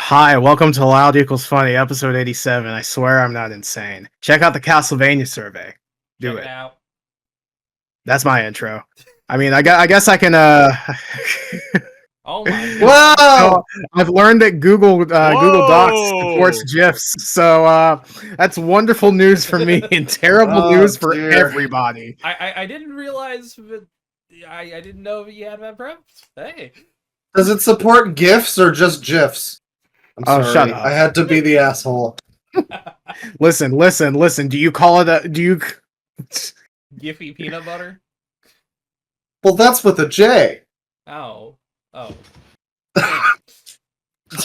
Hi, welcome to Loud Equals Funny, episode 87. I swear I'm not insane. Check out the Castlevania survey. Do Check it. it out. That's my intro. I mean, I guess I can. Oh my god. Whoa! So, I've learned that Google Docs supports GIFs, so that's wonderful news for me and terrible Oh, news for dear. everybody. I didn't realize that. I didn't know that you had that prepped. Hey. Does it support GIFs or just GIFs? I'm Oh, sorry. shut up. I had to be the asshole. Listen. Do you call it a? Do you? Giphy peanut butter? Well, that's with a J. Oh. I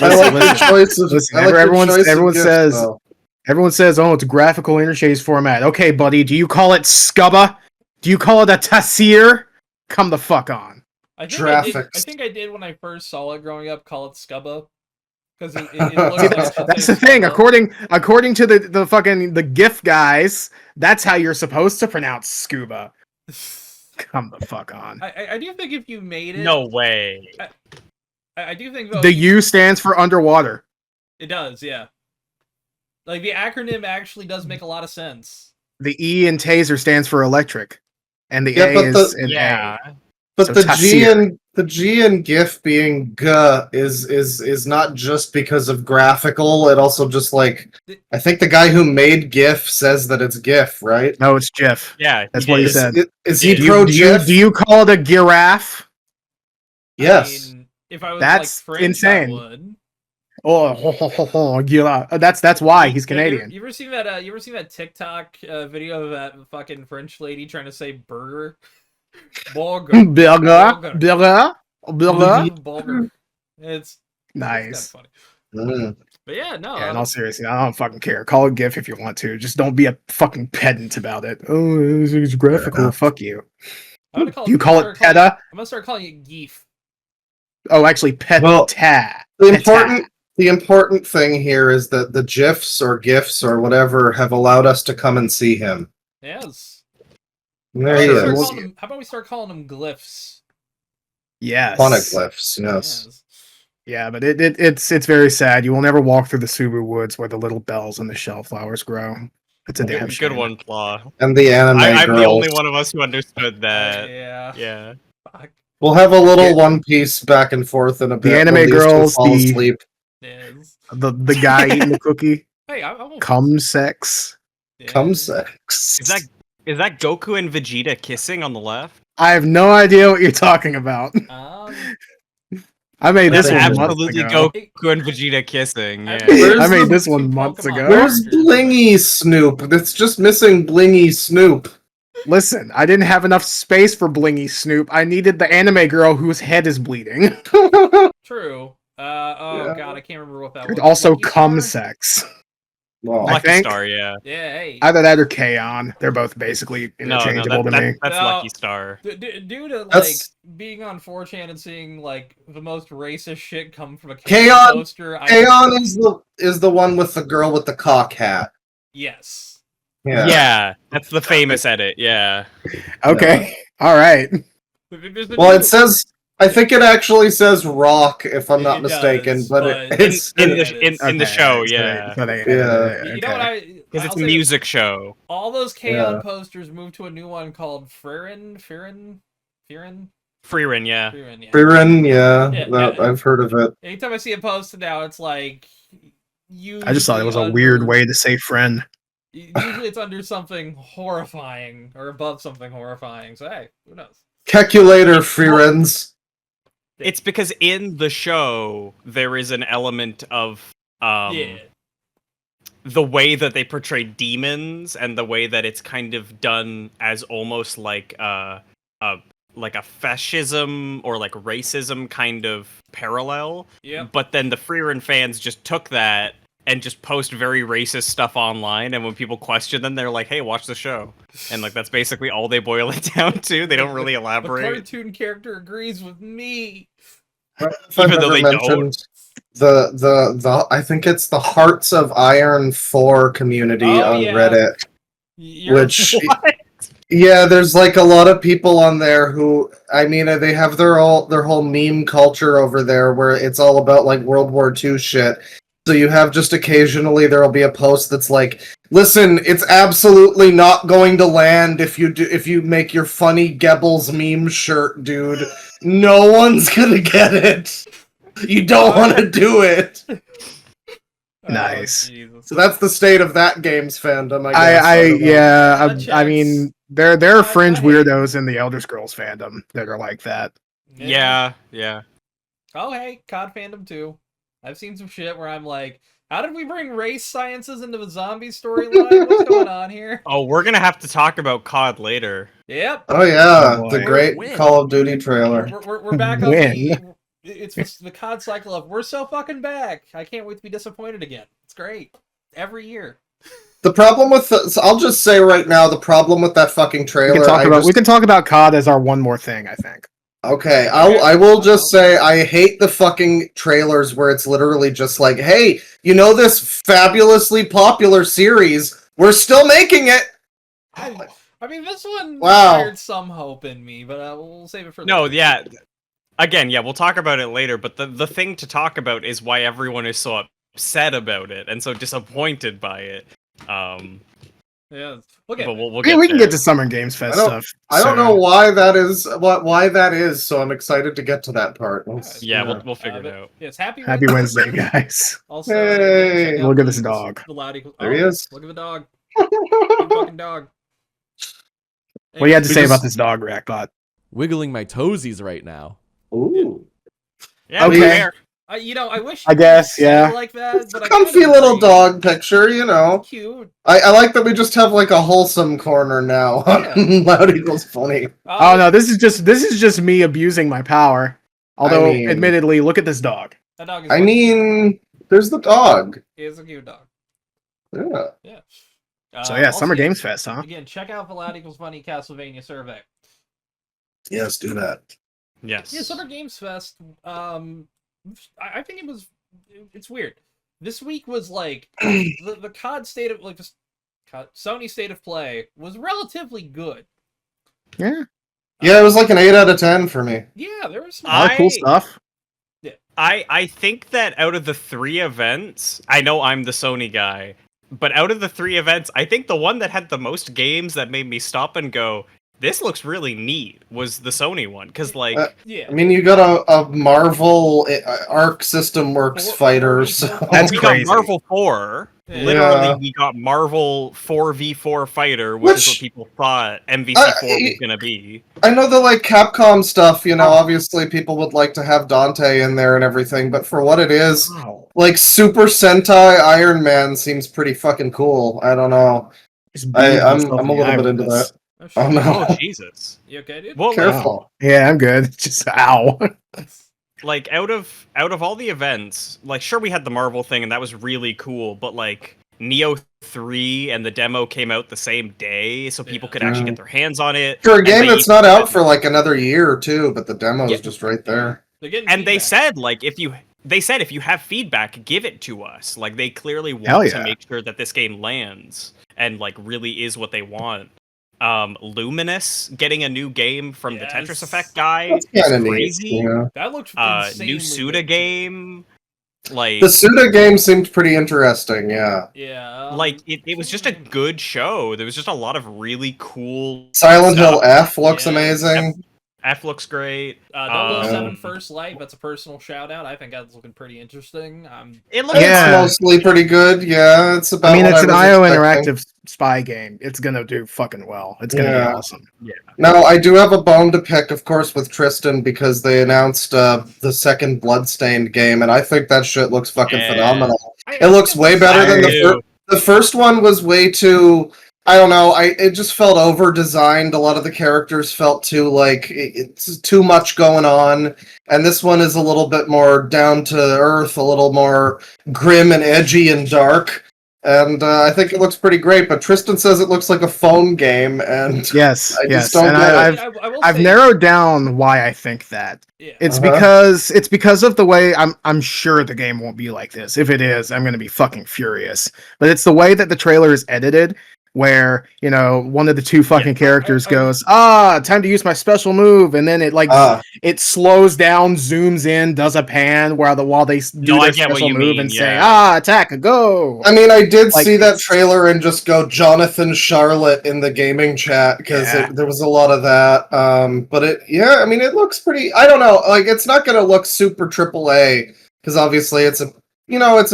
like the choice of. Listen, I like everyone the choice of everyone GIFs, says. though. Everyone says, "Oh, it's a graphical interchange format." Okay, buddy. Do you call it SCUBA? Do you call it a Tassir? Come the fuck on. I Graphics. think I did when I first saw it growing up. Call it Scubba, because it looks like it should That's say the thing. Scubba. According to the fucking the GIF guys, that's how you're supposed to pronounce scuba. Come the fuck on. I do think if you made it, No way. I do think though, The U stands for underwater. it does, yeah. Like the acronym actually does make a lot of sense. The E in taser stands for electric, and the Yeah, A but is the- an Yeah. A. But So the Tassir. G in GIF being G is not just because of graphical. It also just like I think the guy who made GIF says that it's GIF, right? No, it's GIF. Yeah. That's what he did. said. Is he Do pro you, GIF? do you call it a giraffe? Yes. I mean, if I was That's like French, insane. I would. Oh, giraffe. That's why he's Canadian. You ever seen that? You ever seen that TikTok video of that fucking French lady trying to say burger? Burger. Burger, burger, burger. Burger. It's Nice. kind of funny. Mm. But yeah, no. Yeah, in all seriousness, I don't fucking care. Call it GIF if you want to. Just don't be a fucking pedant about it. Oh, it's graphical. Yeah. Fuck you. I'm gonna call Do you call it start calling- PETA? I'm gonna start calling it Geef. Oh, actually, PETA. Well, The important thing here is that the GIFs or GIFs or whatever have allowed us to come and see him. Yes. And there he Sure. is. How about we start calling them glyphs? Yes. Poneglyphs, yes. Yeah, but it's very sad. You will never walk through the Subaru woods where the little bells and the shellflowers grow. It's a damn shame. Good one, Claw. And the anime I'm girls. the only one of us who understood that. Yeah. Yeah. Fuck. We'll have a little Yeah. One Piece back and forth in a bit. anime when these two girls, fall the- asleep. Yes. The guy eating the cookie. Hey, I won't. Cum sex. Yeah. Come sex. Is that Goku and Vegeta kissing on the left? I have no idea what you're talking about. I made That's this one months absolutely ago. Goku and Vegeta kissing. I Yeah. Where's I made the- this one Pokemon months ago. Where's characters? Blingy Snoop? It's just missing Blingy Snoop. Listen, I didn't have enough space for Blingy Snoop. I needed the anime girl whose head is bleeding. True. Yeah. God, I can't remember what that And was. also Lucky cum Star? sex. Well, I Lucky think- Star, yeah. Yeah, hey. Either that or K-On. They're both basically No, interchangeable to me. that's No. Lucky Star. Due to like That's- being on 4chan and seeing like the most racist shit come from a K-On! poster, Aeon is the one with the girl with the cock hat. Yes. Yeah. That's the famous edit, yeah. Okay. All right. Well, it says. I think it actually says rock, if I'm not It mistaken, does, but but it's In Okay, the show, so they- yeah. so they- Yeah. You know what okay. Because it's I'll a say music show. all those K-On! Yeah. posters moved to a new one called Fririn, Freerin, yeah. Fririn, yeah. Fririn, yeah, Yeah. I've heard of it. Anytime I see a post now, it's like I just thought it was a weird way to say friend. Usually it's under something horrifying or above something horrifying. So hey, who knows? Calculator Friends. It's because in the show there is an element of Yeah. the way that they portray demons and the way that it's kind of done as almost like a fascism or like racism kind of parallel. Yeah. But then the Freerin fans just took that and just post very racist stuff online, and when people question them, they're like, "Hey, watch the show," and like that's basically all they boil it down to. They don't really The elaborate. cartoon character agrees with me. If I've Even though ever they mentioned the I think it's the Hearts of Iron 4 community Oh, on yeah. Reddit, You're- which Yeah, there's like a lot of people on there who, I mean, they have their whole meme culture over there where it's all about like World War II shit. So you have just occasionally there'll be a post that's like, "Listen, it's absolutely not going to land if you make your funny Goebbels meme shirt, dude. No one's gonna get it. You don't want to do it." Nice. Jesus. So that's the state of that game's fandom, I guess. I don't know. yeah, That I checks. mean, there are I fringe hate- weirdos in the Elder Scrolls fandom that are like that. Yeah. Oh, hey, COD fandom too. I've seen some shit where I'm like, how did we bring race sciences into the zombie storyline? What's going on here? Oh, we're gonna have to talk about COD later. Yep. Oh yeah, Oh, the boy. great Win. Call of Duty trailer. We're back on When? it's the COD cycle of we're so fucking back. I can't wait to be disappointed again. It's great. Every year. The problem with so I'll just say right now, the problem with that fucking We trailer. can talk I about just- we can talk about COD as our one more thing, I think. Okay, I will just say I hate the fucking trailers where it's literally just like, hey, you know this fabulously popular series? We're still making it. I mean, this one Wow. fired some hope in me, but we'll save it for No, later. yeah. Again, yeah, we'll talk about it later, but the thing to talk about is why everyone is so upset about it and so disappointed by it. Yeah. Okay. But we'll We get can there. get to Summer Games Fest I don't- stuff. I don't soon. know why that is. Why that is. So I'm excited to get to that part. Yeah, we'll figure it but out. Yes, happy Happy Wednesday, guys. Also, Hey. check out Look at this the- dog. The loud equal. There he is. Look at the dog. Big fucking dog. What do you have to We say just- about this dog, Rackbot? Wiggling my toesies right now. Ooh, Yeah, Okay. fair. I wish. I you could guess, say yeah. it like that, but I comfy kinda little agree. dog picture, you know. It's cute. I like that we just have like a wholesome corner now. Yeah. Loud equals funny. Oh no, this is just me abusing my power. Although, mean- admittedly, look at this dog. That dog is. I mean, there's the dog. he is a cute dog. Yeah. Yeah. So yeah, also, Summer again- Games Fest, huh? Again, check out the loud equals funny Castlevania survey. Yes, do that. Yes. Yeah, Summer Games Fest. I think it's weird. This week was like the COD state of this Sony state of play was relatively good. Yeah, Yeah, it was like an 8 out of 10 for me. Yeah, there was some. a lot of cool I- stuff. I think that out of the 3 events, I know I'm the Sony guy, but out of the 3 events, I think the one that had the most games that made me stop and go, this looks really neat, was the Sony one. Because, like, Yeah. I mean, you got a Marvel Arc System Works Four- fighter, four so people. That's we crazy. got Marvel 4. Yeah. Literally, Yeah. we got Marvel 4v4 Fighter, which is what Which- people thought MVC4 was going to be. I know the like Capcom stuff, you know, obviously people would like to have Dante in there and everything, but for what it is, Wow. like Super Sentai Iron Man seems pretty fucking cool. I don't know. Just I'm beat a myself in the little eye bit with into this. that. shit. Oh no. Oh, Jesus. You okay, dude? Well, Careful. Yeah, I'm good. Just ow. like out of all the events, like sure we had the Marvel thing and that was really cool, but like Neo 3 and the demo came out the same day, so people Yeah. could actually get their hands on it. For a and game they that's not out for like another year or two, but the demo's Yeah. just right there. They're getting And they feedback. said like if you have feedback, give it to us. Like they clearly Hell want yeah. to make sure that this game lands and like really is what they want. Luminous getting a new game from the Tetris Yes. Effect guy That's is kind of neat. crazy. Yeah. That looked New insanely Suda good, too. game, like The Suda game seemed pretty interesting, yeah. Yeah. it was just a good show. There was just a lot of really cool Silent stuff. Hill F looks Yeah. amazing. F looks great. 007 First Light, that's a personal shout out. I think that's looking pretty interesting. It looks Yeah. It's mostly pretty good, yeah. It's about I mean, what it's an was IO expecting. interactive spy game. It's gonna do fucking well. It's gonna Yeah. be awesome. Now, I do have a bone to pick, of course, with Tristan because they announced the second Bloodstained game, and I think that shit looks fucking Yeah. phenomenal. It looks way better than I the first one was way too. I don't know. It just felt over designed. A lot of the characters felt too like it's too much going on, and this one is a little bit more down to earth, a little more grim and edgy and dark. And I think it looks pretty great. But Tristan says it looks like a phone game, and Yes, I just yes, don't and get it. I've narrowed down why I think that. Yeah. It's Uh-huh. because of the way I'm sure the game won't be like this. If it is, I'm gonna be fucking furious. But it's the way that the trailer is edited. where one of the two fucking characters I- goes, time to use my special move, and then it it slows down, zooms in, does a pan while they do I their get what special you move mean, and say, yeah. attack, go. I mean, I did Like, see that trailer and just go Jonathan Charlotte in the gaming chat because Yeah. there was a lot of that. But I mean, it looks pretty. I don't know, like it's not going to look super AAA because obviously it's a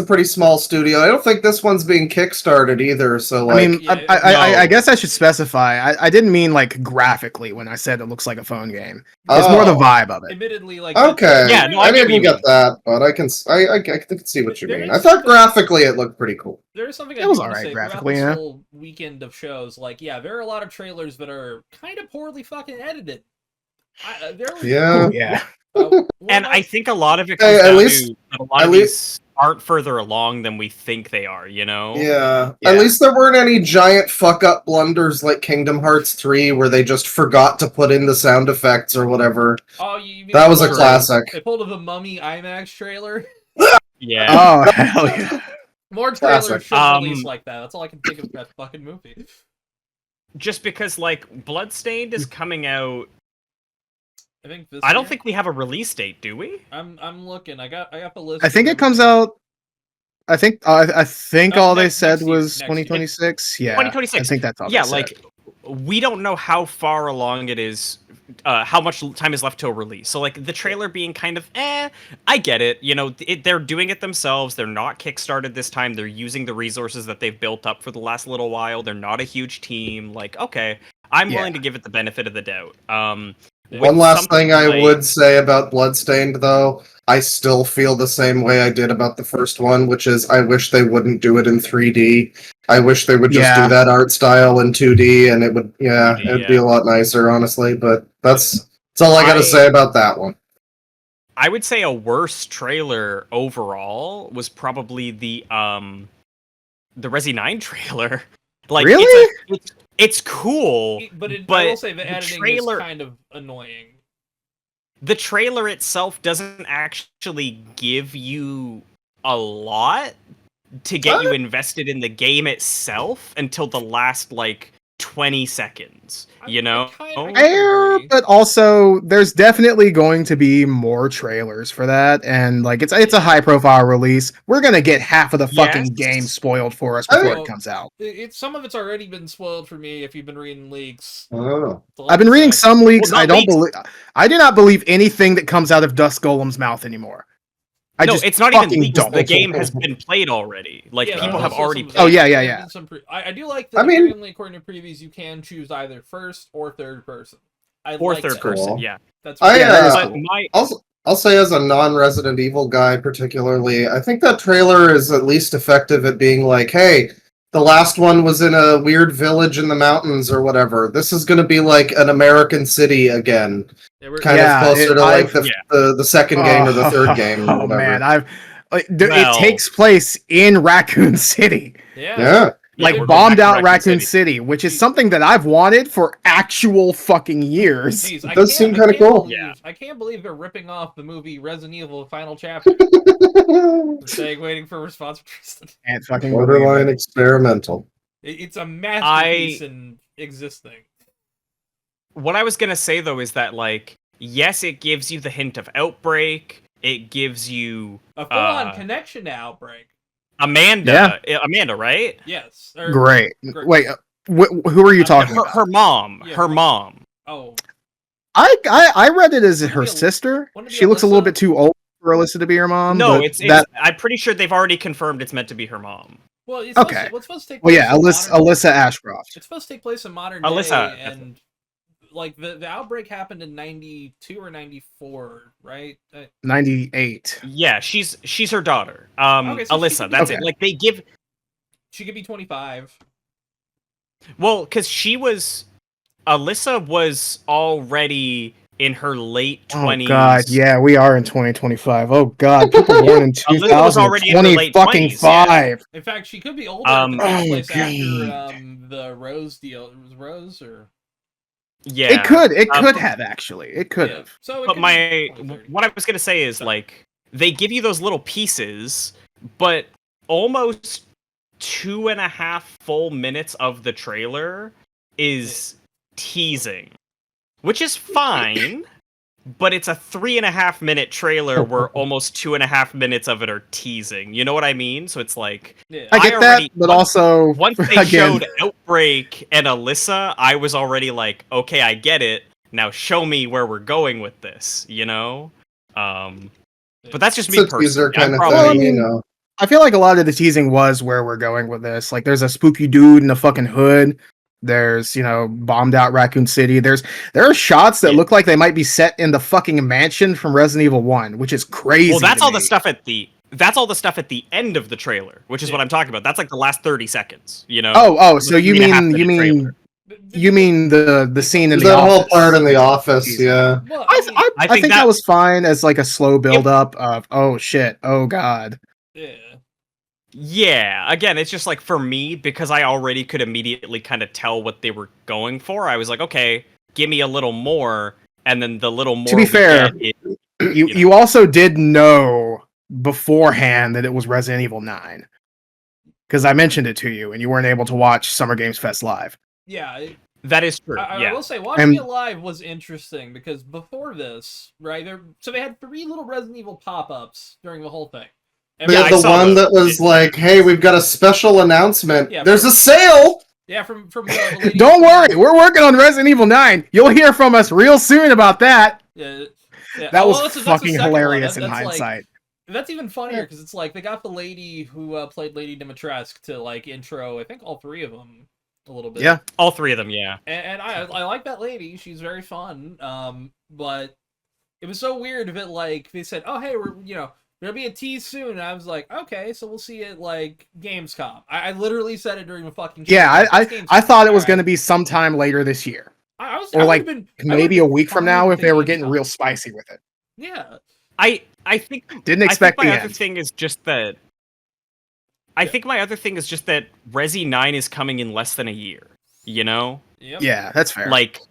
pretty small studio. I don't think this one's being kickstarted either. So like, I mean, Yeah, I guess I should specify. I didn't mean like graphically when I said it looks like a phone game. It's more the vibe of it. admittedly, like Okay. Yeah, no, I I get what didn't you get that, but I can see what you There mean. is I thought something- graphically it looked pretty cool. There is something I It do was want to alright say graphically, throughout this yeah. whole weekend of shows. Like, yeah, there are a lot of trailers that are kind of poorly fucking edited. There was, Yeah. Yeah. one And of I my- think a lot of it Hey, comes at down least- to that a lot at of lea- these aren't further along than we think they are, Yeah. Yeah. At least there weren't any giant fuck up blunders like Kingdom Hearts 3 where they just forgot to put in the sound effects or whatever. Oh, you mean That was a True. classic. They pulled the Mummy IMAX trailer. Yeah. Oh hell yeah. More trailers Classic. should release like that. That's all I can think of that fucking movie. Just because, like, Bloodstained is coming out. I think this. I don't year? think we have a release date, do we? I'm looking. I got the list. I think of it comes everything. out. I think Oh, all they next said year, was next year. 2026. Yeah, 2026. I think that's all. Yeah, they said. like, we don't know how far along it is, how much time is left till release. So, like, the trailer being kind of, I get it. They're doing it themselves. They're not kickstarted this time. They're using the resources that they've built up for the last little while. They're not a huge team. Like, okay, I'm willing to give it the benefit of the doubt. With One last something thing I like- would say about Bloodstained, though, I still feel the same way I did about the first one, which is I wish they wouldn't do it in 3D. I wish they would just Yeah. do that art style in 2D, and it would, it'd be yeah. a lot nicer, honestly. But that's all I gotta I- say about that one. I would say a worse trailer overall was probably the Resi 9 trailer. Like, Really? it's cool, But I but will say the editing trailer- is kind of annoying. the trailer itself doesn't actually give you a lot to get you invested in the game itself until the last, like, 20 seconds, you know? Fair, agree. but also there's definitely going to be more trailers for that, and like it's a high profile release. We're gonna get half of the fucking Yes. game spoiled for us I before mean- it comes out. Some of it's already been spoiled for me if you've been reading leaks. Oh. So I've been let's reading say- some leaks. Well, not I don't leaks. believe. I do not believe anything that comes out of Dust Golem's mouth anymore. I No, just it's not even fucking leaks. don't. The game has been played already. Like, Yeah, people there's have also already some- played. Oh, yeah, there's yeah. been some I do like that. I mean- apparently, according to previews, you can choose either first or third person. Or like third that. person, Cool. yeah. That's I, Yeah, that is But cool. I'll say as a non-Resident Evil guy particularly, I think that trailer is at least effective at being like, hey, the last one was in a weird village in the mountains or whatever. This is going to be like an American city again, Yeah, we're- kind Yeah, of closer to like I've- the second game or the third game or Oh whatever. man, Well- it takes place in Raccoon City. yeah. Yeah. Like we're going bombed back to out Raccoon City, which is something that I've wanted for actual fucking years. Jeez, It does seem kinda cool. Yeah. I can't believe they're ripping off the movie Resident Evil Final Chapter. Saying, waiting for a response from Tristan. Can't fucking believe Borderline it. experimental. It's a masterpiece in existing. What I was gonna say though is that, like, yes, it gives you the hint of Outbreak. It gives you A full-on connection to Outbreak. Amanda. Amanda, right? Yes. Great. Great. Wait, who are you talking Her, about? her mom. Yeah. Her mom. Oh, I read it as her be sister. wouldn't it be She looks a little Alyssa? bit too old for Alyssa to be her No, but it's that. I'm pretty sure they've already confirmed it's meant to be her mom. well, it's Okay. Supposed, well, it's supposed to take Well, place yeah, in Alyssa, modern- Alyssa Ashcroft. It's supposed to take place in modern Alyssa, day, and like the outbreak happened in 92 or 94, right? 98. Yeah, she's her daughter. Okay, so she Alyssa. could be- That's Okay. it. Like, they give. She could be 25. Well, because Alyssa was already in her late 20s. Oh god, yeah, we are in 2025. Oh god, people born in Alyssa was already in her 2020 late fucking 20s, yeah. 5. In fact, she could be older. If it takes Oh, place after God. the Rose deal. It was Rose or Yeah. It could but- have actually. It could have. So it But could my be 2030. what I was gonna say is, like, they give you those little pieces, but almost 2.5 full minutes of the trailer is teasing, which is fine. But it's a 3.5 minute trailer where almost 2.5 minutes of it are teasing. You know what I mean? So it's like, Yeah. I get that, but also once they again, showed Outbreak and Alyssa, I was already like, okay, I get it. Now show me where we're going with this. You know, but that's just me It's a teaser personally. kind of Well, I thing, mean, you know. I feel like a lot of the teasing was where we're going with this. Like, there's a spooky dude in a fucking hood. There's, bombed out Raccoon City. There are shots that Yeah. look like they might be set in the fucking mansion from Resident Evil 1, which is crazy. Well, that's to all me. the stuff at the. That's all the stuff at the end of the trailer, which is what I'm talking about. That's like the last 30 seconds. You know. Oh, so The you 3.5 mean minute trailer. the scene in There's the that office? whole part in the office, yeah. Well, I think that was fine as like a slow build up of oh shit, oh god. yeah. Yeah, again, it's just like for me, because I already could immediately kind of tell what they were going for, I was like, okay, give me a little more, and then the little more be we fair, get You also did know beforehand that it was Resident Evil 9. Because I mentioned it to you and you weren't able to watch Summer Games Fest live. Yeah. that is true. I will say, watching it live was interesting because before this, right? So they had 3 little Resident Evil pop-ups during the whole thing. They had the one that was like, "Hey, we've got a special announcement. Yeah, There's a sale." Yeah, from the lady. Don't worry, we're working on Resident Evil 9. You'll hear from us real soon about that. Yeah. That was that's the fucking second one. hilarious in That's hindsight. That's even funnier because it's like they got the lady who played Lady Dimitrescu to like intro. I think all 3 of them a little bit. Yeah, all 3 of them. Yeah, and I like that lady. She's very fun. But it was so weird that like they said, "Oh, hey, we're there'll be a tease soon." And I was like, "Okay, so we'll see it like Gamescom." I literally said it during the fucking. Yeah, I thought it was Alright. going to be sometime later this year, I or like would've maybe a week from fine now with if they were Gamescom. getting real spicy with it. Yeah. I think Didn't expect I think my the other end. thing is just that. I think my other thing is just that Resi 9 is coming in less than a year. You know, Yep. Yeah, that's fair. like,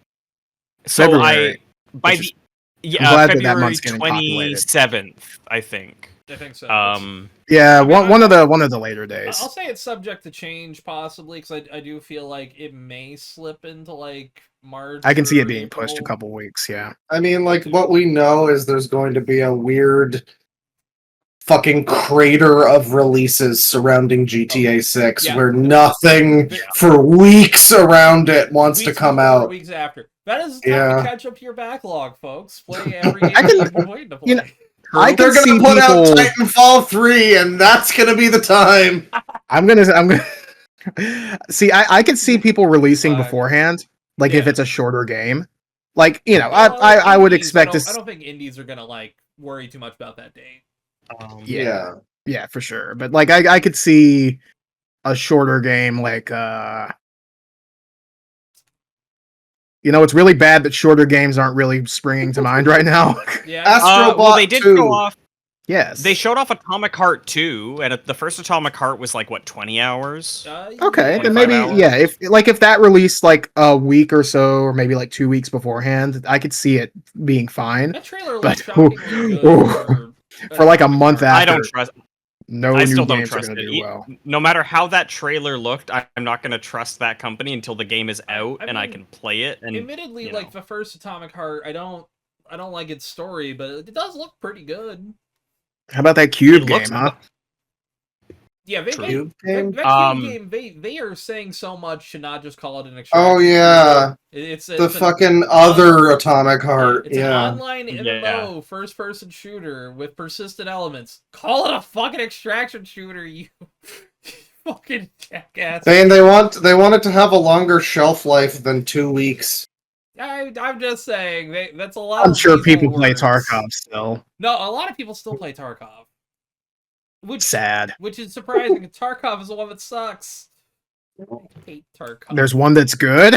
so February, by which is- the I'm glad that February month's getting populated. 27th, I think. I think so. Yeah, I mean, one of the later days. I'll say it's subject to change possibly because I do feel like it may slip into like March. I can see or it being pushed a April. couple weeks. Yeah. I mean, like, what we know is there's going to be a weird fucking crater of releases surrounding GTA 6 Yeah. where nothing for weeks around it wants to Weeks come before, out. Weeks after. That is time Yeah. to catch up to your backlog, folks. Play every game I can- you've been waiting to play. you know, I They're can see gonna put out people. Titanfall 3, and that's gonna be the time. I'm gonna see. I can see people releasing Fuck. beforehand, like if Yeah. it's a shorter game. Like Well, I would indies, expect I to. don't think indies are gonna like worry too much about that date. Yeah, for sure. But like I could see a shorter game like it's really bad that shorter games aren't really springing to mind right now. Yeah. Astrobot Well, they did 2. show off. Yes. They showed off Atomic Heart 2, and the first Atomic Heart was like what 20 hours. Okay, yeah. then maybe 25 hours. yeah. If that released like a week or so, or maybe like 2 weeks beforehand, I could see it being fine. That trailer But- looks shockingly good ooh. For like a month Atomic Heart. I after, don't trust. no I new still don't games are trust going it. to do well. No matter how that trailer looked, I'm not going to trust that company until the game is out and I mean, can play it. And Admittedly, you like know. the first Atomic Heart, I don't like its story, but it does look pretty good. How about that Cube It game, looks- huh? Yeah, Cube that game? Cube game, they are saying so much to not just call it an extraction. Oh yeah, It's the fucking other Atomic Heart. It's an Yeah. online MMO first-person shooter with persistent elements. Call it a fucking extraction shooter, you fucking jackass. They want it to have a longer shelf life than 2 weeks. I'm just saying that's a lot. I'm of sure lethal people play words. Tarkov still. No, a lot of people still play Tarkov. Sad. Which is surprising. Tarkov is the one that sucks. I hate Tarkov. There's one that's good.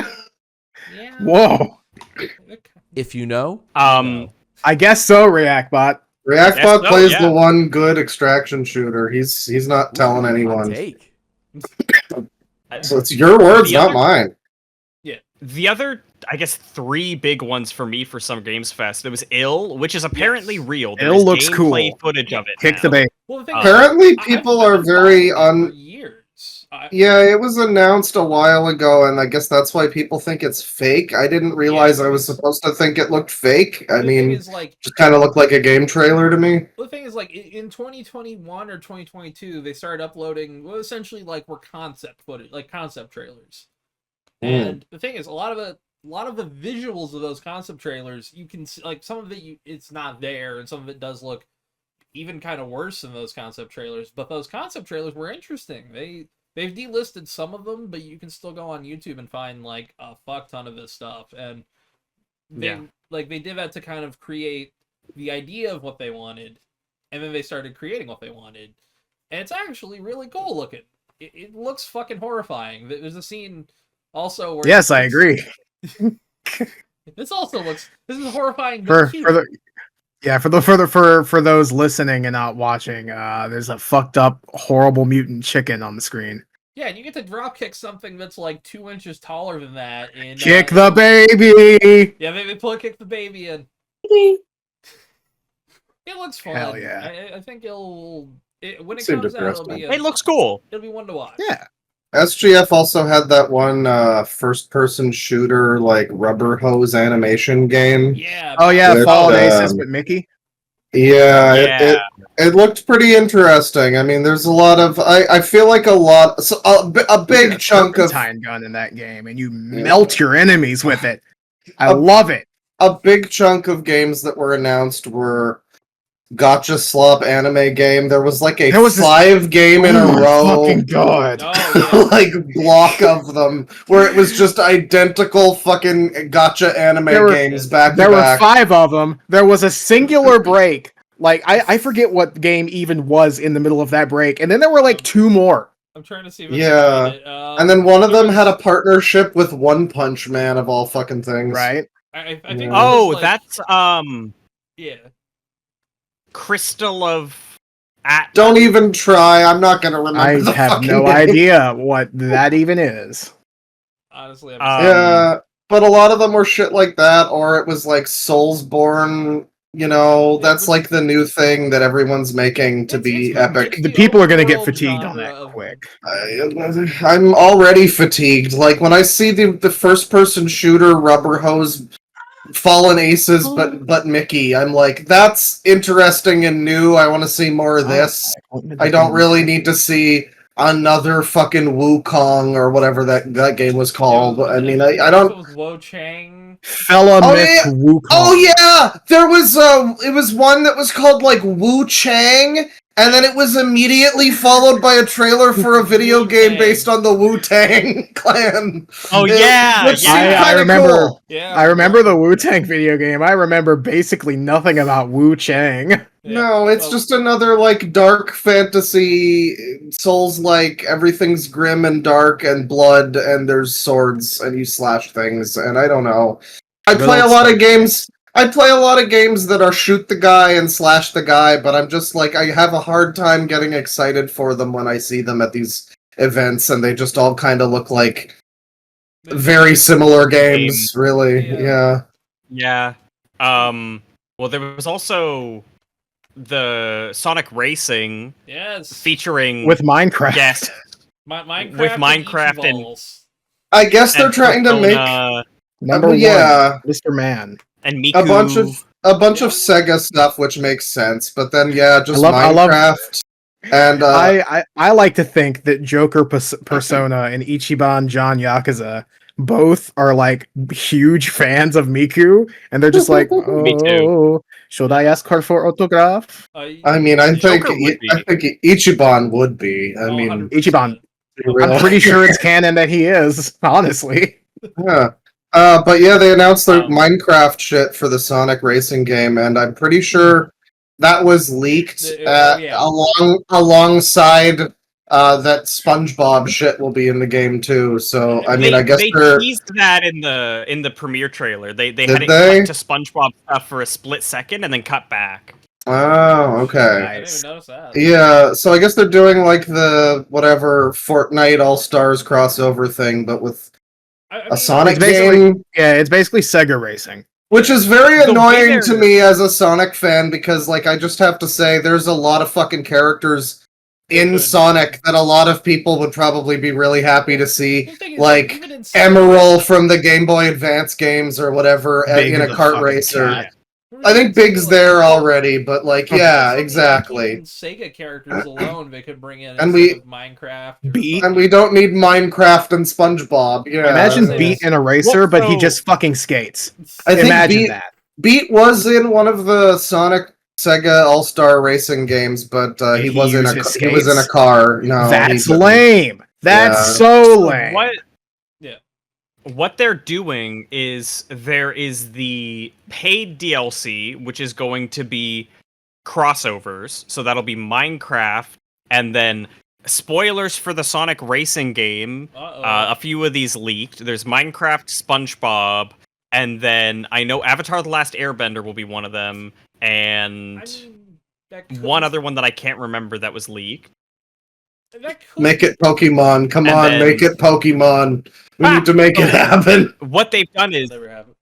Yeah. Whoa. If you know, I guess so, ReactBot. ReactBot Yes, no, plays yeah. the one good extraction shooter. He's not telling hot anyone. take. So it's your words, The not other- mine. The other, I guess, 3 big ones for me for Summer Games Fest. There was Ill, which is apparently real. There Ill is looks gameplay cool. footage of it. Kick now. the bait. Well, the thing Apparently, is, people I've are been very following it for years. Yeah, it was announced a while ago, and I guess that's why people think it's fake. I didn't realize I was supposed to think it looked fake. I the mean, thing is, like, just kind of looked like a game trailer to me. the thing is, like, in 2021 or 2022, they started uploading what essentially like were concept footage, like concept trailers. And the thing is, a lot of the visuals of those concept trailers, you can see, like, some of it it's not there, and some of it does look even kind of worse than those concept trailers. But those concept trailers were interesting. They've delisted some of them, but you can still go on YouTube and find like a fuck ton of this stuff. And they did that to kind of create the idea of what they wanted, and then they started creating what they wanted. And it's actually really cool looking. It looks fucking horrifying. There's a scene also where Yes, I agree. This is horrifying. For But cute. for those listening and not watching, there's a fucked up, horrible mutant chicken on the screen. Yeah, and you get to drop kick something that's like 2 inches taller than that. Kick the baby. Yeah, maybe kick the baby in. It looks fun. Hell yeah. I think when it Seemed comes out, interesting. It looks cool. It'll be one to watch. Yeah. SGF also had that one first-person shooter, like rubber hose animation game. Yeah. Oh yeah, With, Fallen Aces with Mickey. Yeah, it looked pretty interesting. I mean, there's a lot of I feel like a big chunk of turpentine gun in that game, and you melt your enemies with it. I love it. A big chunk of games that were announced were Gotcha Slop anime game. There was like a 5 game in a row. Fucking god. Oh, yeah. Like block of them where it was just identical fucking gotcha anime games back to There were back. 5 of them. There was a singular break. Like I forget what game even was in the middle of that break, and then there were like 2 more. I'm trying to see. And then one of them had a partnership with One Punch Man of all fucking things. Right? I think. Oh, like, that's yeah. Crystal of. Don't even try. I'm not gonna remember. I the have fucking no name. idea what that even is. Honestly, Yeah, but a lot of them were shit like that, or it was like Soulsborne. You know, that's like the new thing that everyone's making to be epic. The people are going to get fatigued on that quick. I'm already fatigued. Like when I see the first-person shooter rubber hose Fallen Aces, but Mickey, I'm like, that's interesting and new. I want to see more of this. I don't really need to see another fucking Wukong or whatever that game was called. I mean, I don't. It was Wo Chang. Fella Myth yeah. Wukong. Oh yeah, there was it was one that was called like Wu Chang, and then it was immediately followed by a trailer for a video game based on the Wu-Tang Clan. Oh yeah, which seemed I kinda remember. cool. Yeah. I remember the Wu-Tang video game. I remember basically nothing about Wu Chang. No, it's just another like dark fantasy Souls-like. Everything's grim and dark and blood, and there's swords and you slash things. And I don't know. I play a lot of games that are shoot the guy and slash the guy, but I'm just like I have a hard time getting excited for them when I see them at these events, and they just all kind of look like very similar games. Really, yeah. Well, there was also the Sonic Racing, featuring with Minecraft. Yes, Minecraft with Minecraft and I guess they're trying to make Number one, Mr. Man, and Miku. a bunch of Sega stuff, which makes sense. But then just I love Minecraft. And I like to think that Joker Persona and Ichiban John Yakuza both are like huge fans of Miku, and they're just like, Me too. oh, should I ask her for autograph? I mean, I think Ichiban would be. I mean, 100%. Ichiban. I'm pretty sure it's canon that he is, honestly. Yeah. But yeah, they announced the Minecraft shit for the Sonic Racing game, and I'm pretty sure that was leaked alongside that SpongeBob shit will be in the game too. So I mean, I guess they teased that in the premiere trailer. They had it cut to SpongeBob stuff for a split second and then cut back. Oh, okay. I didn't even notice that. Yeah, so I guess they're doing like the whatever Fortnite All Stars crossover thing, but with a Sonic game. Yeah, it's basically Sega Racing. Which is very annoying to me as a Sonic fan, because like I just have to say there's a lot of fucking characters in Sonic that a lot of people would probably be really happy to see. The thing is, Like even in Sonic, Emerald from the Game Boy Advance games or whatever Big in as a a kart fucking racer. cat. I think Big's there already, but like, yeah, exactly. Even Sega characters alone, they could bring in And instead of Minecraft. Or Beat. And we don't need Minecraft and SpongeBob. Yeah. Imagine Yeah. Beat in a racer, Well, but he so- just fucking skates. I think Imagine that. Beat was in one of the Sonic Sega All-Star Racing games, but Did he he was in use a his he was in a skates? car. No, he That's didn't. lame. That's Yeah. so So lame. what they're doing is there is the paid DLC, which is going to be crossovers. So that'll be Minecraft, and then spoilers for the Sonic racing game. A few of these leaked. There's Minecraft, SpongeBob, and then I know Avatar: The Last Airbender will be one of them, and one other one that I can't remember that was leaked. Make it Pokemon. Come And on, then- make it Pokemon. We need to make it happen. What they've done is Never happened.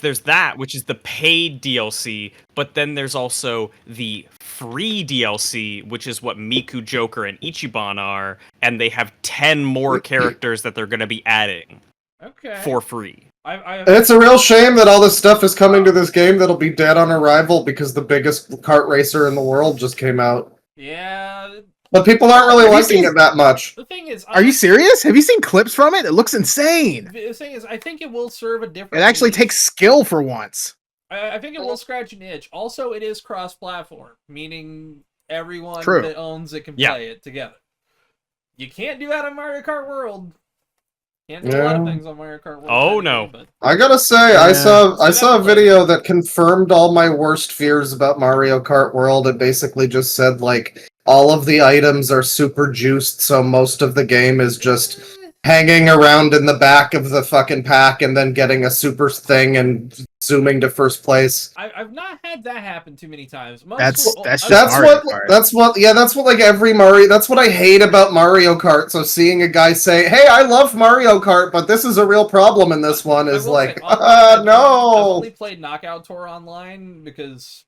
there's that, which is the paid DLC, but then there's also the free DLC, which is what Miku, Joker, and Ichiban are, and they have 10 more characters that they're going to be adding Okay. for free. It's a real shame that all this stuff is coming to this game that'll be dead on arrival because the biggest kart racer in the world just came out. Yeah. But people aren't really Have you liking seen- it that much. The thing is, Are you serious? Have you seen clips from it? It looks insane. The thing is, I think it will serve a different. It actually need. takes skill for once. I think it will scratch an itch. Also, it is cross-platform, meaning everyone True. that owns it can Yeah. play it together. You can't do that on Mario Kart World. Can't do a lot of Yeah. things on Mario Kart World. Oh, technically, no. But I gotta say, I saw a video that confirmed all my worst fears about Mario Kart World. It basically just said like all of the items are super juiced, so most of the game is just hanging around in the back of the fucking pack and then getting a super thing and zooming to first place. I've not had that happen too many times. That's just That's Mario what. Kart. That's what like every Mario. That's what I hate about Mario Kart. So seeing a guy say, "Hey, I love Mario Kart, but this is a real problem in this one," is like, I've no. only played Knockout Tour online because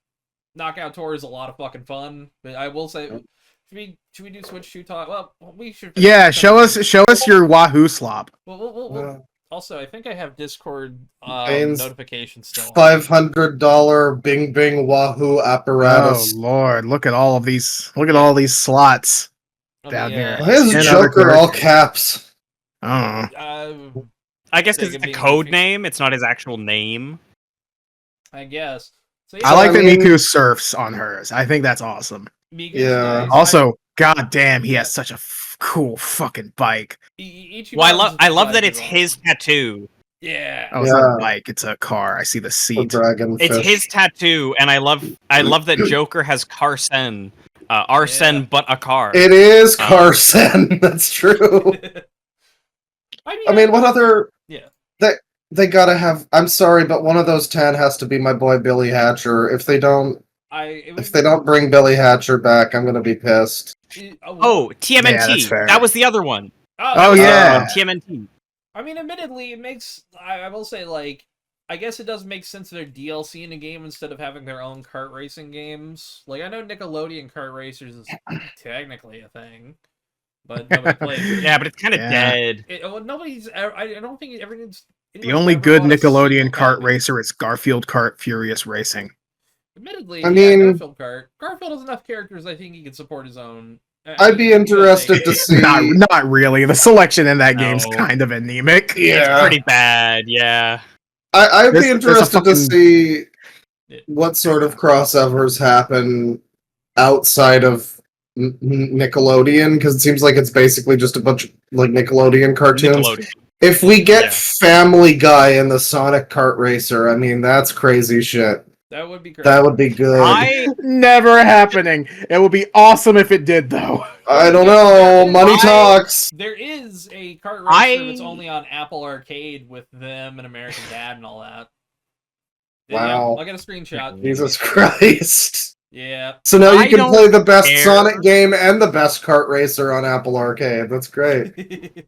Knockout Tour is a lot of fucking fun. But I will say, should we do Switch 2 talk? Well, we should. Yeah, show us your Wahoo slop. Well, also, I think I have Discord Bane's notifications still. $500 Bing Bing Wahoo apparatus. Oh lord, look at all of these. Look at all these slots Let down me, here. Why is And other Joker all characters. caps? Oh, I guess They because can it's a be code confused. name, it's not his actual name. I guess. So, I like I that mean- Miku surfs on hers. I think that's awesome. Miku's Yeah. nice. Also, god damn, he has such a cool fucking bike. Well, I love that Ichiban's it's awesome. his tattoo. Yeah. Oh, it's not a Yeah. bike; it's a car. I see the The seat. dragon It's fish. his tattoo, and I love that Joker has Carsen. Arsene, Yeah. but a car. It is Carson. That's true. I mean, what other? Yeah. They gotta have. I'm sorry, but one of those 10 has to be my boy Billy Hatcher. If they don't bring Billy Hatcher back, I'm gonna be pissed. Oh, TMNT. Yeah, that's fair. That was the other one. Oh, yeah. TMNT. I mean, admittedly, it makes. I will say, like, I guess it does make sense they're DLC in a game instead of having their own kart racing games. Like, I know Nickelodeon Kart Racers is technically a thing, but nobody plays it. Yeah, but it's kind of Yeah. dead. Nobody's. I don't think everyone's. The only good Nickelodeon kart racer is Garfield Kart Furious Racing. Admittedly, I yeah, mean- Garfield Kart. Garfield has enough characters. I think he could support his own. I'd be interested to see. Not really. The selection in that game's No. kind of anemic. Yeah. Pretty bad, yeah. I'd be There's a interested to fucking- see what sort of crossovers happen outside of Nickelodeon, because it seems like it's basically just a bunch of like Nickelodeon cartoons. Nickelodeon. If we get Yeah. Family Guy in the Sonic Kart Racer, I mean that's crazy shit. That would be great. That would be good. I Never happening. It would be awesome if it did, though. don't know. Money talks. There is a kart racer I- that's only on Apple Arcade with them and American Dad and all that. Wow. Yeah, I'll get a screenshot. Jesus Christ. Yeah. So now you I can don't play the best care. Sonic game and the best kart racer on Apple Arcade. That's great.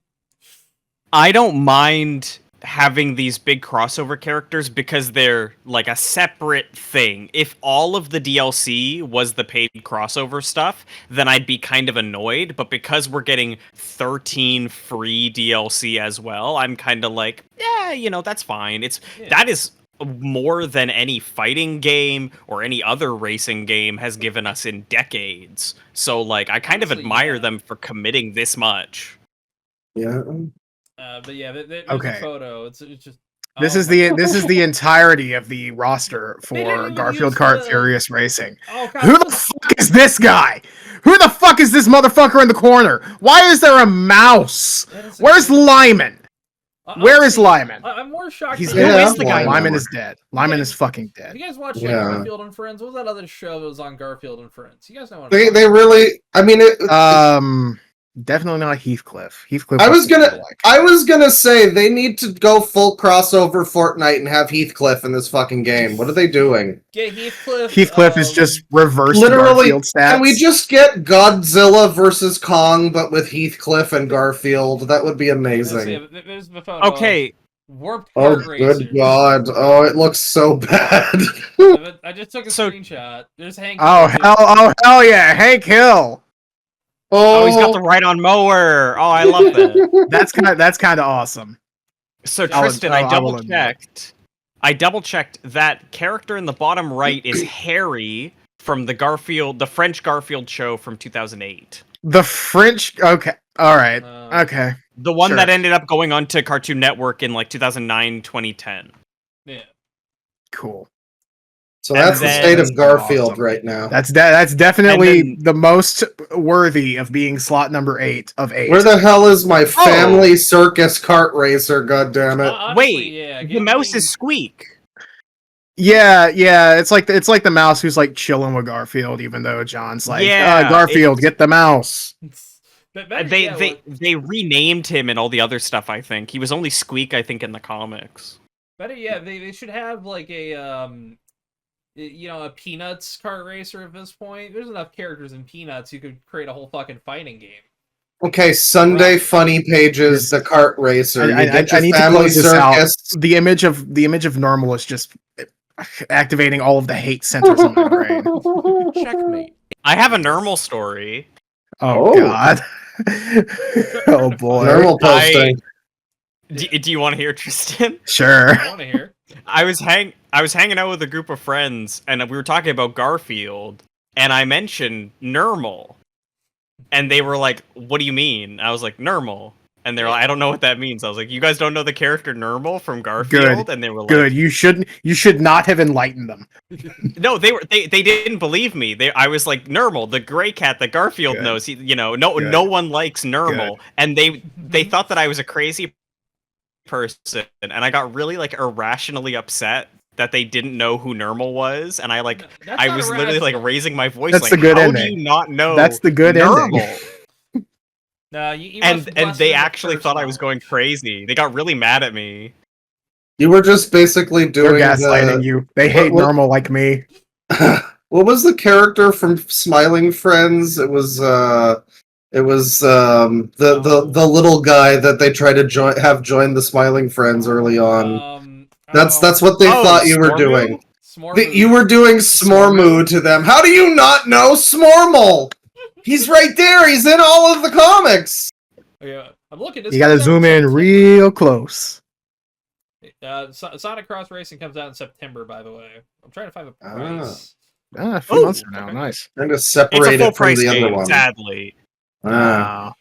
I don't mind having these big crossover characters because they're like a separate thing. If all of the DLC was the paid crossover stuff, then I'd be kind of annoyed, but because we're getting 13 free DLC as well, I'm kind of like, yeah, that's fine. That is more than any fighting game or any other racing game has given us in decades. So like I kind of Honestly, admire yeah. them for committing this much. Yeah. But yeah, there's Okay. a photo. It's just. This oh is my the God. this is the entirety of the roster They didn't for even Garfield use Kart the- Furious Racing. Oh God, Who the fuck is this guy? Who the fuck is this motherfucker in the corner? Why is there a mouse? Where's Lyman? Where is Lyman? I'm more shocked. He's that- Yeah, Who is the guy? Lyman is dead. Lyman is fucking Have dead. you guys watched Yeah. like Garfield and Friends? What was that other show that was on Garfield and Friends? You guys know what I'm They talking about. really. I mean, Definitely not Heathcliff. Heathcliff. I was people gonna. like. I was gonna say they need to go full crossover Fortnite and have Heathcliff in this fucking game. What are they doing? Yeah, Heathcliff. Heathcliff is just reverse Literally, Garfield stats. can we just get Godzilla versus Kong, but with Heathcliff and Garfield? That would be amazing. There's the photo. Okay, Warped Oh, Kart Racers. good God. Oh, it looks so bad. I just took a So- screenshot. There's Hank. Oh hell yeah, Hank Hill. Oh, he's got the ride-on mower. Oh, I love that. That's kind of awesome. So I'll- Tristan, I I will double admit. checked. I double checked that character in the bottom right is Harry from the French Garfield show from 2008. The French. Okay. All right. Okay. The one Sure. that ended up going on to Cartoon Network in like 2009, 2010. Yeah. Cool. So And that's the then- state of Garfield Awesome. right now. That's definitely And then- the most worthy of being slot number 8 of 8. Where the hell is my family circus kart racer? God damn it! Honestly, Wait, yeah, the mouse is Squeak. Yeah, it's like the mouse who's like chilling with Garfield, even though John's like, Yeah, Garfield, get the mouse. They renamed him and all the other stuff. I think he was only Squeak. I think in the comics. Better, yeah, they should have like a a Peanuts kart racer at this point. There's enough characters in Peanuts you could create a whole fucking fighting game. Okay, Sunday funny pages, the kart racer. You get your I need to family close this out. circus. The image of normal is just activating all of the hate centers in my brain. Checkmate. I have a normal story. Oh, Oh. God. Oh boy. Normal posting. Do you want to hear, Tristan? Sure. I want to hear. I was hanging out with a group of friends, and we were talking about Garfield, and I mentioned Nermal, and they were like, "What do you mean?" I was like, "Nermal," and they're like, "I don't know what that means." I was like, "You guys don't know the character Nermal from Garfield?" Good. And they were like, Good. You should not have enlightened them. "No, they didn't believe me." I was like, "Nermal, the gray cat that Garfield Good. knows. Good. No one likes Nermal," and they thought that I was a crazy person, and I got really like irrationally upset that they didn't know who Nermal was, and I That's I not was literally like irrational. raising my voice. That's like, the good how ending. do you not know? That's the good ending. Nermal? No, you and must and bless they them with actually first thought I was knowledge. going crazy. They got really mad at me. You were just basically They're doing gaslighting you. They hate what- normal like me. What was the character from Smiling Friends? It was the little guy that they try to join the Smiling Friends early on. That's what they thought you were doing. You were doing Smormoo to them. How do you not know Smormal? He's right there. He's in all of the comics. Yeah, I'm looking. You gotta zoom in real close. Sonic Cross Racing comes out in September, by the way. I'm trying to find a price. A few Oh, months from now. okay. Nice. Trying to It's separate a full it from price the other game, one. sadly. Ah.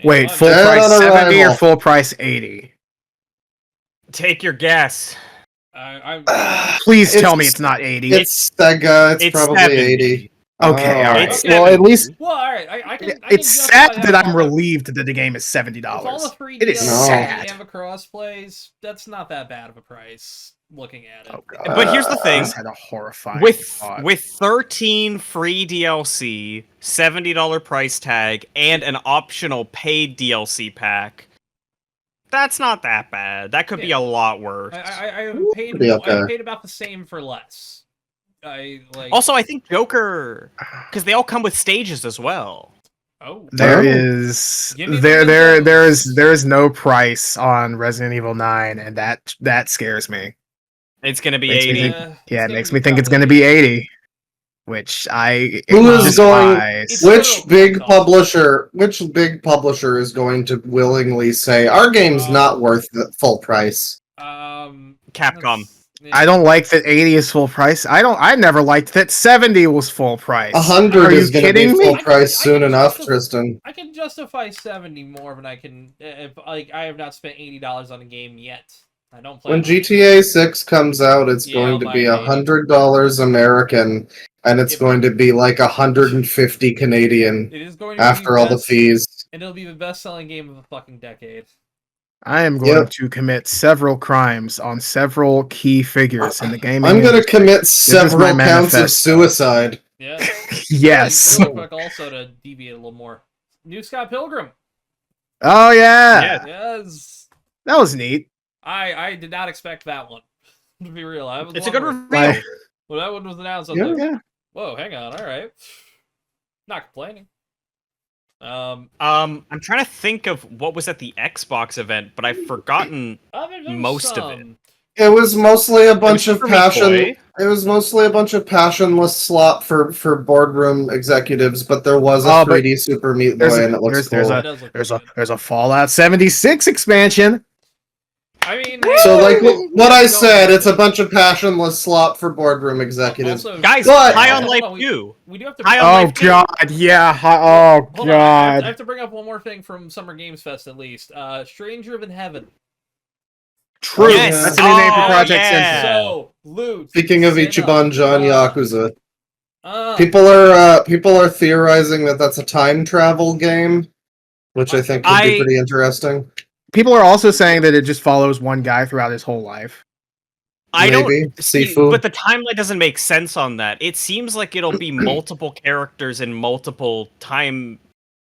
Wait, Damn, full Dead price on 70 or arrival. full price 80? Take your guess. Please tell me it's not 80. It's Sega. It's probably 70. 80. Okay, all right. It's Well, at 70. least Well, all right. I can it's justify sad that I'm with all relieved that the game is $70. With all the free It is DLC sad. and the crossplays, that's not that bad of a price. Looking at it. Oh god. But here's the I thing. just had a horrifying With thought. 13 free DLC, $70 price tag, and an optional paid DLC pack, that's not that bad. That could be a lot worse. I paid. Pretty okay. I paid about the same for less. I like. Also, I think Joker, because they all come with stages as well. Oh, There Oh. is Give me the there is no price on Resident Evil 9, and that scares me. It's gonna be Makes me 80. think- it's Yeah, it gonna makes be me think it's probably going to be 80, which I Who is going? despise. It's Which still big $10. publisher? Which big publisher is going to willingly say our game's not worth the full price? Capcom. I don't like that 80 is full price. I never liked that 70 was full price. 100 Are you is going to be kidding full me? price I soon can enough, justify- Tristan. I can justify 70 more than I can if like I have not spent $80 on a game yet. I don't play When GTA 6 comes out, it's Yeah, going I'll to buy be it 80. $100 American, and it's Yep. going to be like 150 Canadian It is going to after be all the best, fees. and it'll be the best-selling game of the fucking decade. I am going Yep. to commit several crimes on several key figures in the gaming I'm going to industry. commit is several my counts of manifesto. suicide. Yeah. Yes. Really quick, also to deviate a little more. New Scott Pilgrim. Oh yeah. Yeah. Yes. That was neat. I did not expect that one. To be real, I was It's a good wondering- reveal. My- When that one was announced, I was Yeah. like, yeah. "Whoa, hang on, all right." Not complaining. I'm trying to think of what was at the Xbox event, but I've forgotten. Most of it. It was mostly a bunch of Super Meat passion. Boy. It was mostly a bunch of passionless slop for boardroom executives, but there was a Oh, but 3D Super Meat there's Boy, a- and it looks there's cool. It does look There's pretty a good. there's a Fallout 76 expansion. I mean, So, like hey, what I don't said, have it's a to. bunch of passionless slop for boardroom executives. Also, Guys, But- High on hold Life on, we- 2. We do have to. High on Oh Life 2. god, yeah. Oh Hold on, I have god. to bring up one more thing from Summer Games Fest at least. Stranger Than Heaven. True. Yes. That's a new name for Oh, Project yeah. Sinful. So, loot. Speaking of sit Ichiban up. John Yakuza, Uh, people are theorizing that that's a time travel game, which I think could be I- pretty interesting. People are also saying that it just follows one guy throughout his whole life. I Maybe. don't see, Sifu. but the timeline doesn't make sense on that. It seems like it'll be multiple characters in multiple time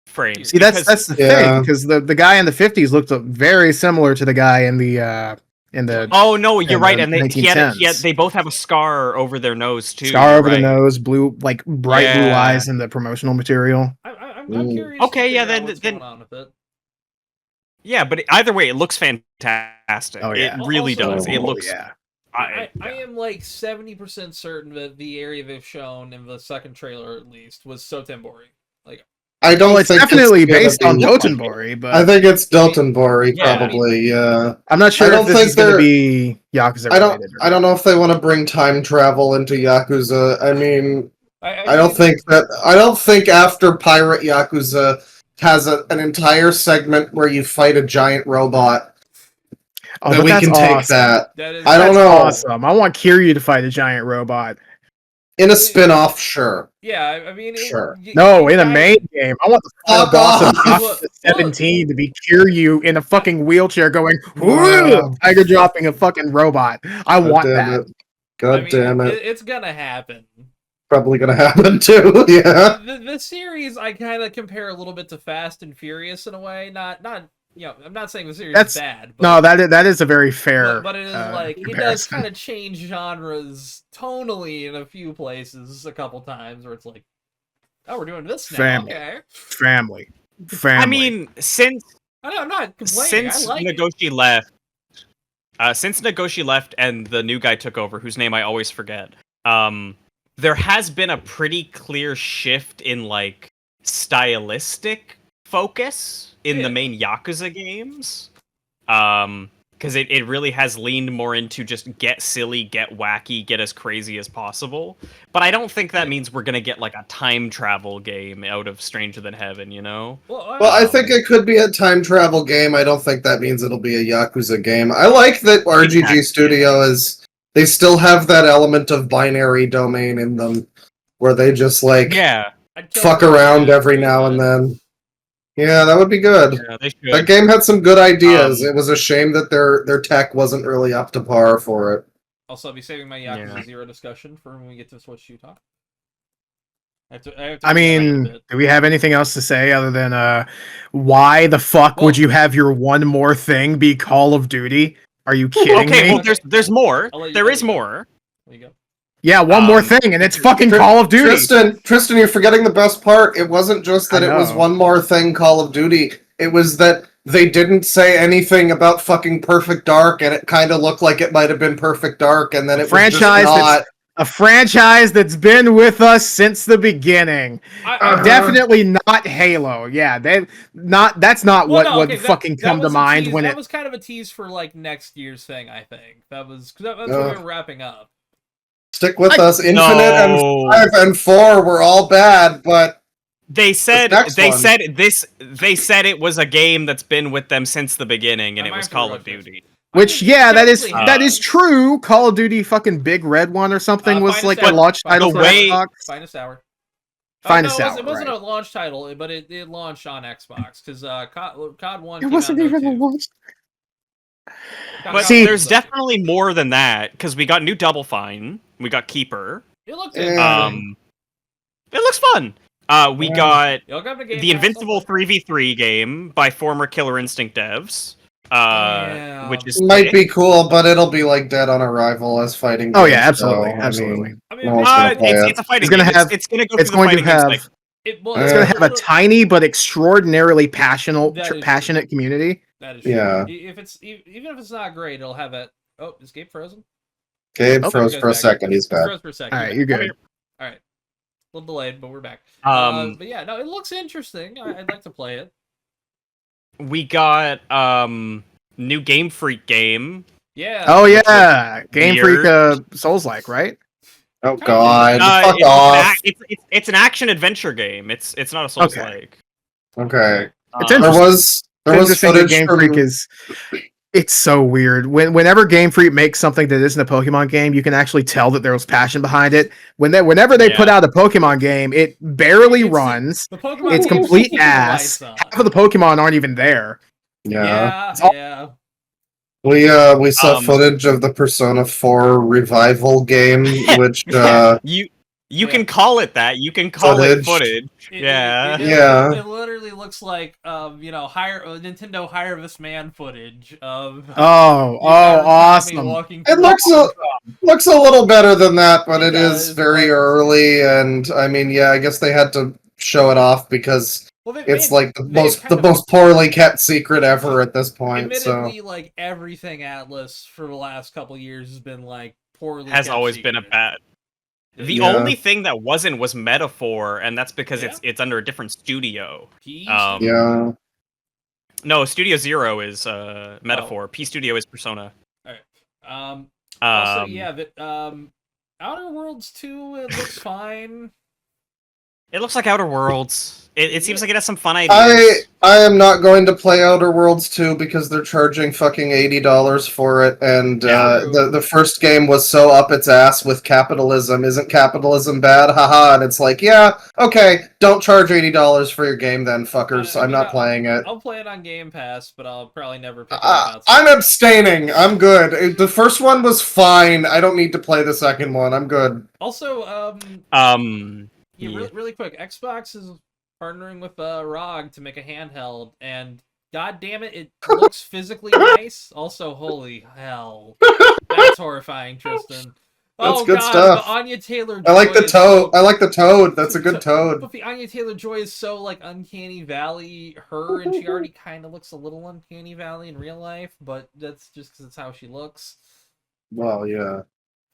frames. See, that's because- the Yeah. thing, because the guy in the 50s looked very similar to the guy in the Oh no, you're in right, the and they 1910s. they both have a scar over their nose too. scar you're over the right. nose, blue, like bright blue Yeah. eyes in the promotional material. I'm Ooh. curious. Okay, to yeah, figure out then- what's then- going on with it. Yeah, but either way, it looks fantastic. Oh, yeah. It really Also- does. It Oh, looks. yeah. I am like 70% certain that the area they've shown in the second trailer, at least, was Sotenbori. Like, I don't Well, it's think definitely gonna based be- on Look like it. Dotonbori, but I think it's Dotonbori, Yeah. probably. Yeah. I'm not sure I if don't this think is going to they're- be Yakuza related. I don't know if they want to bring time travel into Yakuza. I mean, I don't think after Pirate Yakuza has an entire segment where you fight a giant robot Oh, that but we that's can take awesome. that that is. I don't That's know. awesome. I want Kiryu to fight a giant robot. in a spin-off. Sure. Yeah, I mean, Sure. No, you in a guys- main game. I want the final Fuck boss of off! Yakuza 17 to be Kiryu in a fucking wheelchair going, Wow. tiger dropping a fucking robot. I God want damn that. it. God damn it. It's gonna happen. Probably gonna happen too. Yeah. The series I kind of compare a little bit to Fast and Furious in a way. Not I'm not saying the series That's- is bad. But, No, that is a very fair. but it is like it does comparison. kind of change genres tonally in a few places a couple times where it's like, oh, we're doing this now. Family. Okay. family. I mean, since I'm not complaining. since I like it. Nagoshi left, and the new guy took over, whose name I always forget. There has been a pretty clear shift in like stylistic focus in Yeah. the main Yakuza games. Because it really has leaned more into just get silly, get wacky, get as crazy as possible. But I don't think that means we're gonna get like a time travel game out of Stranger Than Heaven, you know? Well, I think it could be a time travel game. I don't think that means it'll be a Yakuza game. I like that RGG Exactly. Studio is. They still have that element of binary domain in them, where they just like Yeah, I'd fuck totally around agree every with now and that. then. Yeah, that would be good. yeah, they should. That game had some good ideas. Um, It was a shame that their tech wasn't really up to par for it. Also, I'll be saving my Yakuza Yeah. 0 discussion for when we get to Switch 2 talk. I have to I read a mean, bit. do we have anything else to say other than why the fuck Well- would you have your one more thing be Call of Duty? Are you kidding Okay, me? well, there's more. I'll let you- There I'll is let you go. more. There you go. Yeah, one more thing, and it's fucking Call of Duty. Tristan, you're forgetting the best part. It wasn't just that I it was know. one more thing, Call of Duty. It was that they didn't say anything about fucking Perfect Dark, and it kind of looked like it might have been Perfect Dark, and then it was just not. A franchise that's been with us since the beginning. Definitely not Halo. Yeah, that's not what fucking come to mind when that was kind of a tease for like next year's thing. I think that's what we were wrapping up. Stick with us. Infinite and 5 and 4 were all bad, but they said it was a game that's been with them since the beginning, and it was Call of Duty. Which, yeah, that is true. Call of Duty fucking Big Red One or something was like a launch title for Xbox. Finest Hour. Hour. It wasn't a launch title, but it launched on Xbox because COD 1. It wasn't even a launch. But there's definitely more than that because we got new Double Fine, we got Keeper. It looked it looks fun. We got the Invincible 3v3 game by former Killer Instinct devs. Which is might be cool, but it'll be like Dead on Arrival as fighting. Oh yeah, absolutely, absolutely. It's a fighting game. It's going to go through the fighting game. It's going to have a tiny but extraordinarily passionate community. That is true. Yeah. Even if it's not great, it'll have it. Oh, is Gabe frozen? Gabe froze for a second. He's back. Froze for a second. All right, you're good. All right, a little delayed, but we're back. But yeah, no, it looks interesting. I'd like to play it. We got new Game Freak game. Yeah. Oh yeah, Game Freak Souls-like, right? Oh god, fuck off! It's an action adventure game. It's not a Souls-like. Okay. There was footage. Game Freak is. It's so weird. Whenever Game Freak makes something that isn't a Pokemon game, you can actually tell that there was passion behind it. Whenever they put out a Pokemon game, it barely runs. It's complete ass. Half of the Pokemon aren't even there. Yeah. We saw footage of the Persona 4 revival game, which you can call it that. You can call it footage. It literally looks like Nintendo hire this man footage of. Awesome! It looks a little better than that, but it is very early, and I mean, I guess they had to show it off because it's like the most poorly kept secret ever at this point. Admittedly, like everything Atlas for the last couple years has been like poorly. Has always been a bad. The only thing that wasn't was Metaphor, and that's because it's under a different studio. No, Studio Zero is Metaphor. P Studio is Persona. All right. Outer Worlds 2, it looks fine. It looks like Outer Worlds. It seems like it has some fun ideas. I am not going to play Outer Worlds 2 because they're charging fucking $80 for it, and the first game was so up its ass with capitalism. Isn't capitalism bad? Haha. And it's like, okay, don't charge $80 for your game then, fuckers. I'm not playing it. I'll play it on Game Pass, but I'll probably never pick it up outside. I'm abstaining. I'm good. The first one was fine. I don't need to play the second one. I'm good. Also, really quick, Xbox is partnering with ROG to make a handheld, and god damn it, it looks physically nice. Also, holy hell, that's horrifying, Tristan. That's good stuff. But Anya Taylor-Joy I like the toad. I like the toad. That's a good toad. But the Anya Taylor-Joy is so like Uncanny Valley her, and she already kind of looks a little Uncanny Valley in real life, but that's just because it's how she looks. Well, yeah.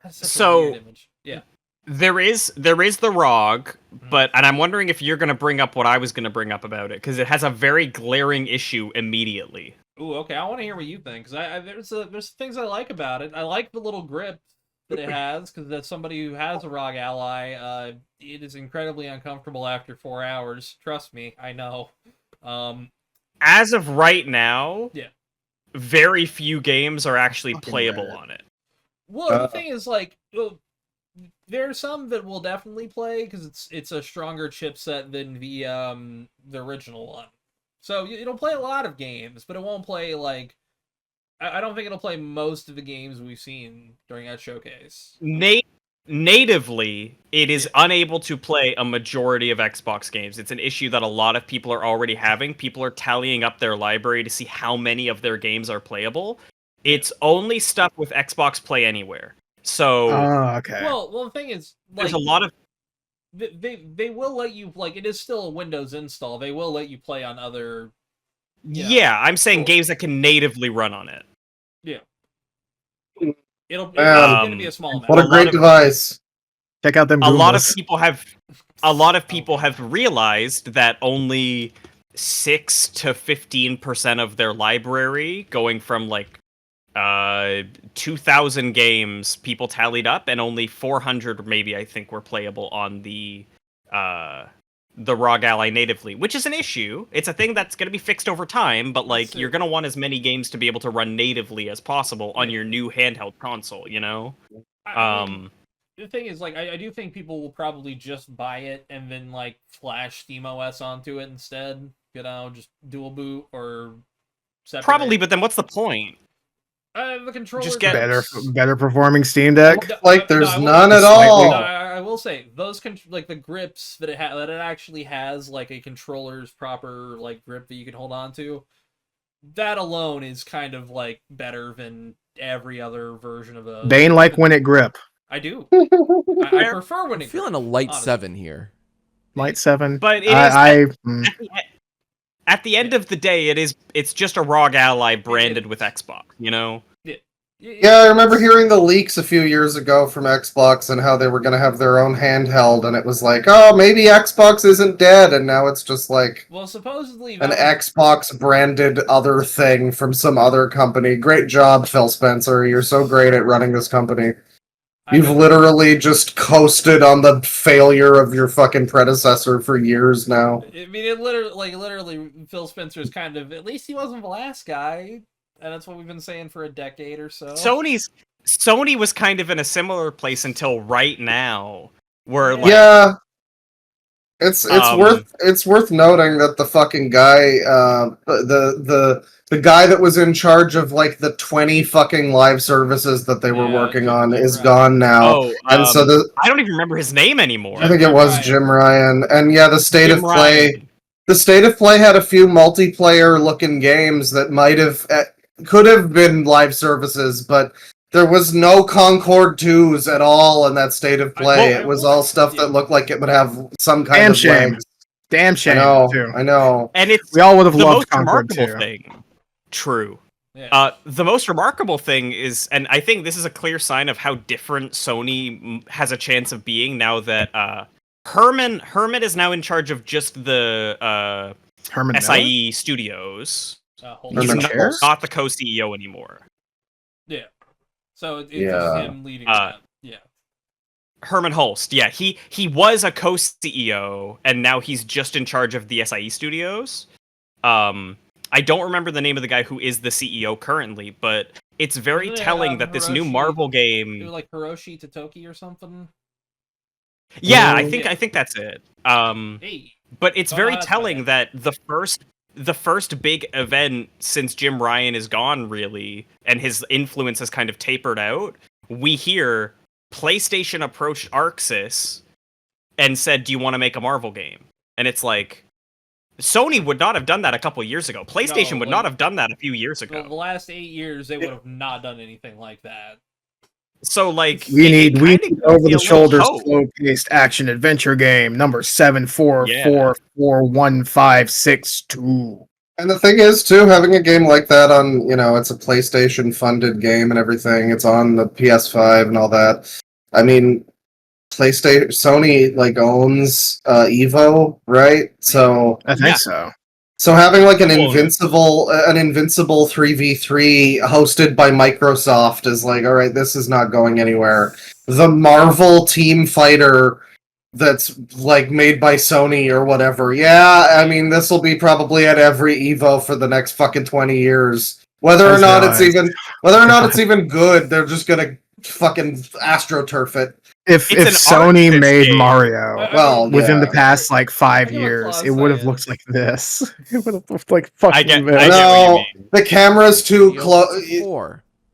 That's such a weird image. Yeah. There is the ROG, and I'm wondering if you're going to bring up what I was going to bring up about it, because it has a very glaring issue immediately. Ooh, okay, I want to hear what you think, because there's things I like about it. I like the little grip that it has, because as somebody who has a ROG Ally, it is incredibly uncomfortable after 4 hours. Trust me, I know. As of right now, very few games are actually playable on it. Well, the thing is, like, there are some that will definitely play because it's a stronger chipset than the original one. So it'll play a lot of games, but it won't play like. I don't think it'll play most of the games we've seen during that showcase. Natively, it is unable to play a majority of Xbox games. It's an issue that a lot of people are already having. People are tallying up their library to see how many of their games are playable. It's only stuff with Xbox Play Anywhere. So okay. Well, the thing is, like, there's a lot of they will let you, like, it is still a Windows install. They will let you play on other. Yeah, I'm saying cool. games that can natively run on it. Yeah. It's Man, going to be a small amount. what a great device. Check out them A lot of Goombas. people have realized that only 6 to 15% of their library, going from like 2,000 games people tallied up, and only 400 maybe, I think, were playable on the ROG Ally natively, which is an issue. It's a thing that's going to be fixed over time, but like you're going to want as many games to be able to run natively as possible on your new handheld console, you know? I mean, the thing is, like, I do think people will probably just buy it and then, like, flash SteamOS onto it instead. You know, just dual boot or separate. Probably, but then what's the point? The controller Just get better performing Steam Deck. Like there's none at all. I will say those like the grips that it actually has, like a controller's proper like grip that you can hold on to. That alone is kind of like better than every other version of a Bane like when it grip. I do. I prefer when it. I'm feeling a light 7 here. Light 7, but it is at the end of the day, it's just a ROG Ally branded with Xbox, you know? Yeah, I remember hearing the leaks a few years ago from Xbox and how they were going to have their own handheld, and it was like, oh, maybe Xbox isn't dead, and now it's just like, well, supposedly an Xbox branded other thing from some other company. Great job, Phil Spencer. You're so great at running this company. You've literally just coasted on the failure of your fucking predecessor for years now. I mean, it literally, Phil Spencer's kind of, at least he wasn't the last guy, and that's what we've been saying for a decade or so. Sony was kind of in a similar place until right now, where like, yeah, it's worth noting that the fucking guy, the guy that was in charge of like the 20 fucking live services that they were working on is gone now. And so I don't even remember his name anymore. I think it was Jim Ryan. And yeah, the State of Play had a few multiplayer looking games that could have been live services, but there was no Concord 2s at all in that State of Play. It was all stuff that looked like it would have some kind of legs. Damn shame. I know. And we all would have the loved most Concord remarkable 2. thing. True. Yeah. The most remarkable thing is, and I think this is a clear sign of how different Sony has a chance of being now that Herman is now in charge of just the SIE studios. He's not the co-CEO anymore. Yeah. So it's just him leading that. Yeah. Herman Holst. Yeah, he was a co-CEO, and now he's just in charge of the SIE studios. I don't remember the name of the guy who is the CEO currently, but it's very telling that this new Marvel game, like Hiroshi Totoki or something. Yeah, I think that's it. But it's very telling that the first big event since Jim Ryan is gone, really, and his influence has kind of tapered out. We hear PlayStation approached Arxis and said, "Do you want to make a Marvel game?" And it's like, Sony would not have done that a couple years ago. PlayStation would not have done that a few years ago. The last 8 years, they would have not done anything like that. So, like, we need over-the-shoulder, slow-paced action adventure game number 7444562. And the thing is, too, having a game like that on, it's a PlayStation-funded game and everything. It's on the PS5 and all that. I mean, Sony owns Evo, right? So I think so. So having an invincible 3v3 hosted by Microsoft is all right, this is not going anywhere. The Marvel team fighter that's made by Sony or whatever. Yeah, I mean, this will be probably at every Evo for the next fucking 20 years. Whether or not it's even good, they're just gonna fucking AstroTurf it. If Sony made Mario within the past 5 years, it would have looked like this. It would have looked like fucking this. No, the camera's too close.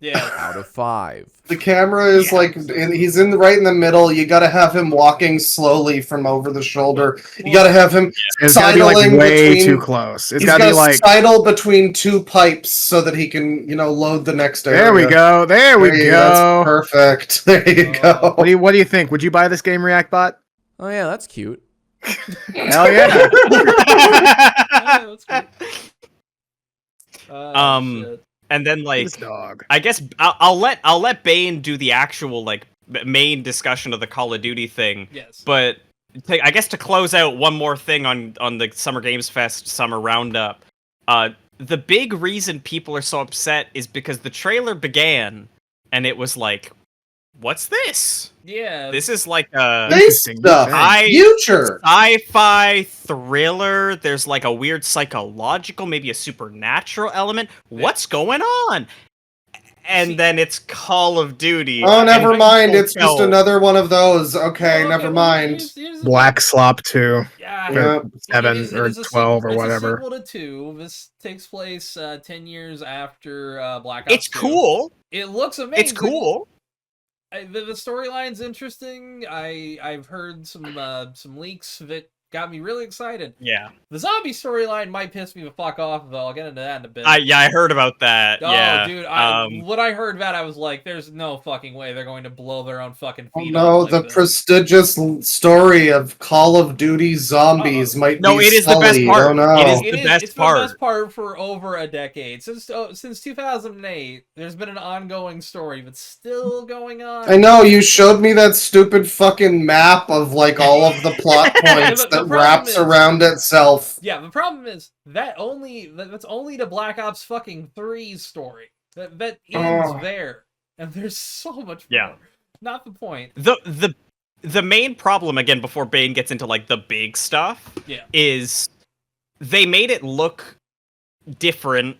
Yeah. out of 5. The camera is he's right in the middle. You gotta have him walking slowly from over the shoulder. You gotta have him It's gotta be like way too close. It's gotta be like sidle between 2 pipes so that he can, load the next area. There we go. There we go. That's perfect. There you go. What do you think? Would you buy this game, ReactBot? Oh yeah, that's cute. Hell yeah. Yeah, that's good. Shit. And then this dog. I guess I'll let Bane do the actual main discussion of the Call of Duty thing. Yes. But I guess to close out one more thing on the Summer Games Fest summer roundup, the big reason people are so upset is because the trailer began and it was like, what's this? Yeah. This is like a future sci-fi thriller. There's like a weird psychological, maybe a supernatural element. What's going on? And then it's Call of Duty. Oh, never mind. It's just another one of those. Okay, never mind. Black Slop 2. Yeah. 7 or 12 or whatever. It's a sequel to 2. This takes place 10 years after Black Ops 2. It's cool. It looks amazing. It's cool. The storyline's interesting. I've heard some leaks that got me really excited. Yeah. The zombie storyline might piss me the fuck off, though. I'll get into that in a bit. I heard about that. Oh, yeah. dude. When I heard that, I was like, there's no fucking way they're going to blow their own fucking feet No, the prestigious story of Call of Duty Zombies might be it is the best part. Oh, no. It is the best part. It's the best part for over a decade. Since 2008, there's been an ongoing story that's still going on. I know, you showed me that stupid fucking map of, all of the plot points that wraps around itself. Yeah, the problem is that's only the Black Ops fucking 3's story. That ends there. And there's so much more. Yeah. Not the point. The main problem, again, before Bane gets into the big stuff, is they made it look different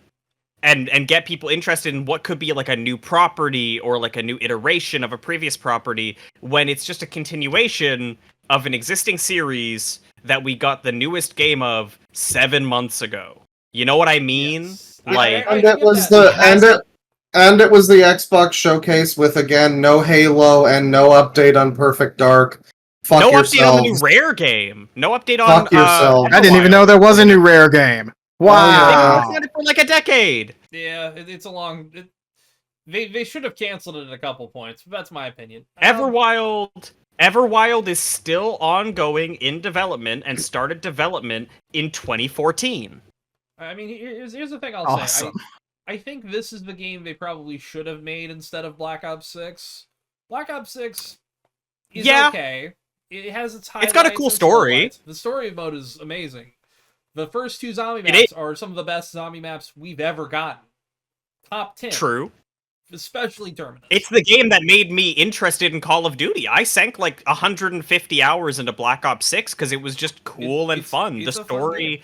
and get people interested in what could be a new property or a new iteration of a previous property when it's just a continuation of an existing series that we got the newest game of 7 months ago. You know what I mean? Yes. And it was the Xbox showcase with, again, no Halo and no update on Perfect Dark. Fuck yourselves. Update on the new Rare game. No update on Fuck yourself. I didn't even know there was a new Rare game. Wow. They've had it for a decade. Yeah, it's a long... They should have canceled it at a couple points. That's my opinion. Everwild is still ongoing in development and started development in 2014. I mean, here's the thing I'll say. I think this is the game they probably should have made instead of Black Ops 6. Black Ops 6 is okay. It has its highlights. It's got a cool story. The story mode is amazing. The first 2 zombie maps are some of the best zombie maps we've ever gotten. Top 10. True. Especially Terminus. It's the game that made me interested in Call of Duty. I sank 150 hours into Black Ops 6 because it was just cool and fun. The story...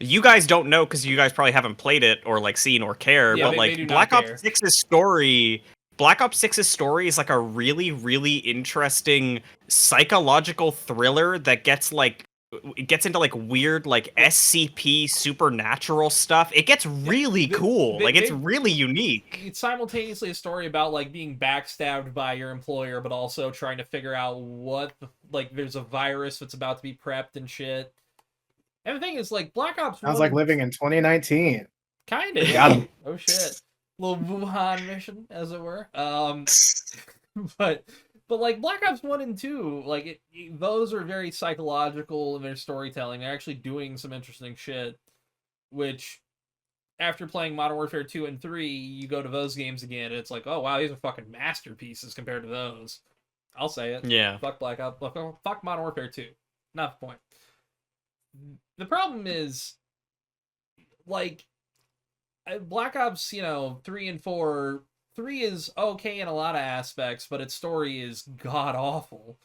You guys don't know because you guys probably haven't played it or seen or care, but Black Ops 6's story... Black Ops 6's story is a really, really interesting psychological thriller that gets it gets into weird SCP supernatural stuff. It gets really cool. It's really unique. It's simultaneously a story about being backstabbed by your employer, but also trying to figure out what there's a virus that's about to be prepped and shit. And the thing is, Black Ops 1... Sounds like living in 2019. Kind of. Yeah. Oh shit. Little Wuhan mission, as it were. But Black Ops 1 and 2, those are very psychological in their storytelling. They're actually doing some interesting shit, which, after playing Modern Warfare 2 and 3, you go to those games again, and it's oh wow, these are fucking masterpieces compared to those. I'll say it. Yeah. Fuck Black Ops. Fuck Modern Warfare 2. Not the point. The problem is, Black Ops, 3 and 4... 3 is okay in a lot of aspects, but its story is god-awful.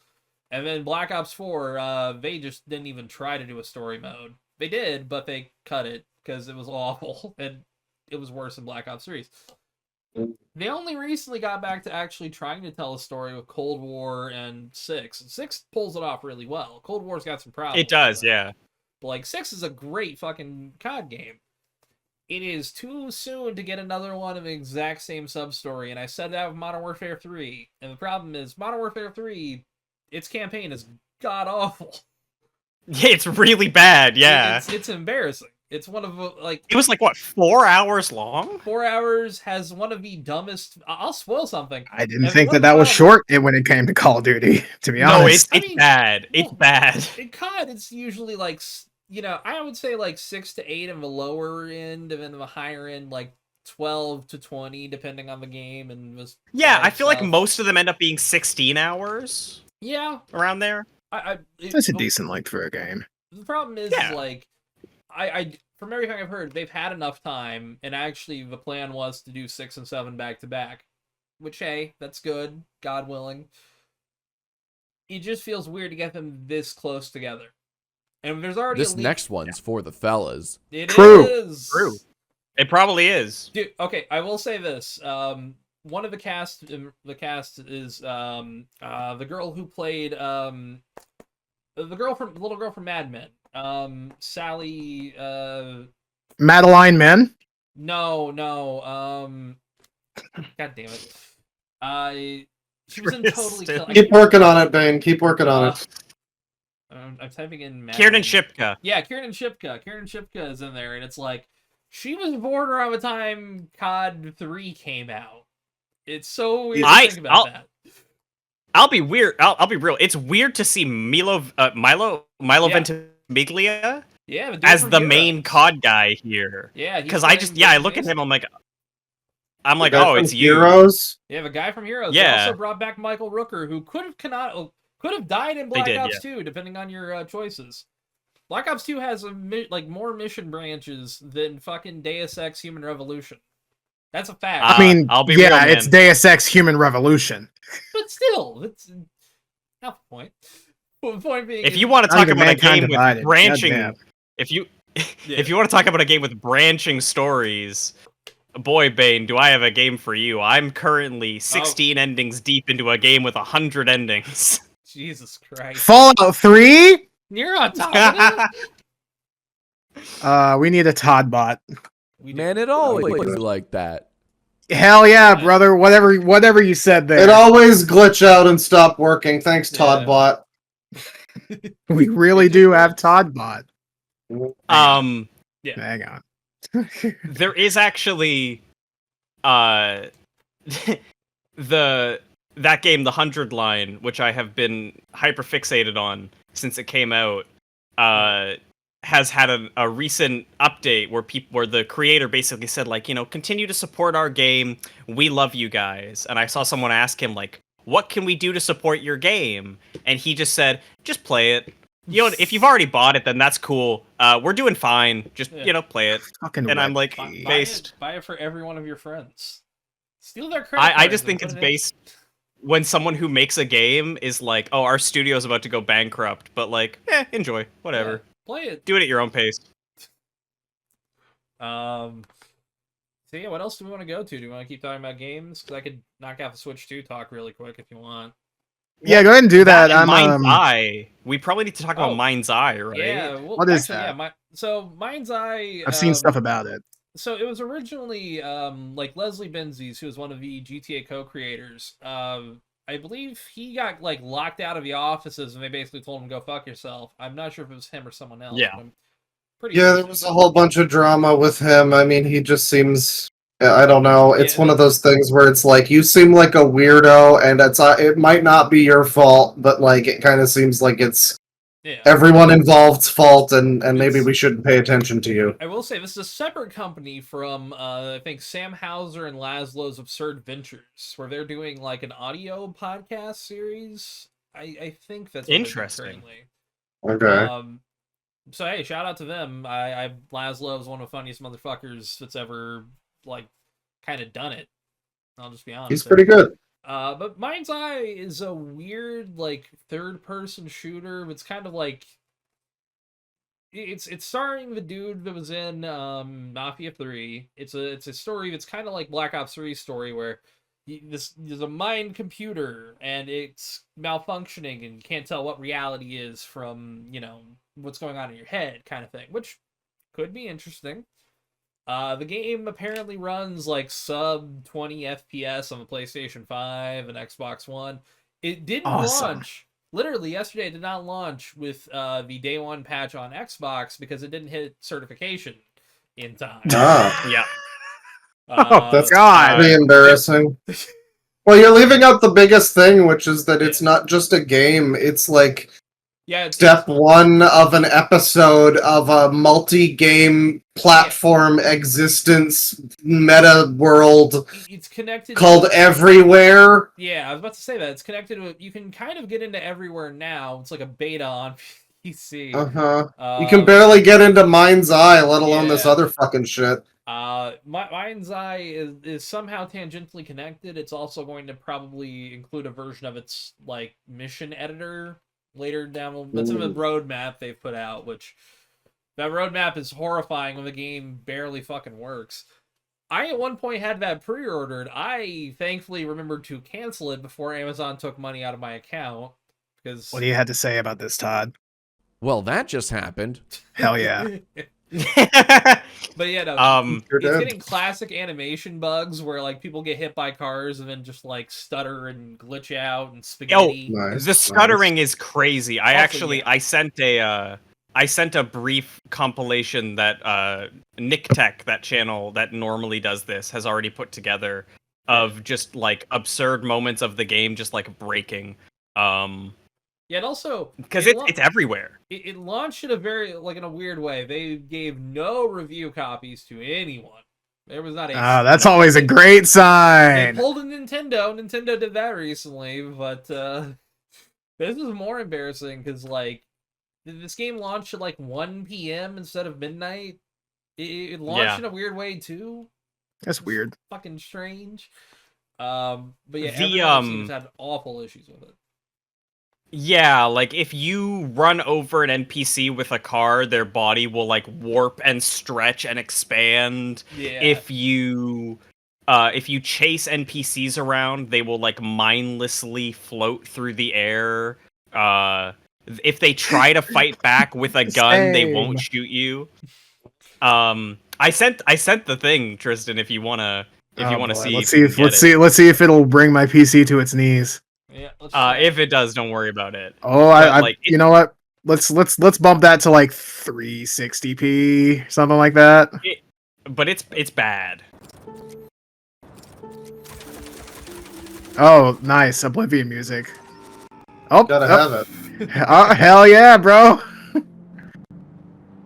And then Black Ops 4, they just didn't even try to do a story mode. They did, but they cut it, because it was awful, and it was worse than Black Ops 3. They only recently got back to actually trying to tell a story with Cold War and 6. 6 pulls it off really well. Cold War's got some problems. It does, yeah. But 6 is a great fucking COD game. it is too soon to get another one of the exact same sub-story, and I said that with Modern Warfare 3. And the problem is, Modern Warfare 3, its campaign is god-awful. It's really bad, yeah. It's embarrassing. It's one of, like... It was like, what, 4 hours long? 4 hours, has one of the dumbest... I'll spoil something. I didn't think that was short when it came to Call of Duty, to be honest. No, it's bad. It's bad. In COD, it's usually like, you know, I would say like 6 to 8 on the lower end, and then the higher end, like 12 to 20, depending on the game. And yeah, I feel like most of them end up being 16 hours. Yeah. Around there. That's a decent length for a game. The problem is, like, from everything I've heard, they've had enough time, and actually the plan was to do 6 and 7 back to back. Which, hey, that's good, God willing. It just feels weird to get them this close together. And there's already this next one's for the fellas. It is. True. It probably is. Dude, okay, I will say this. One of the cast is the girl who played the little girl from Mad Men. Sally Madeline Men? No. God damn it. She was in Totally Killed. Keep working on it, Bane. Keep working on it. I'm typing in Kiernan Shipka. Yeah, Kiernan Shipka. Kiernan Shipka is in there, and it's like, she was born around the time COD 3 came out. It's so weird to think about that. I'll be weird. I'll be real. It's weird to see Milo Ventimiglia as the main COD guy here. Yeah, because I look at him. I'm like, oh, it's Heroes. Yeah, the guy from Heroes. Yeah. They also brought back Michael Rooker, who could have died in Black Ops 2, depending on your choices. Black Ops 2 has more mission branches than fucking Deus Ex Human Revolution. That's a fact. I mean, I'll be real, man. It's Deus Ex Human Revolution. But still, it's not the point. The point being, if you want to talk about a game with branching, if you want to talk about a game with branching stories, boy, Bane, do I have a game for you. I'm currently 16 endings deep into a game with 100 endings. Jesus Christ. Fallout 3? You're on top of it? We need a Todd bot. Man, it always like that. Hell yeah, brother. Whatever you said there. It always glitch out and stop working. Thanks, Todd bot. We really do have Todd bot. Hang on. There is actually that game, The 100 Line, which I have been hyper fixated on since it came out, has had a recent update where the creator basically said, like, you know, continue to support our game. We love you guys. And I saw someone ask him, like, what can we do to support your game? And he just said, just play it. You know, if you've already bought it, then that's cool. We're doing fine. Just, play it. Fucking I'm like, buy it for every one of your friends. Steal their credit I just think it's based when someone who makes a game is like, oh, our studio's about to go bankrupt, but like, enjoy, whatever. Yeah, play it. Do it at your own pace. So yeah, what else do we want to go to? Do we want to keep talking about games? Because I could knock out the Switch 2 talk really quick if you want. Yeah, go ahead and do that. MindsEye. We probably need to talk about MindsEye, right? Yeah. Well, what is that? Yeah, so MindsEye. I've seen stuff about it. So it was originally like Leslie Benzies, who was one of the GTA co-creators. I believe he got like locked out of the offices, and they basically told him go fuck yourself. I'm not sure if it was him or someone else. Yeah. There was a whole bunch of drama with him. I mean, he just seems. I don't know. It's one of those things where it's like, you seem like a weirdo, and it might not be your fault, but like it kind of seems like it's everyone involved's fault, and maybe we shouldn't pay attention to you. I will say this is a separate company from I think Sam Hauser and Laszlo's Absurd Ventures, where they're doing like an audio podcast series. I think that's what interesting. Okay. So hey, shout out to them. Laszlo is one of the funniest motherfuckers that's ever like kind of done it. I'll just be honest. He's pretty good. But MindsEye is a weird like third-person shooter. It's kind of like it's starring the dude that was in Mafia 3. It's a story that's kind of like Black Ops 3's story where there's a mind computer and it's malfunctioning and can't tell what reality is from, what's going on in your head kind of thing, which could be interesting. The game apparently runs like sub 20 FPS on the PlayStation 5 and Xbox One. It didn't launch. Literally yesterday, it did not launch with the day one patch on Xbox because it didn't hit certification in time. Yeah. That's God. pretty embarrassing. Well, you're leaving out the biggest thing, which is that it's not just a game. It's like step one of an episode of a multi-game platform existence meta world. It's connected called Everywhere. Yeah, I was about to say that. It's connected to. You can kind of get into Everywhere now. It's like a beta on PC. You can barely get into MindsEye, let alone this other fucking shit. MindsEye is somehow tangentially connected. It's also going to probably include a version of its like mission editor later down. That's in the roadmap they've put out, which that roadmap is horrifying when the game barely fucking works. I at one point had that pre-ordered. I thankfully remembered to cancel it before Amazon took money out of my account. Because what do you have to say about this, Todd? Well, that just happened. Hell yeah. But yeah, no, it's getting classic animation bugs where like people get hit by cars and then just like stutter and glitch out and spaghetti. The stuttering is crazy. I sent a brief compilation that Nick Tech, that channel that normally does this, has already put together of just like absurd moments of the game just like breaking. Yeah, and also because it's everywhere. It launched in a very in a weird way. They gave no review copies to anyone. There was not a. That's always a great sign. They pulled a Nintendo. Nintendo did that recently, but this is more embarrassing because this game launched at 1 p.m. instead of midnight. It launched in a weird way too. That's weird. Fucking strange. But yeah, everyone seems to have awful issues with it. Yeah, if you run over an NPC with a car, their body will warp and stretch and expand. Yeah. If you chase NPCs around, they will mindlessly float through the air. If they try to fight back with a gun, they won't shoot you. I sent the thing, Tristan. If you wanna see, let's see if it'll bring my PC to its knees. Yeah, if it does, don't worry about it. Oh, you know what? Let's bump that to 360p, something like that. But it's bad. Oh, nice Oblivion music. Oh, gotta have it. Oh, hell yeah, bro.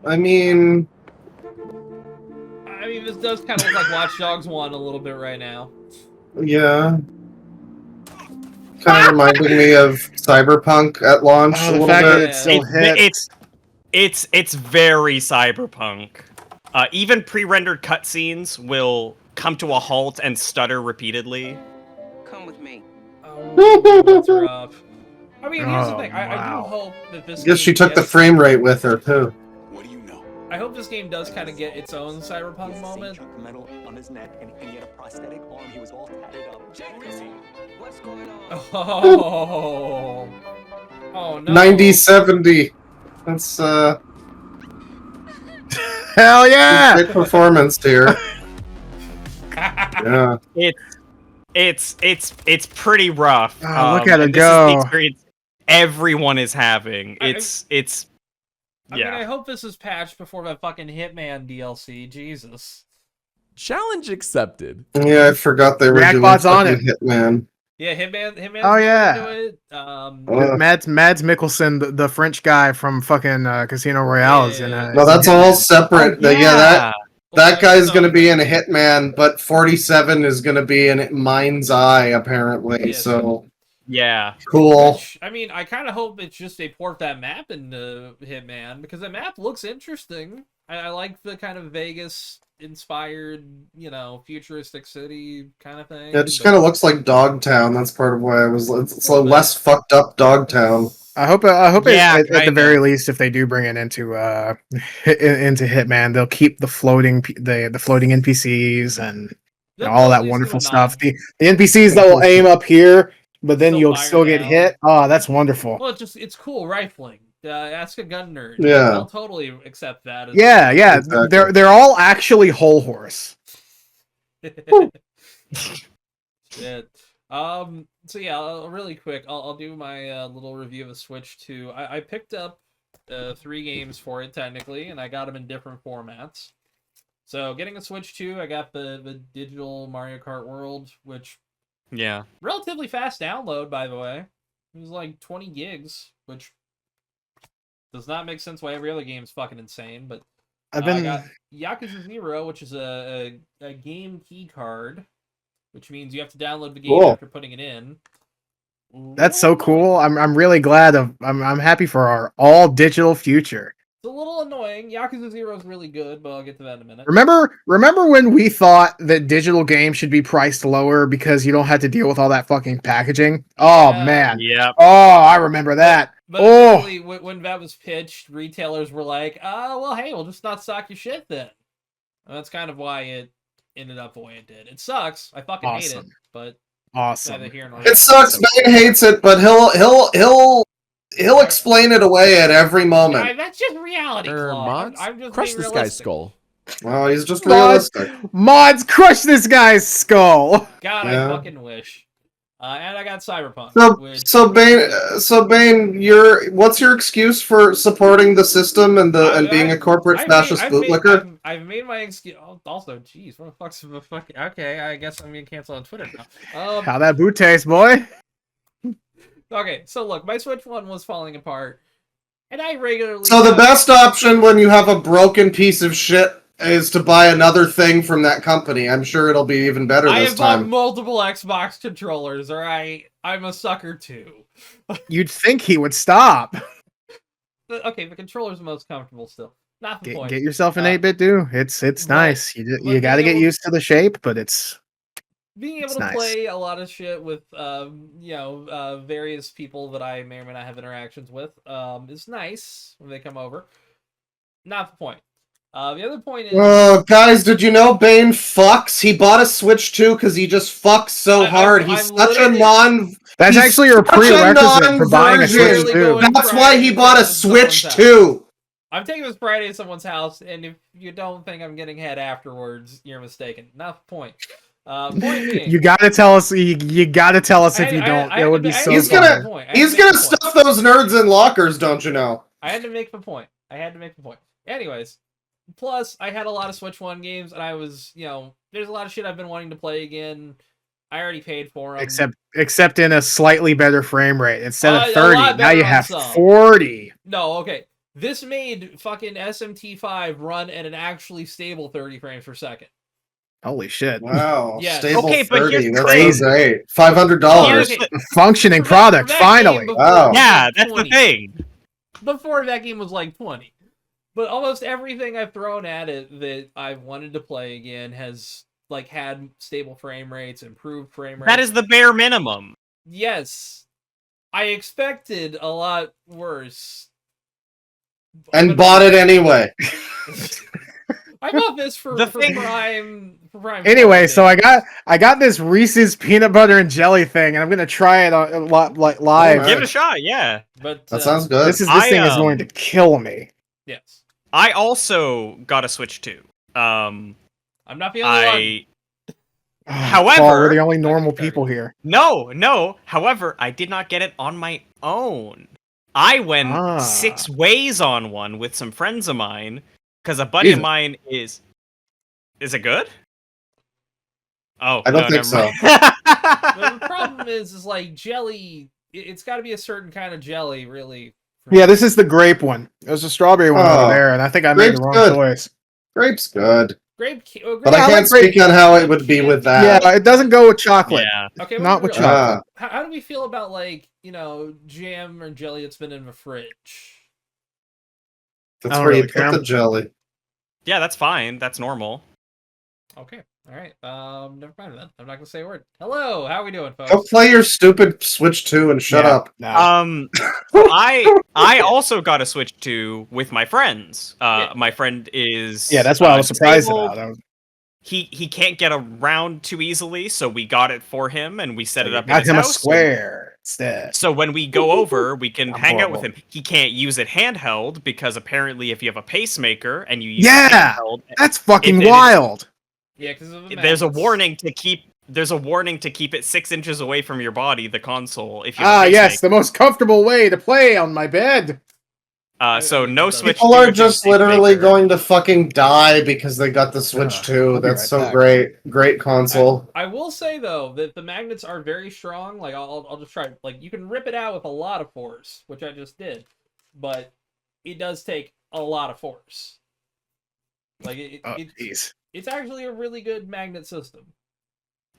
I mean, this does kind of look like Watch Dogs 1 a little bit right now. Yeah. Kind of reminding me of Cyberpunk at launch a little bit. It's very Cyberpunk. Even pre-rendered cutscenes will come to a halt and stutter repeatedly. Come with me. Oh, that's rough. I mean, here's the thing. I do hope that this. Guess she took the frame rate with her too. What do you know? I hope this game does kind of get its own Cyberpunk moment. Chunk of metal on his neck, and he had a prosthetic arm. He was all tatted up. What's going on? Oh no. 90-70. That's hell yeah! Great performance here. Yeah. It's pretty rough. Look at it this go. Is the experience everyone is having. I mean, I hope this is patched before that fucking Hitman DLC. Jesus. Challenge accepted. Yeah, I forgot they were doing Hitman. Yeah, Hitman. Oh yeah. Do it. Mads Mikkelsen, the French guy from fucking Casino Royale, is in it. No, that's all separate. Oh, yeah. That guy's going to be in a Hitman, but 47 is going to be in MindsEye, apparently. So, yeah. Cool. Which, I mean, I kind of hope it's just they port that map into Hitman, because the map looks interesting. I like the kind of Vegas-inspired, futuristic city kind of thing. Yeah, it just kind of looks like Dogtown. That's part of why I was... It's a less fucked up Dogtown. I hope at the very least, if they do bring it into Hitman, they'll keep the floating NPCs and all that wonderful stuff. The NPCs that will aim up here, but then you'll still get hit. Oh, that's wonderful. Well, it's cool rifling. Ask a gun nerd. Yeah. They'll totally accept that. Yeah, yeah. Exactly. They're all actually whole horse. Shit. So yeah, really quick, I'll do my little review of the Switch 2. I picked up 3 games for it technically, and I got them in different formats. So getting a Switch 2, I got the digital Mario Kart World, which relatively fast download, by the way. It was like 20 gigs, which does not make sense why every other game is fucking insane. But I got Yakuza 0, which is a game key card, which means you have to download the game after putting it in. That's so cool. I'm really glad I'm happy for our all digital future. It's a little annoying. Yakuza 0 is really good, but I'll get to that in a minute. Remember when we thought that digital games should be priced lower because you don't have to deal with all that fucking packaging? Oh man. Yeah. Oh, I remember that. But eventually, when that was pitched, retailers were like, well, hey, we'll just not stock your shit then. And that's kind of why it ended up the way it did. It sucks. I fucking hate it, but neither here nor there. It sucks. Bane hates it, but he'll explain it away at every moment. Yeah, that's just reality, Claude. I'm just crush being this realistic. guy's skull. Well, he's just realistic. Mods, crush this guy's skull. God, I fucking wish. And I got Cyberpunk. So Bane, what's your excuse for supporting the system and being a corporate fascist bootlicker? I've made my excuse. Also, jeez, what the fuck's the fuck? Okay, I guess I'm gonna cancel on Twitter now. How that boot taste, boy? Okay, so look, my Switch 1 was falling apart, and I regularly. So the best option when you have a broken piece of shit is to buy another thing from that company. I'm sure it'll be even better this time. I have bought multiple Xbox controllers, alright? I'm a sucker too. You'd think he would stop. Okay, the controller's the most comfortable still. Not the point. Get yourself an 8-bit, dude. It's nice. You got to get used to the shape, but it's being able to play a lot of shit with various people that I may or may not have interactions with is nice when they come over. Not the point. The other point is... guys, did you know Bane fucks? He bought a Switch 2 because he just fucks so hard. He's such a non... That's actually a prerequisite for buying a Switch 2. That's why he bought a Switch 2. I'm taking this Friday to someone's house, and if you don't think I'm getting head afterwards, you're mistaken. Not the point. Point being... You gotta tell us. You gotta tell us if you don't. It would be so. He's gonna stuff those nerds in lockers, don't you know? I had to make the point. Anyways. Plus, I had a lot of Switch 1 games, and I was, there's a lot of shit I've been wanting to play again. I already paid for them. Except in a slightly better frame rate. Instead of 30, now you have 40. No, okay. This made fucking SMT5 run at an actually stable 30 frames per second. Holy shit. Wow. Yes. Stable okay, but 30. That's crazy. great. $500. Functioning product, finally. Wow. Yeah, that's the thing. Before that game was like 20. But almost everything I've thrown at it that I've wanted to play again has had stable frame rates, improved frame rates. That is the bare minimum. Yes. I expected a lot worse. And bought it anyway. I bought this for Prime. Anyway, so I got this Reese's peanut butter and jelly thing, and I'm gonna try it live. Right. Give it a shot, yeah. But that sounds good. This thing is going to kill me. Yes. I also got a Switch 2. I'm not the only one. However, we're the only normal people here. No. However, I did not get it on my own. I went 6 ways on one with some friends of mine because a buddy of mine is. Is it good? Oh, I don't think so. The problem is jelly. It's got to be a certain kind of jelly, really. Yeah, this is the grape one. There's a strawberry one over there, and I think I made the wrong choice. Grape's good. Grape, but I can't speak on how it would be with that. Yeah, it doesn't go with chocolate. Yeah. Okay, not with chocolate. How do we feel about jam or jelly that's been in the fridge? That's where you put the jelly. Yeah, that's fine. That's normal. Okay. All right. Never mind that. I'm not gonna say a word. Hello. How are we doing, folks? Go play your stupid Switch 2 and shut up. No. I also got a Switch 2 with my friends. My friend is that's what I was surprised about. He can't get around too easily, so we got it for him and we set it up. Got in his him house, a square. instead. So when we go over, we can I'm hang out with horrible. him. He can't use it handheld because apparently if you have a pacemaker and you use it Yeah, handheld, that's fucking it is- wild. Yeah, because of the there's a magnets. warning to keep it 6 inches away from your body, the console, if you have Ah, a yes, the pacemaker. most comfortable way to play on my bed. So I mean, no it does. Switch People 2 are if you have a just literally pacemaker. going to fucking die because they got the Switch Ugh, 2. I'll be That's right so back. great. Great console. I will say though that the magnets are very strong. Like I'll just try. Like you can rip it out with a lot of force, which I just did, but it does take a lot of force. Like Oh, jeez. it's actually a really good magnet system.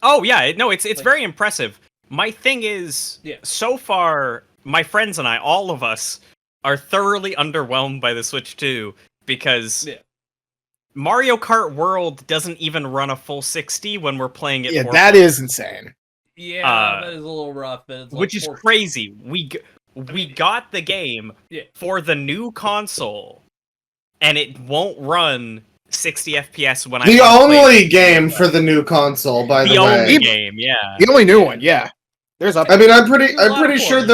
Oh yeah, no, it's Like- very impressive. My thing is, Yeah. so far, my friends and I, all of us, are thoroughly underwhelmed by the Switch 2 because Yeah. Mario Kart World doesn't even run a full 60 when we're playing it. Yeah, for that is insane. Yeah, that is a little rough. But it's like which is 4K. crazy. We got the game Yeah. for the new console, and it won't run 60 FPS when I The wanna play only it. game for the new console, by the, The only way. game, yeah. The only new one, yeah. There's up. I mean, I'm There's a lot pretty of sure ports.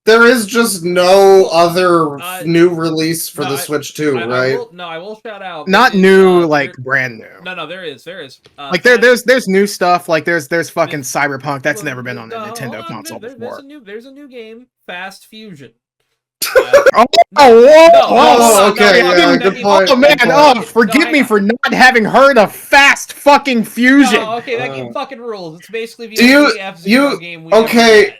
there is just no other Uh, new release for no, the Switch 2, right? I will shout out. Not there is, new, there- like brand new. No, there is. Like there's new stuff. Like there's fucking Cyberpunk that's never been on a hold Nintendo on, console before. There's a new game, Fast Fusion. Oh, whoa! Oh, okay, yeah, good point. Oh man! good Oh, point. forgive hang me on. for not having heard of Fast fucking Fusion. No, okay, that game fucking rules. It's basically the Do you- only F-Zero you- game we okay, ever get.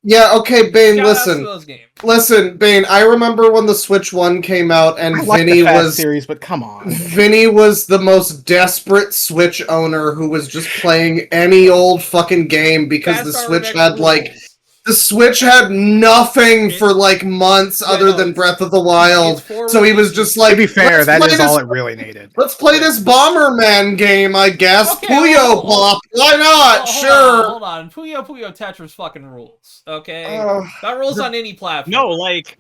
Yeah, okay, Bane, Shout outs to listen. those games. Listen, Bane, I remember when the Switch 1 came out and I like Vinny the Fast was series, but come on. Vinny was the most desperate Switch owner who was just playing any old fucking game because Fast the Star Switch Remix had like rules. the Switch had nothing for like months Yeah, other no, than it's- Breath of the Wild. it's for So he was releases. just like, To be fair, let's that play is this, all it really needed. let's play this Bomberman game, I guess. Okay, Puyo hold on. Pop, why not? Sure. Hold on. Puyo Puyo Tetris fucking rules. Okay, Uh, that rules on any platform. No, like,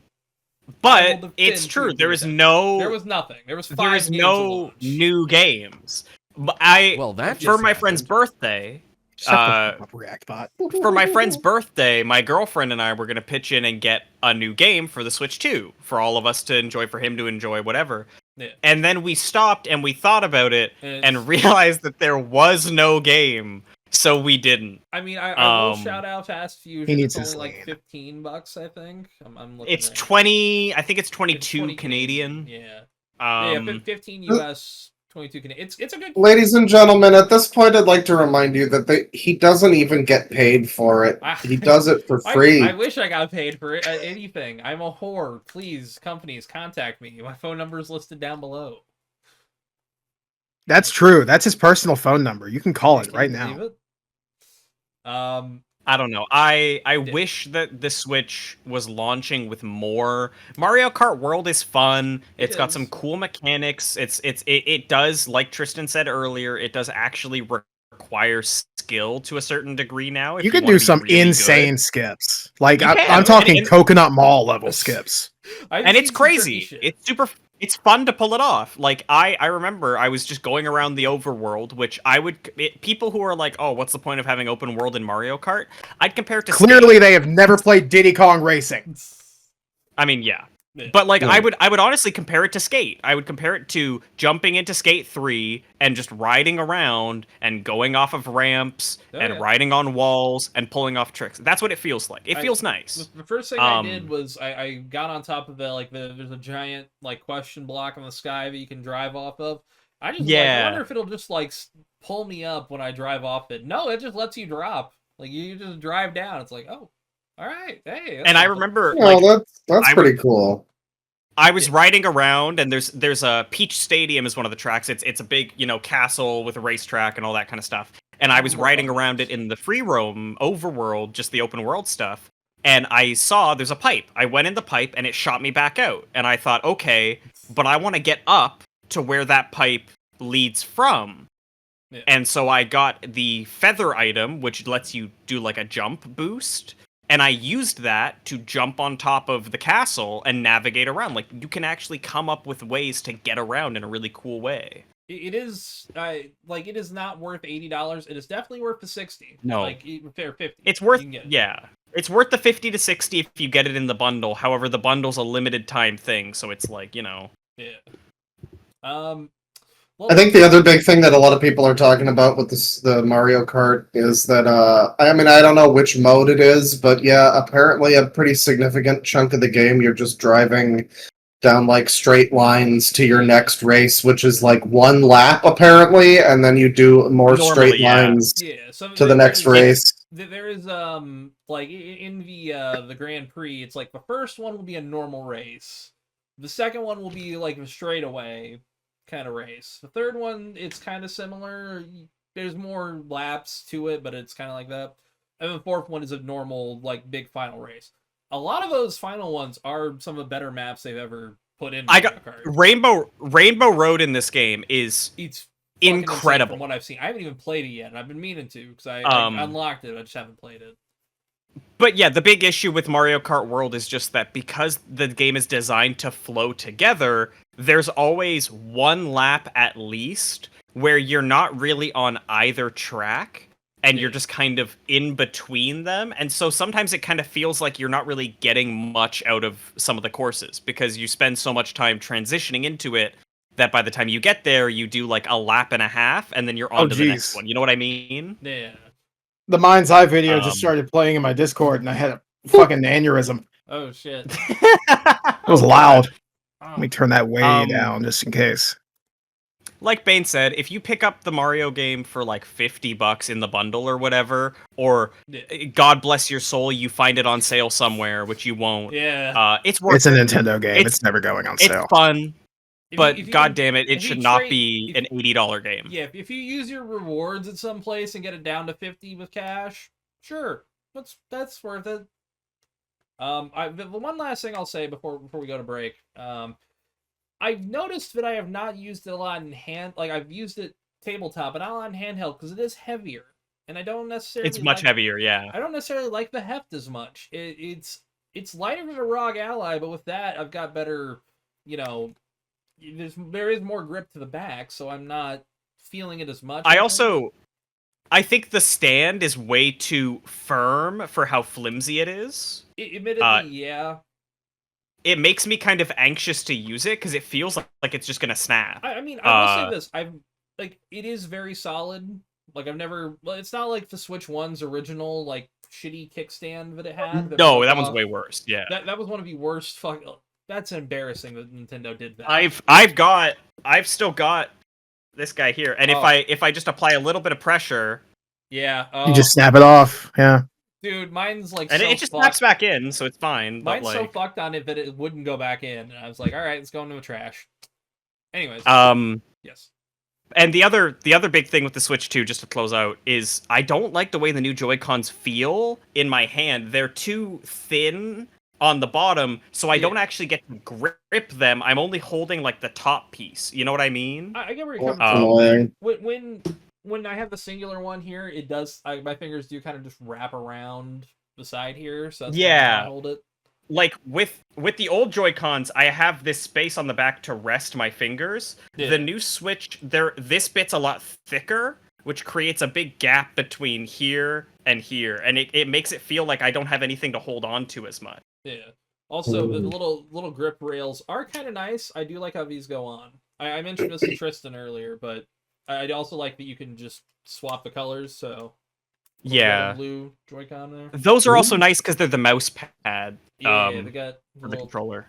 I but will it's defend true. Puyo There Puyo is Tetris. no, There was nothing. There was 5 there is games no to launch. new games. But Well, that for just my friend's happened. birthday, Shut the fuck up, Reactbot. for my friend's birthday, my girlfriend and I were gonna pitch in and get a new game for the Switch 2 for all of us to enjoy, for him to enjoy, whatever. Yeah. And then we stopped and we thought about it It's- and realized that there was no game, so we didn't. I mean, I will Um, shout out Fast Fusion. he needs It's his only like lane. $15, I think. I'm looking. It's right 20. I think it's now. 22 It's 20 Canadian. Yeah. Um, Yeah, 15 US, 22 Canadian. It's a good. Ladies and gentlemen, at this point, I'd like to remind you that he doesn't even get paid for it. He does it for free. I wish I got paid for it, anything. I'm a whore. Please, companies, contact me. My phone number is listed down below. That's true. That's his personal phone number. You can call it Can right you now. believe it? I don't know. I wish that the Switch was launching with more. Mario Kart World is fun. It's got is. some cool mechanics. It does, like Tristan said earlier, it does actually require skill to a certain degree now. If You could wanna do be some really insane good. skips. Like You I'm can, talking and- Coconut Mall level skips. I've And seen it's some tricky crazy. shit. It's super. It's fun to pull it off. Like I remember I was just going around the overworld, which people who are like, oh, what's the point of having open world in Mario Kart? I'd compare it to Clearly, Skate. they have never played Diddy Kong Racing. I mean, yeah. Yeah. But like Yeah. I would honestly compare it to Skate. I would compare it to jumping into Skate 3 and just riding around and going off of ramps Oh, and yeah. riding on walls and pulling off tricks. That's what it feels like. It feels nice. The first thing I Um, did was I got on top of there's a giant like question block in the sky that you can drive off of. I just Yeah. I wonder if it'll just like pull me up when I drive off it. No, it just lets you drop. Like you just drive down. It's like, oh, all right, hey. And I remember Well, like that's I pretty cool. I was riding around, and there's a Peach Stadium is one of the tracks. It's a big, castle with a racetrack and all that kind of stuff. And I was riding around it in the free roam overworld, just the open world stuff. And I saw there's a pipe. I went in the pipe, and it shot me back out. And I thought, okay, but I want to get up to where that pipe leads from. Yeah. And so I got the feather item, which lets you do like a jump boost. And I used that to jump on top of the castle and navigate around. Like, you can actually come up with ways to get around in a really cool way. It is like it is not worth $80. It is definitely worth the 60. No. like fair 50. It's worth, You can get it. yeah. It's worth the 50 to 60 if you get it in the bundle. However, the bundle's a limited time thing, so it's like, you know. Yeah. Well, I think the other big thing that a lot of people are talking about with the Mario Kart is that I mean, I don't know which mode it is, but yeah, apparently a pretty significant chunk of the game you're just driving down like straight lines to your next race, which is like one lap apparently, and then you do more Normally, straight yeah. lines yeah, so to the next race. There is like in the Grand Prix, it's like the first one will be a normal race. The second one will be like a straightaway kind of race. The third one, it's kind of similar. There's more laps to it, but it's kind of like that. And the fourth one is a normal, like, big final race. A lot of those final ones are some of the better maps they've ever put in. Rainbow Road in this game is it's incredible from what I've seen. I haven't even played it yet, and I've been meaning to because I unlocked it. I just haven't played it. But yeah, the big issue with Mario Kart World is just that because the game is designed to flow together, there's always one lap at least where you're not really on either track and you're just kind of in between them. And so sometimes it kind of feels like you're not really getting much out of some of the courses because you spend so much time transitioning into it that by the time you get there, you do like a lap and a half and then you're on to the next one. You know what I mean? Yeah. The MindsEye video just started playing in my Discord, and I had a fucking aneurysm. Oh shit! It was loud. Oh. Let me turn that way down just in case. Like Bane said, if you pick up the Mario game for like $50 in the bundle or whatever, or God bless your soul, you find it on sale somewhere, which you won't. Yeah, it's worth. It's a Nintendo game. It's never going on sale. It's fun. But if you God damn it, it should not be an $80 game. Yeah, if you use your rewards at some place and get it down to 50 with cash, sure, that's worth it. The one last thing I'll say before we go to break, I've noticed that I have not used it a lot in hand. Like I've used it tabletop, but not a lot in handheld because it is heavier, and I don't necessarily. It's much heavier, yeah. I don't necessarily like the heft as much. It's lighter than a ROG Ally, but with that, I've got better, you know. There is more grip to the back, so I'm not feeling it as much. I think the stand is way too firm for how flimsy it is. Admittedly, yeah. It makes me kind of anxious to use it because it feels like it's just gonna snap. I mean, I will say this: it is very solid. Like it's not like the Switch 1's original like shitty kickstand that it had. No, that one's way worse. Yeah, that was one of the worst. That's embarrassing that Nintendo did that. I've still got this guy here, and if I just apply a little bit of pressure, yeah, you just snap it off. Yeah, dude, mine's like, and it just snaps back in, so it's fine. Mine's so fucked on it that it wouldn't go back in, and I was like, all right, it's going to the trash. Anyways, yes. And the other big thing with the Switch 2, just to close out, is I don't like the way the new Joy-Cons feel in my hand. They're too thin on the bottom, so I don't actually get to grip them. I'm only holding like the top piece. You know what I mean? I get where you're coming from. When I have the singular one here, it does. My fingers do kind of just wrap around the side here, so that's how I hold it. Like with the old Joy-Cons, I have this space on the back to rest my fingers. Yeah. The new Switch, this bit's a lot thicker, which creates a big gap between here and here, and it makes it feel like I don't have anything to hold on to as much. Yeah. Also, the little grip rails are kind of nice. I do like how these go on. I mentioned this to Tristan earlier, but I also like that you can just swap the colors. So yeah, blue Joy-Con there. Those are also nice because they're the mouse pad. Yeah, they got for the controller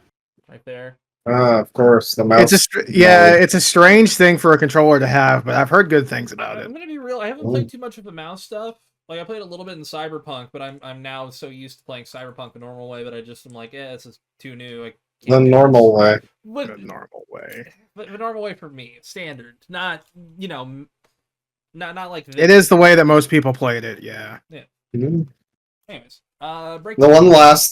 right there. Of course, the mouse. It's a strange thing for a controller to have, but I've heard good things about it. I'm gonna be real. I haven't played too much of the mouse stuff. Like I played a little bit in Cyberpunk, but I'm now so used to playing Cyberpunk the normal way that I just am like, this is too new. The normal way. The normal way. But the normal way for me, standard, not not like this. It is the way that most people played it. Yeah. Yeah. Mm-hmm. Anyways, the one last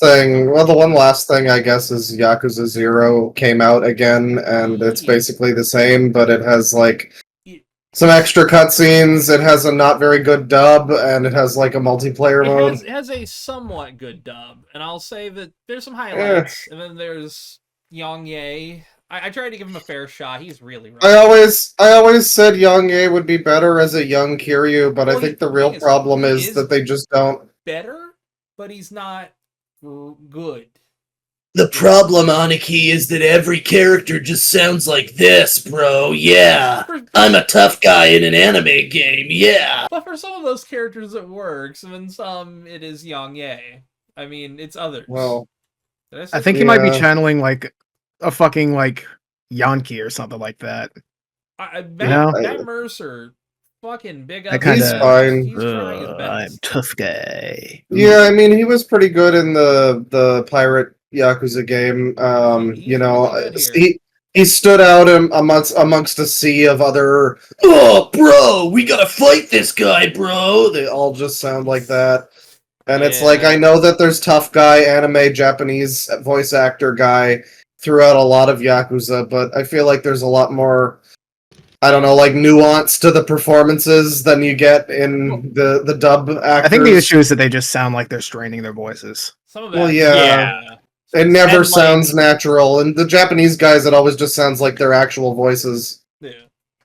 thing I guess is Yakuza 0 came out again, and it's basically the same, but it has like some extra cutscenes. It has a not very good dub, and it has like a multiplayer mode. It has a somewhat good dub, and I'll say that there's some highlights, and then there's Yang Ye, I tried to give him a fair shot. He's really rough. I always said young A would be better as a young Kiryu, but I think the real problem is that they just don't. Better, but he's not good. The problem, Aniki, is that every character just sounds like this, bro. Yeah. I'm a tough guy in an anime game. Yeah. But for some of those characters it works, and in some it is Yang Ye. I mean, it's others. Well, I think he might be channeling like a fucking like Yankee or something like that. Matt Mercer, fucking big up. He's fine. He's trying his best. I'm tough guy. Yeah, I mean, he was pretty good in the pirate Yakuza game. You know, he stood out amongst a sea of other. Oh, bro, we gotta fight this guy, bro. They all just sound like that, and it's like I know that there's tough guy anime Japanese voice actor guy throughout a lot of Yakuza, but I feel like there's a lot more. I don't know, like nuance to the performances than you get in the dub actors. I think the issue is that they just sound like they're straining their voices. Some of that, well, yeah. It never sounds natural, and the Japanese guys, it always just sounds like their actual voices. Yeah.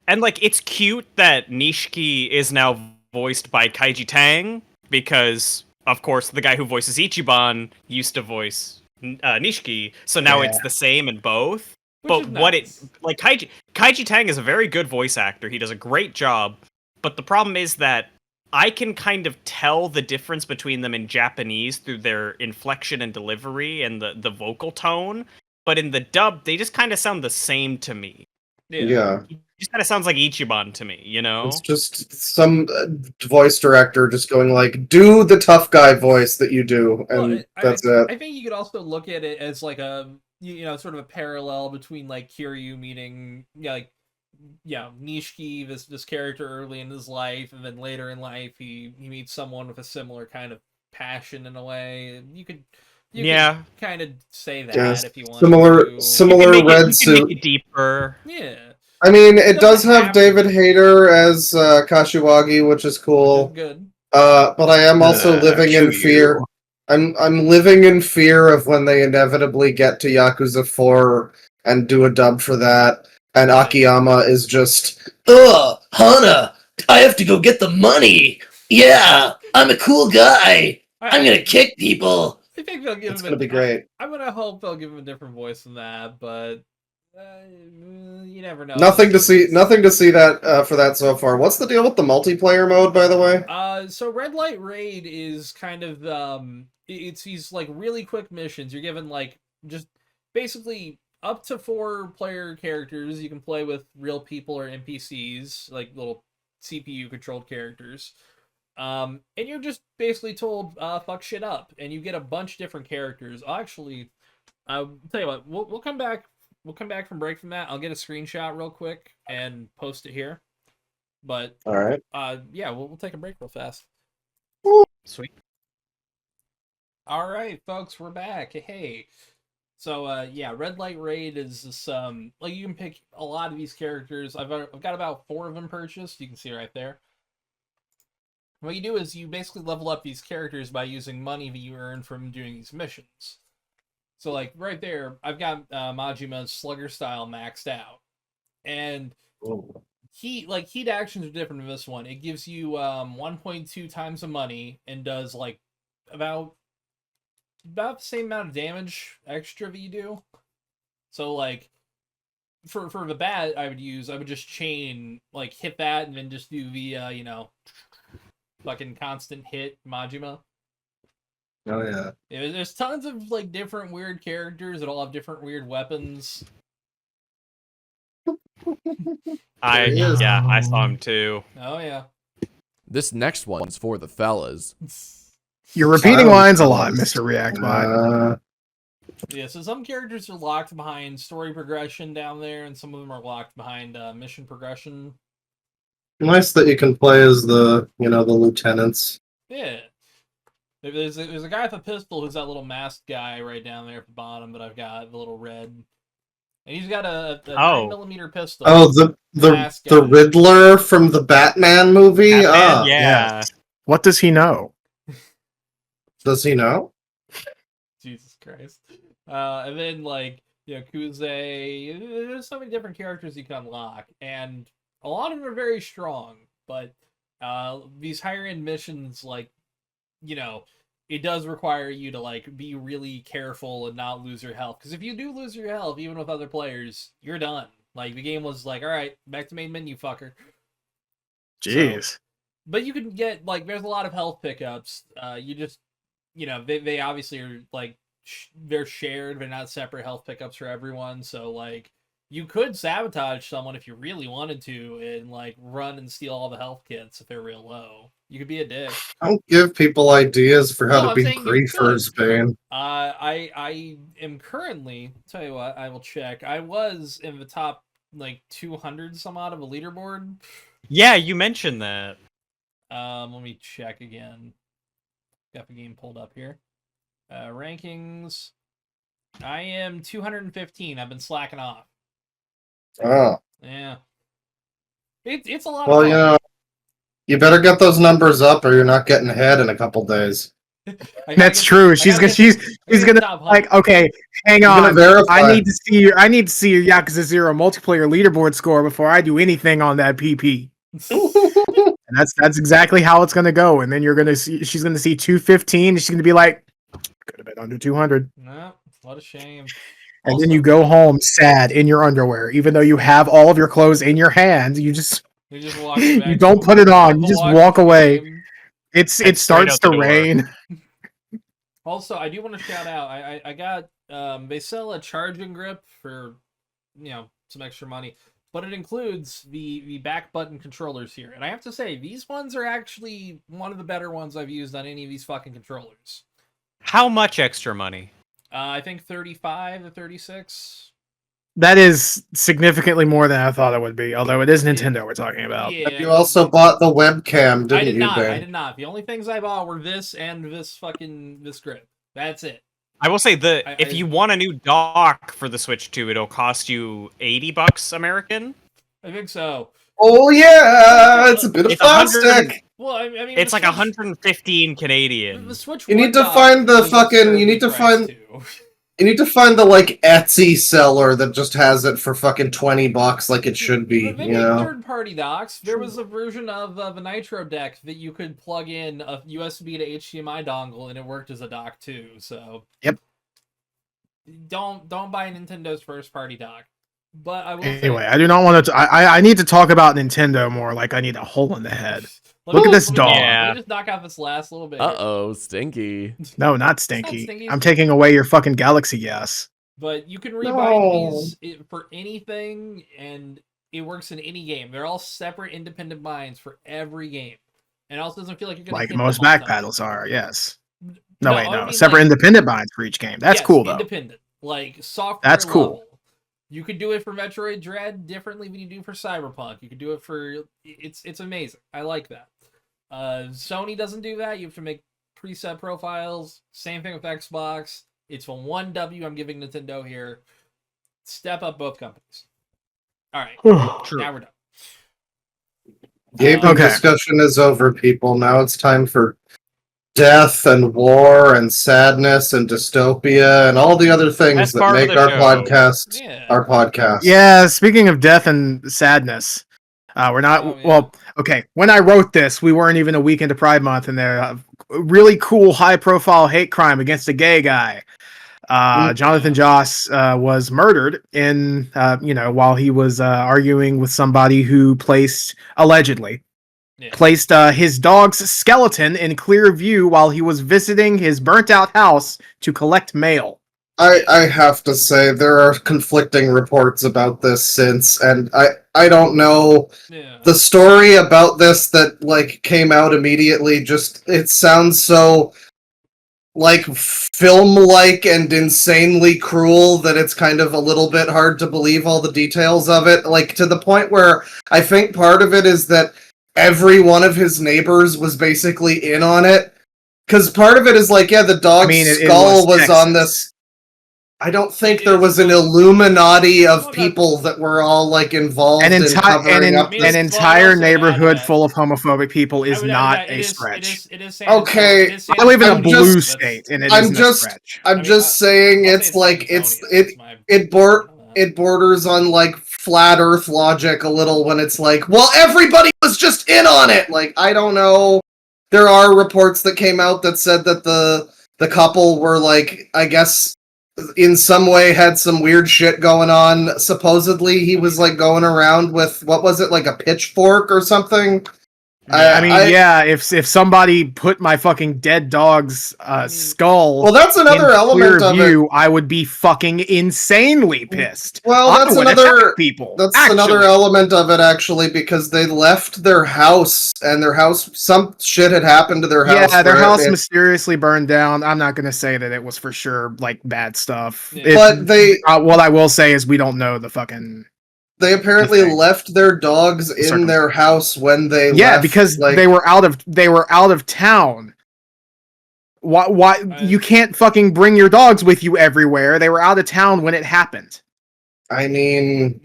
And like, it's cute that Nishiki is now voiced by Kaiji Tang, because, of course, the guy who voices Ichiban used to voice Nishiki, so now it's the same in both. But what Kaiji Tang is a very good voice actor. He does a great job. But the problem is that I can kind of tell the difference between them in Japanese through their inflection and delivery and the vocal tone. But in the dub, they just kind of sound the same to me. Yeah. It just kind of sounds like Ichiban to me, you know? It's just some voice director just going like, do the tough guy voice that you do, and that's it. I think you could also look at it as like a, sort of a parallel between like Kiryu meeting, Nishiki, this character early in his life, and then later in life he meets someone with a similar kind of passion in a way. You could kind of say that if you want. Similar red suit. Make it deeper. Yeah. I mean, it does have David Hayter as Kashiwagi, which is cool. Good. But I am also living in fear. I'm living in fear of when they inevitably get to Yakuza 4 and do a dub for that, and Akiyama is just, Hana, I have to go get the money. Yeah, I'm a cool guy. I'm gonna kick people. I think they'll give it's gonna be great. I'm gonna hope they'll give him a different voice than that, but you never know. Nothing to see that for that so far. What's the deal with the multiplayer mode, by the way? So Red Light Raid is kind of it's these like really quick missions. You're given like just basically up to 4 player characters. You can play with real people or NPCs, like little CPU controlled characters. And you're just basically told fuck shit up, and you get a bunch of different characters. Actually, I'll tell you what, we'll come back. We'll come back from break from that. I'll get a screenshot real quick and post it here. But all right, we'll take a break real fast. Sweet. All right, folks, we're back. Hey, so Red Light Raid is this like you can pick a lot of these characters. I've got about 4 of them purchased. You can see right there. What you do is you basically level up these characters by using money that you earn from doing these missions. So, like, right there, I've got Majima's Slugger style maxed out. And heat actions are different in this one. It gives you 1.2 times the money and does, like, about the same amount of damage extra that you do. So, like, for the bat I would just chain, like, hit that and then just do the, fucking constant hit Majima. Oh yeah. There's tons of like different weird characters that all have different weird weapons. I saw him too. Oh yeah. This next one's for the fellas. You're repeating lines a lot, Mr. Reactbot. Yeah, so some characters are locked behind story progression down there, and some of them are locked behind mission progression. Nice that you can play as the lieutenants. Yeah. There's a guy with a pistol who's that little masked guy right down there at the bottom that I've got, the little red. And he's got a 9mm pistol. Oh, the Riddler from the Batman movie? Batman, yeah. What does he know? Does he know? Jesus Christ. And then, like, Yakuza. There's so many different characters you can unlock, and a lot of them are very strong. But these higher end missions, like, it does require you to like be really careful and not lose your health. Because if you do lose your health, even with other players, you're done. Like, the game was like, all right, back to main menu, fucker. Jeez. So, but you can get, like, there's a lot of health pickups. You just, they obviously are, like, they're shared, but not separate health pickups for everyone. So, like, you could sabotage someone if you really wanted to and, like, run and steal all the health kits if they're real low. You could be a dick. Don't give people ideas for how to be griefers, Bane. I am currently, tell you what, I will check. I was in the top, like, 200 some odd of a leaderboard. Yeah, you mentioned that. Let me check again. Got the game pulled up here. Rankings. I am 215. I've been slacking off. Oh. Yeah. It's a lot well, of fun. You better get those numbers up or you're not getting ahead in a couple days. That's true. She's gonna like, okay, hang on. I need to see your Yakuza 0 multiplayer leaderboard score before I do anything on that PP. And that's exactly how it's gonna go. And then she's gonna see 215, and she's gonna be like, could have been under 200. No, what a shame. And then you go home sad in your underwear, even though you have all of your clothes in your hand. You just walk back. You don't put it on. You just walk away. It starts to rain. Also, I do want to shout out. I got they sell a charging grip for some extra money, but it includes the back button controllers here. And I have to say, these ones are actually one of the better ones I've used on any of these fucking controllers. How much extra money? I think 35 to 36. That is significantly more than I thought it would be, although it is Nintendo we're talking about. Yeah. You also bought the webcam, didn't you, Ben? I did not. The only things I bought were this and this grip. That's it. I will say if you want a new dock for the Switch 2, it'll cost you $80 American. I think so. Oh yeah, it's a bit of plastic. Well, I mean, it's like 115 Canadian. The Switch. You need to find the fucking. You need to find. You need to find the like Etsy seller that just has it for fucking $20, like it should be. They make third-party docks. There was a version of the Nitro deck that you could plug in a USB to HDMI dongle, and it worked as a dock too. So yep. Don't buy Nintendo's first-party dock. But I will anyway, I do not want to. I need to talk about Nintendo more. Like I need a hole in the head. Look at this dog. Let me just knock off this last little bit. Stinky. No, not Stinky. I'm taking away your fucking Galaxy gas. But you can rebind these for anything, and it works in any game. They're all separate, independent binds for every game, and it also doesn't feel like you're going to like most back paddles are. Yes. No, wait, no. I mean, separate, independent binds for each game. That's cool though. Independent, like software. That's cool. Level. You could do it for Metroid Dread differently than you do for Cyberpunk. You could do it for... It's amazing. I like that. Sony doesn't do that. You have to make preset profiles. Same thing with Xbox. It's a 1W I'm giving Nintendo here. Step up both companies. All right. Now we're done. Gaming discussion is over, people. Now it's time for death and war and sadness and dystopia and all the other things that make our podcast our podcast. Yeah, speaking of death and sadness, we're not well, okay, when I wrote this, we weren't even a week into Pride Month, and there really cool high profile hate crime against a gay guy. Jonathan Joss was murdered in while he was arguing with somebody who allegedly placed his dog's skeleton in clear view while he was visiting his burnt-out house to collect mail. I have to say, there are conflicting reports about this since, and I don't know. The story about this that, like, came out immediately, just, it sounds so, like, film-like and insanely cruel that it's kind of a little bit hard to believe all the details of it, like, to the point where I think part of it is that every one of his neighbors was basically in on it. Because part of it is like, the dog's skull was on this. I don't think there was an Illuminati of people that were all like involved in covering up an entire neighborhood full of homophobic people is not a stretch. Okay, I live in a blue state, and it isn't a stretch. I'm just saying it's like it borders on like flat Earth logic a little when it's like, well, everybody was just in on it. Like, I don't know. There are reports that came out that said that the couple were like, I guess, in some way had some weird shit going on. Supposedly he was like going around with, what was it, like a pitchfork or something? I mean, if somebody put my fucking dead dog's skull, well, that's another element of it. I would be fucking insanely pissed. Well, that's another people. That's another element of it, actually, because they left their house, and their house, some shit had happened to their house. Yeah, their house mysteriously burned down. I'm not gonna say that it was for sure like bad stuff, but what I will say is we don't know the fucking. They apparently left their dogs in their house when they left. Yeah, because they were out of town. Why you can't fucking bring your dogs with you everywhere? They were out of town when it happened. I mean,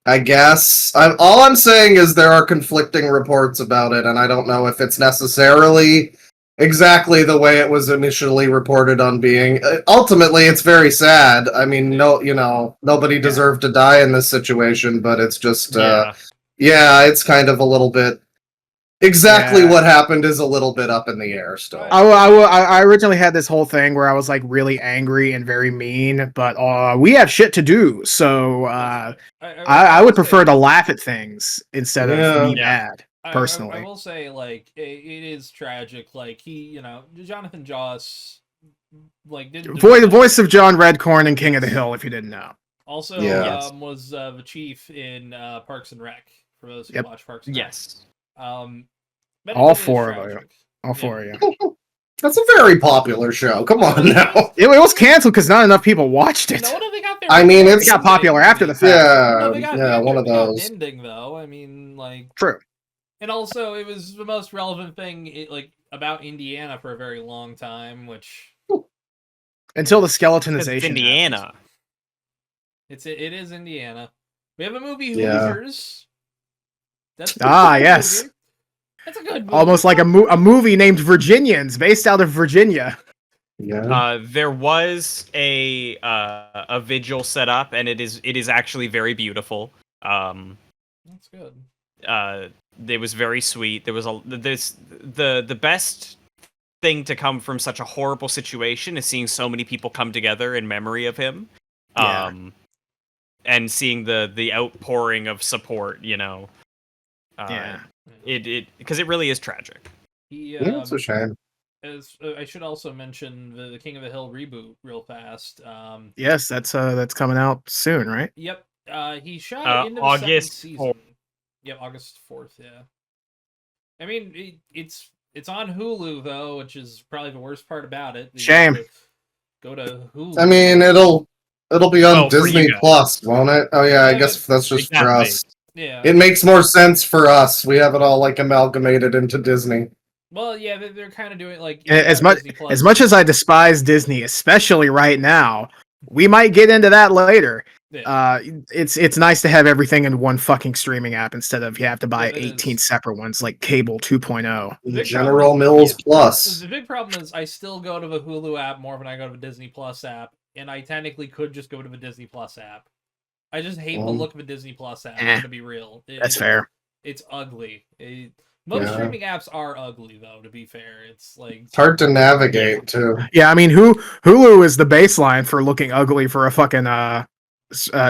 I guess all I'm saying is there are conflicting reports about it, and I don't know if it's necessarily exactly the way it was initially reported on being. Ultimately, it's very sad. I mean, nobody deserved to die in this situation, but it's just, it's kind of a little bit. Exactly what happened is a little bit up in the air still. I originally had this whole thing where I was like really angry and very mean, but we have shit to do, so I would prefer to laugh at things instead of be mad. Personally, I will say, like, it is tragic. Like, Jonathan Joss, like, the voice of John Redcorn in King of the Hill, if you didn't know. Also, was the chief in Parks and Rec, for those who watch Parks and Rec. Yes. All four of you. All four of you. That's a very popular show. Come on now. It was canceled because not enough people watched it. It got popular after the fact. Yeah, one of those. Ending though. I mean, like, true. And also, it was the most relevant thing, about Indiana for a very long time, which until the skeletonization. Indiana. It is Indiana. We have a movie, Hoosiers. Yes. Movie. That's a good movie. Almost like a movie named Virginians, based out of Virginia. Yeah. There was a vigil set up, and it is actually very beautiful. That's good. It was very sweet. There was the best thing to come from such a horrible situation is seeing so many people come together in memory of him. And seeing the outpouring of support, it because it really is tragic. It's a shame. I should also mention the King of the Hill reboot real fast. Yes, that's coming out soon, right? Yep. He shot into the August second season. Yep, August 4th. Yeah. I mean, it's on Hulu though, which is probably the worst part about it. Shame. Go to Hulu. I mean, it'll be on Disney Plus, won't it? Oh yeah, I guess that's just for us. Yeah. It makes more sense for us. We have it all like amalgamated into Disney. Well, yeah, they're kind of doing like as much as I despise Disney, especially right now. We might get into that later. Yeah. It's nice to have everything in one fucking streaming app instead of you have to buy 18 separate ones like Cable 2.0. General Mills Plus. The big problem is I still go to the Hulu app more than I go to the Disney Plus app, and I technically could just go to the Disney Plus app. I just hate the look of the Disney Plus app, to be real. That's fair. It's ugly. Most streaming apps are ugly, though, to be fair. It's like it's hard to navigate, too. Yeah, I mean, Hulu is the baseline for looking ugly for a fucking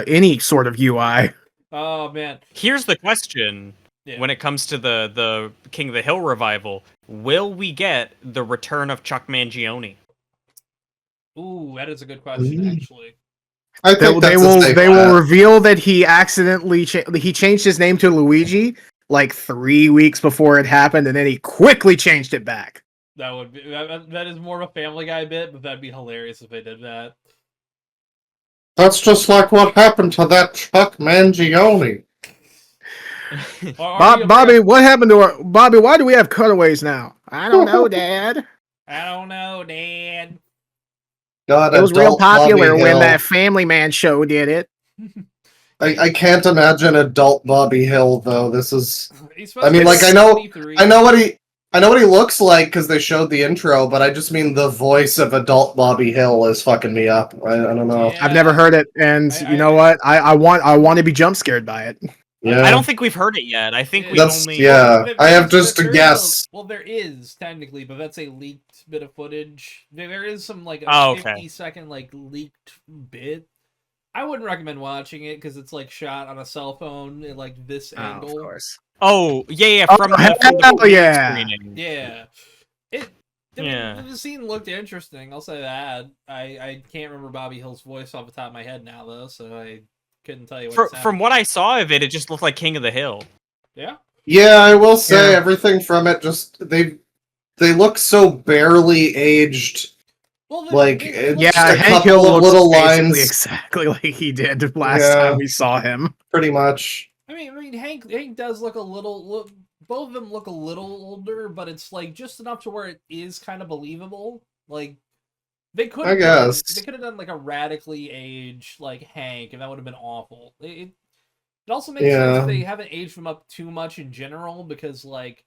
any sort of UI. Oh, man. Here's the question. Yeah. When it comes to the King of the Hill revival, will we get the return of Chuck Mangione? Ooh, that is a good question, actually. I think they will reveal that he accidentally he changed his name to Luigi like 3 weeks before it happened, and then he quickly changed it back. That is more of a Family Guy bit, but that'd be hilarious if they did that. That's just like what happened to that Chuck Mangione. Bobby, what happened to Bobby? Why do we have cutaways now? I don't know, Dad. I don't know, Dad. God, It was real adult Bobby popular when Hill. that Family Man show did it. I can't imagine adult Bobby Hill though. This is. He's I mean, supposed like to be I 23. know what he looks like because they showed the intro, but I just mean the voice of adult Bobby Hill is fucking me up. I don't know. Yeah. I've never heard it, and you know what? I want to be jump scared by it. Yeah, I don't think we've heard it yet. I think we've that's only. I have just a guess. Well, there is technically, but that's a leaked bit of footage. There is some like a Oh, okay. 50-second like leaked bit. I wouldn't recommend watching it because it's like shot on a cell phone at like this angle. Of course. Oh yeah, Oh, from the hell preview yeah. screening. Yeah. I mean, Yeah. the scene looked interesting. I'll say that. I can't remember Bobby Hill's voice off the top of my head now though, so I couldn't tell you what. It From what like. I saw of it, it just looked like King of the Hill. Yeah. Yeah, I will say Yeah. everything from it just they look so barely aged. Well, Like, it Yeah, Just a Hank couple Hill of looks little basically lines. exactly like he did last Yeah. time we saw him. Pretty much. I mean, Hank does look a little. Both of them look a little older, but it's like just enough to where it is kind of believable. Like they could. I guess. They could have done like a radically aged like Hank, and that would have been awful. It also makes sense they haven't aged him up too much in general because like.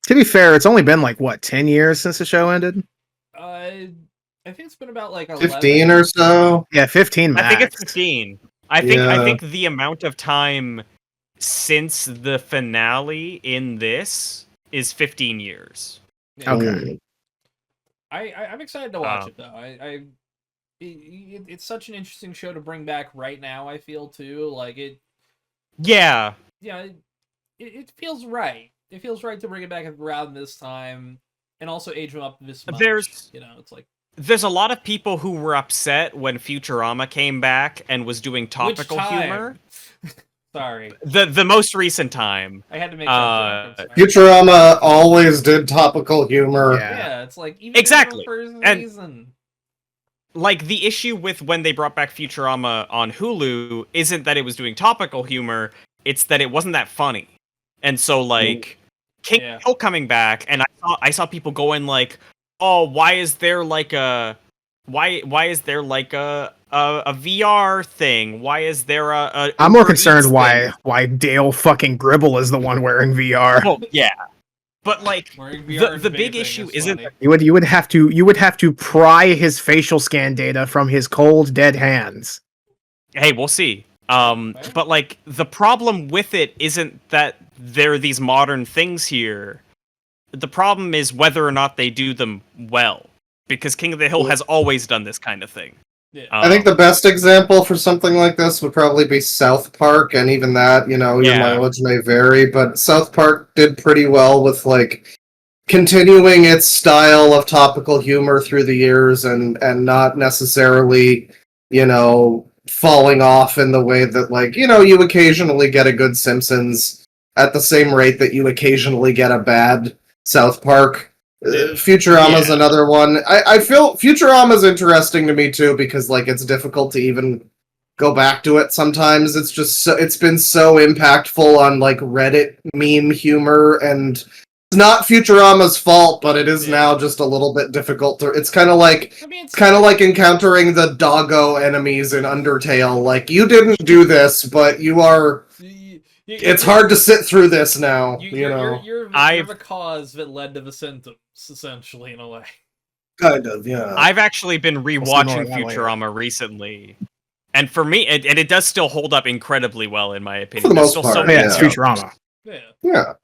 To be fair, it's only been like what 10 years since the show ended. I think it's been about like 11. 15 or so. Yeah, 15 max. I think it's 15. I think the amount of time since the finale in this is 15 years. Yeah. Okay. I'm excited to watch it though. It's such an interesting show to bring back right now. I feel too like it. Yeah. Yeah, it feels right. It feels right to bring it back around this time, and also age them up this much. It's like. There's a lot of people who were upset when Futurama came back and was doing topical humor. Sorry. The most recent time. I had to make that joke. Futurama always did topical humor. Yeah, it's like even exactly. For a and reason. Like the issue with when they brought back Futurama on Hulu isn't that it was doing topical humor, it's that it wasn't that funny. And so like King Hill coming back, and I saw people going like, oh, why is there like a VR thing? Why is there a I'm more concerned why Dale fucking Gribble is the one wearing VR. Well, yeah. But like the big issue isn't that you would have to pry his facial scan data from his cold dead hands. Hey, we'll see. But like the problem with it isn't that there are these modern things here. The problem is whether or not they do them well, because King of the Hill has always done this kind of thing. Yeah. I think the best example for something like this would probably be South Park, and even that, your mileage may vary, but South Park did pretty well with like continuing its style of topical humor through the years and not necessarily, falling off in the way that like, you occasionally get a good Simpsons at the same rate that you occasionally get a bad South Park. Futurama's another one. I feel Futurama's interesting to me too because like it's difficult to even go back to it sometimes. It's just it's been so impactful on like Reddit meme humor, and it's not Futurama's fault, but it is now just a little bit difficult to. It's kind of like encountering the doggo enemies in Undertale. Like you didn't do this, but you are. It's hard to sit through this now. You're the cause that led to the symptoms, essentially, in a way. Kind of, yeah. I've actually been rewatching Futurama recently, and for me, it does still hold up incredibly well, in my opinion. For the most still part, so many it's Futurama. Yeah.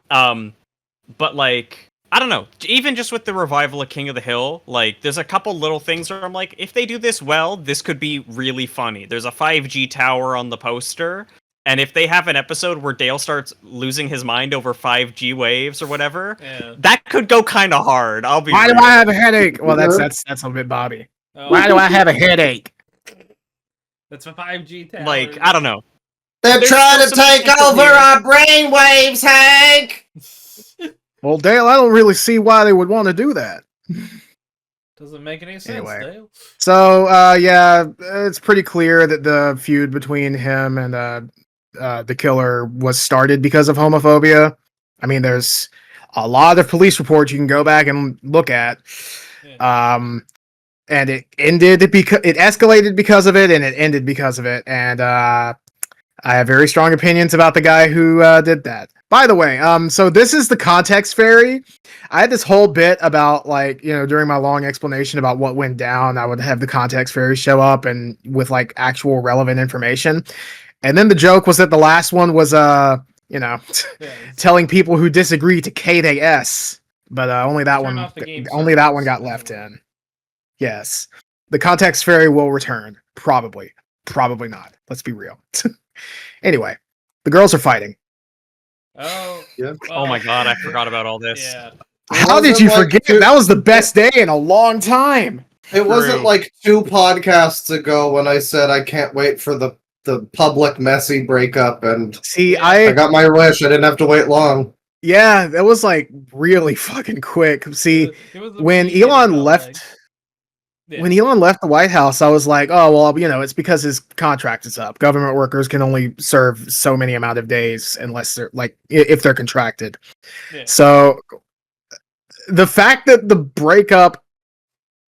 But like, I don't know. Even just with the revival of King of the Hill, like, there's a couple little things where I'm like, if they do this well, this could be really funny. There's a 5G tower on the poster. And if they have an episode where Dale starts losing his mind over 5G waves or whatever, that could go kind of hard. Why do I have a headache? Well, that's a bit Bobby. Why do I have a headache? That's a 5G tower. Like, I don't know. They're trying to take over our brainwaves, Hank! Well, Dale, I don't really see why they would want to do that. Doesn't make any sense, Dale. So, it's pretty clear that the feud between him and the killer was started because of homophobia. I mean, there's a lot of police reports you can go back and look at. and it ended because it escalated because of it, and it ended because of it. And I have very strong opinions about the guy who did that. By the way, so this is the context fairy. I had this whole bit about, like, you know, during my long explanation about what went down, I would have the context fairy show up and with like actual relevant information. And then the joke was that the last one was you know, telling people who disagree to K they S, but only that one got left in. Yes, the context fairy will return. Probably not. Let's be real. Anyway, the girls are fighting. Oh, Yeah. well, Oh my god, I forgot about all this. Yeah. How did you forget? That was the best day in a long time. It wasn't like 2 podcasts ago when I said I can't wait for the public messy breakup, and See, I got my wish. I didn't have to wait long. Yeah, that was like really fucking quick. See, It was when immediate, Elon it felt left, like. Yeah. when Elon left the White House, I was like, oh well, you know, it's because his contract is up. Government workers can only serve so many amount of days unless they're like if they're contracted. Yeah. So the fact that the breakup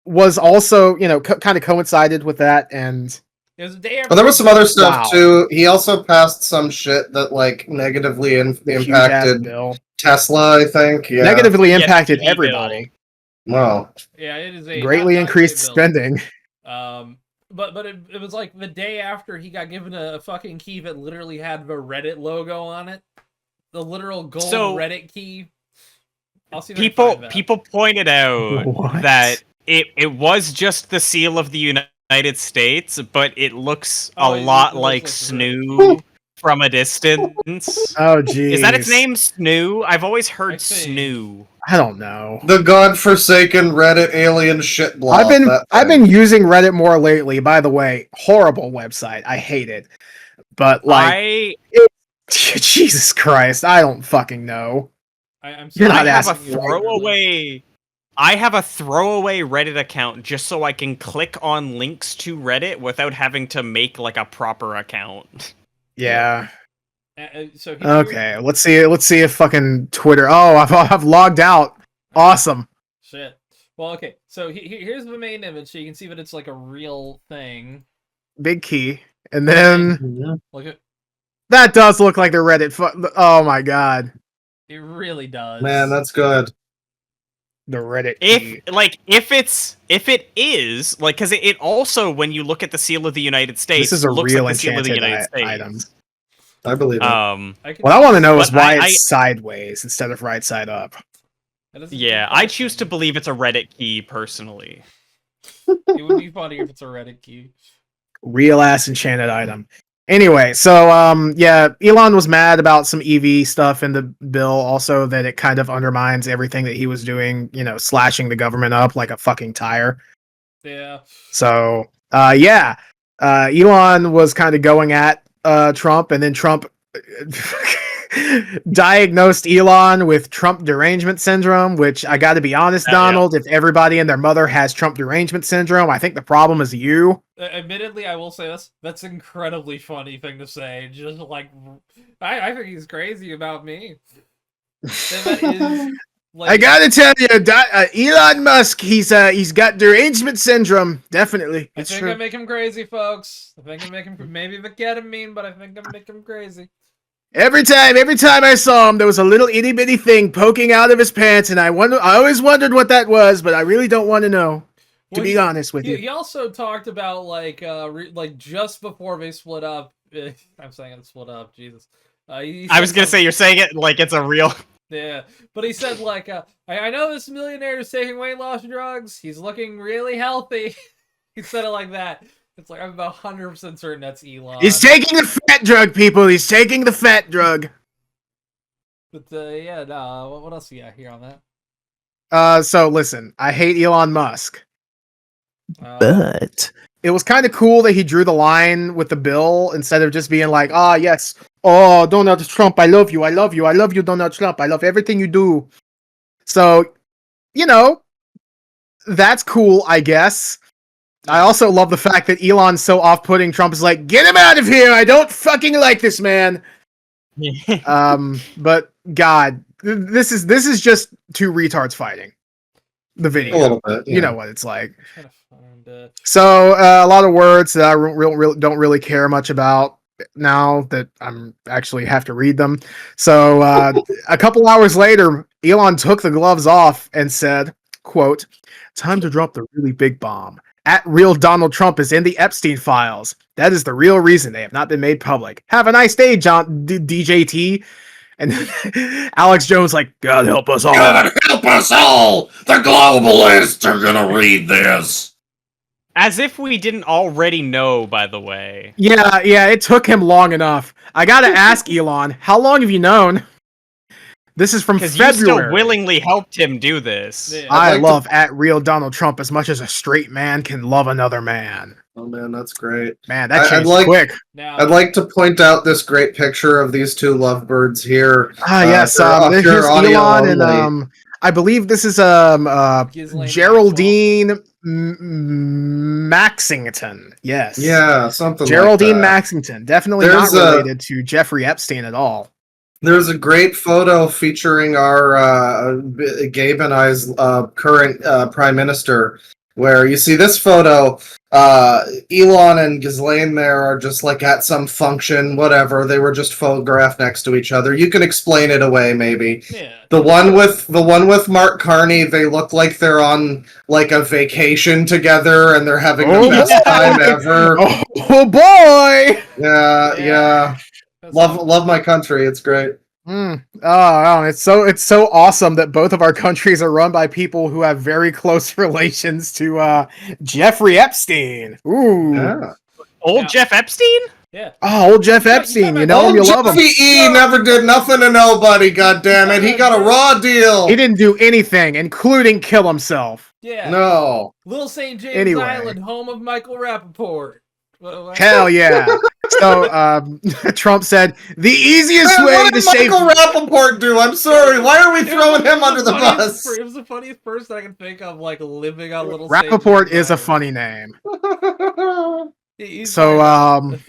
was also, you know, kind of coincided with that, and It was a day after. But there was some other stuff Wow. too. He also passed some shit that like negatively the huge-ass impacted bill Tesla, I think. Yeah. negatively Yeah, impacted the bill. everybody. Wow. Yeah, it is a Greatly not increased a bill. spending. But it was like the day after he got given a fucking key that literally had the Reddit logo on it, the literal gold Reddit key. I'll see if I can find that. People pointed out What? that it was just the seal of the United States, but it looks a lot like Snoo from a distance. Oh geez. Is that its name, Snoo? I've always heard Snoo. I don't know. The godforsaken Reddit alien shit blob. I've been using Reddit more lately. By the way, horrible website. I hate it. But like, Jesus Christ, I don't fucking know. I'm You're not I have a asking. throwaway. I have a throwaway Reddit account just so I can click on links to Reddit without having to make like a proper account. Yeah. So Okay. Let's see if fucking Twitter. Oh, I've logged out. Awesome. Shit. Well, okay. So here's the main image, so you can see that it's like a real thing. Big key, and then Look at. That does look like the Reddit. Oh my god. It really does. Man, that's good. The Reddit key. If it is like, because it also, when you look at the seal of the United States, this is a looks real like the seal of the enchanted United States. item. I believe it. What I want to know is why it's sideways instead of right side up. Yeah, I choose to believe it's a Reddit key personally. It would be funny if it's a Reddit key. Real ass enchanted item. Anyway, so yeah, Elon was mad about some EV stuff in the bill, also that it kind of undermines everything that he was doing, you know, slashing the government up like a fucking tire. Yeah. So, yeah, Elon was kind of going at Trump, and then Trump diagnosed Elon with Trump derangement syndrome, which I got to be honest, Donald, if everybody and their mother has Trump derangement syndrome, I think the problem is you. Admittedly, I will say that's an incredibly funny thing to say. Just like, I think he's crazy about me. That is, like, I gotta tell you, Elon Musk, he's got derangement syndrome. Definitely, I think I make him crazy, folks. I think I make him maybe the ketamine, but I think I make him crazy. Every time I saw him, there was a little itty bitty thing poking out of his pants, and I always wondered what that was, but I really don't want to know. To be honest with you, he also talked about like just before they split up. I'm saying it split up. Jesus. I was gonna say, you're saying it like it's a real. Yeah, but he said like, I know this millionaire is taking weight loss drugs. He's looking really healthy. He said it like that. It's like I'm about 100% certain that's Elon. He's taking the fat drug, people. He's taking the fat drug. But yeah, no. What else you got here on that? So listen, I hate Elon Musk. But it was kind of cool that he drew the line with the bill instead of just being like, yes, oh, Donald Trump, I love you, Donald Trump, I love everything you do. So, you know, that's cool, I guess. I also love the fact that Elon's so off-putting. Trump is like, get him out of here, I don't fucking like this man. But God, this is just two retards fighting. the video. A little bit. You know what it's like. I'm trying to find, So a lot of words that I don't really care much about now that I'm actually have to read them. So a couple hours later, Elon took the gloves off and said, quote, "Time to drop the really big bomb. At real Donald Trump is in the Epstein files. That is the real reason they have not been made public. Have a nice day, DJT." And Alex Jones like, "God help us all. God help us all! The globalists are gonna read this. As if we didn't already know, by the way. Yeah, it took him long enough. I gotta ask Elon, how long have you known? This is from Because February. you still willingly helped him do this. Yeah. I I'd like love at real Donald Trump as much as a straight man can love another man. Oh man, that's great. Man, that I'd changed like- quick. now, I'd like to point out this great picture of these two lovebirds here. Yes, they're here's audio Elon and only. I believe this is Ghislaine Geraldine Maxington. Yes. Yeah, something Geraldine like that. Maxington. Definitely There's not a- related to Jeffrey Epstein at all. There's a great photo featuring our Gabe and I's current prime minister, where you see this photo. Elon and Ghislaine there are just like at some function, whatever. They were just photographed next to each other. You can explain it away, maybe. yeah. The one with Mark Carney, they look like they're on like a vacation together and they're having the Oh, best boy! time ever. Oh boy! Yeah. That's Love my country. It's great. Oh, it's so awesome that both of our countries are run by people who have very close relations to Jeffrey Epstein. Ooh. Yeah. Old Yeah. Jeff Epstein? Yeah. Oh, old Jeff Epstein. You know him, you love him. Jeffy E never did nothing to nobody, goddammit. He got a raw deal. He didn't do anything, including kill himself. Yeah. No. Little St. James Anyway. Island, home of Michael Rappaport. What? Hell yeah. So Trump said the easiest Man, way what to did save Michael Rappaport do? I'm sorry. Why are we throwing him under the bus? It was the funniest person I can think of, like living on Little St. Rappaport James is a Island. funny name. He's So like-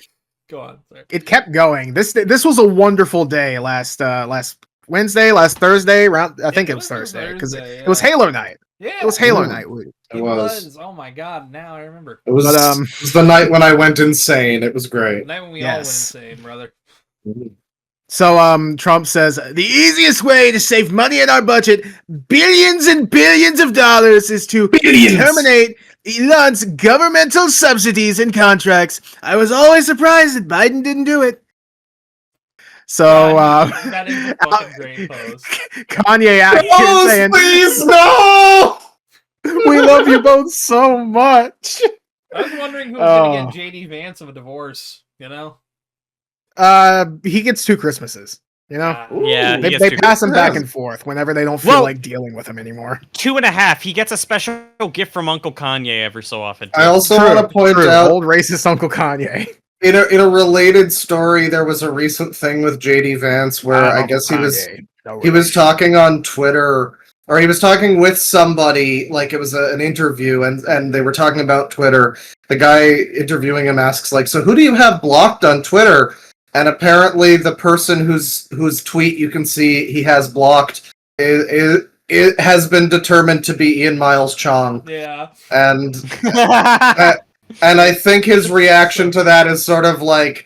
go on. Sorry. it kept going. This was a wonderful day last Wednesday, last Thursday, I think it was Thursday because Thursday, it was yeah. Halo night. Yeah. It was Halo Ooh. night. It was. Oh my god! Now I remember. It was, But, it was the night when I went insane. It was great. The night when we Yes. all went insane, brother. So Trump says the easiest way to save money in our budget, billions and billions of dollars, is to terminate Elon's governmental subsidies and contracts. I was always surprised that Biden didn't do it. So that is a fucking great pose. Kanye out here Oh, saying, please, no! "We love you both so much." I was wondering who was Oh. gonna get JD Vance of a divorce. You know? He gets 2 Christmases. You know, Yeah, he they gets two pass him back Christmases. and forth whenever they don't feel Well- like dealing with him anymore. 2.5. He gets a special gift from Uncle Kanye every so often. I also want to point out, old racist Uncle Kanye. in a related story, there was a recent thing with JD Vance where I guess he was talking on Twitter, or he was talking with somebody, like it was an interview, and they were talking about Twitter. The guy interviewing him asks, like, so who do you have blocked on Twitter? And apparently the person whose tweet you can see he has blocked it has been determined to be Ian Miles Chong. Yeah. And and I think his reaction to that is sort of like,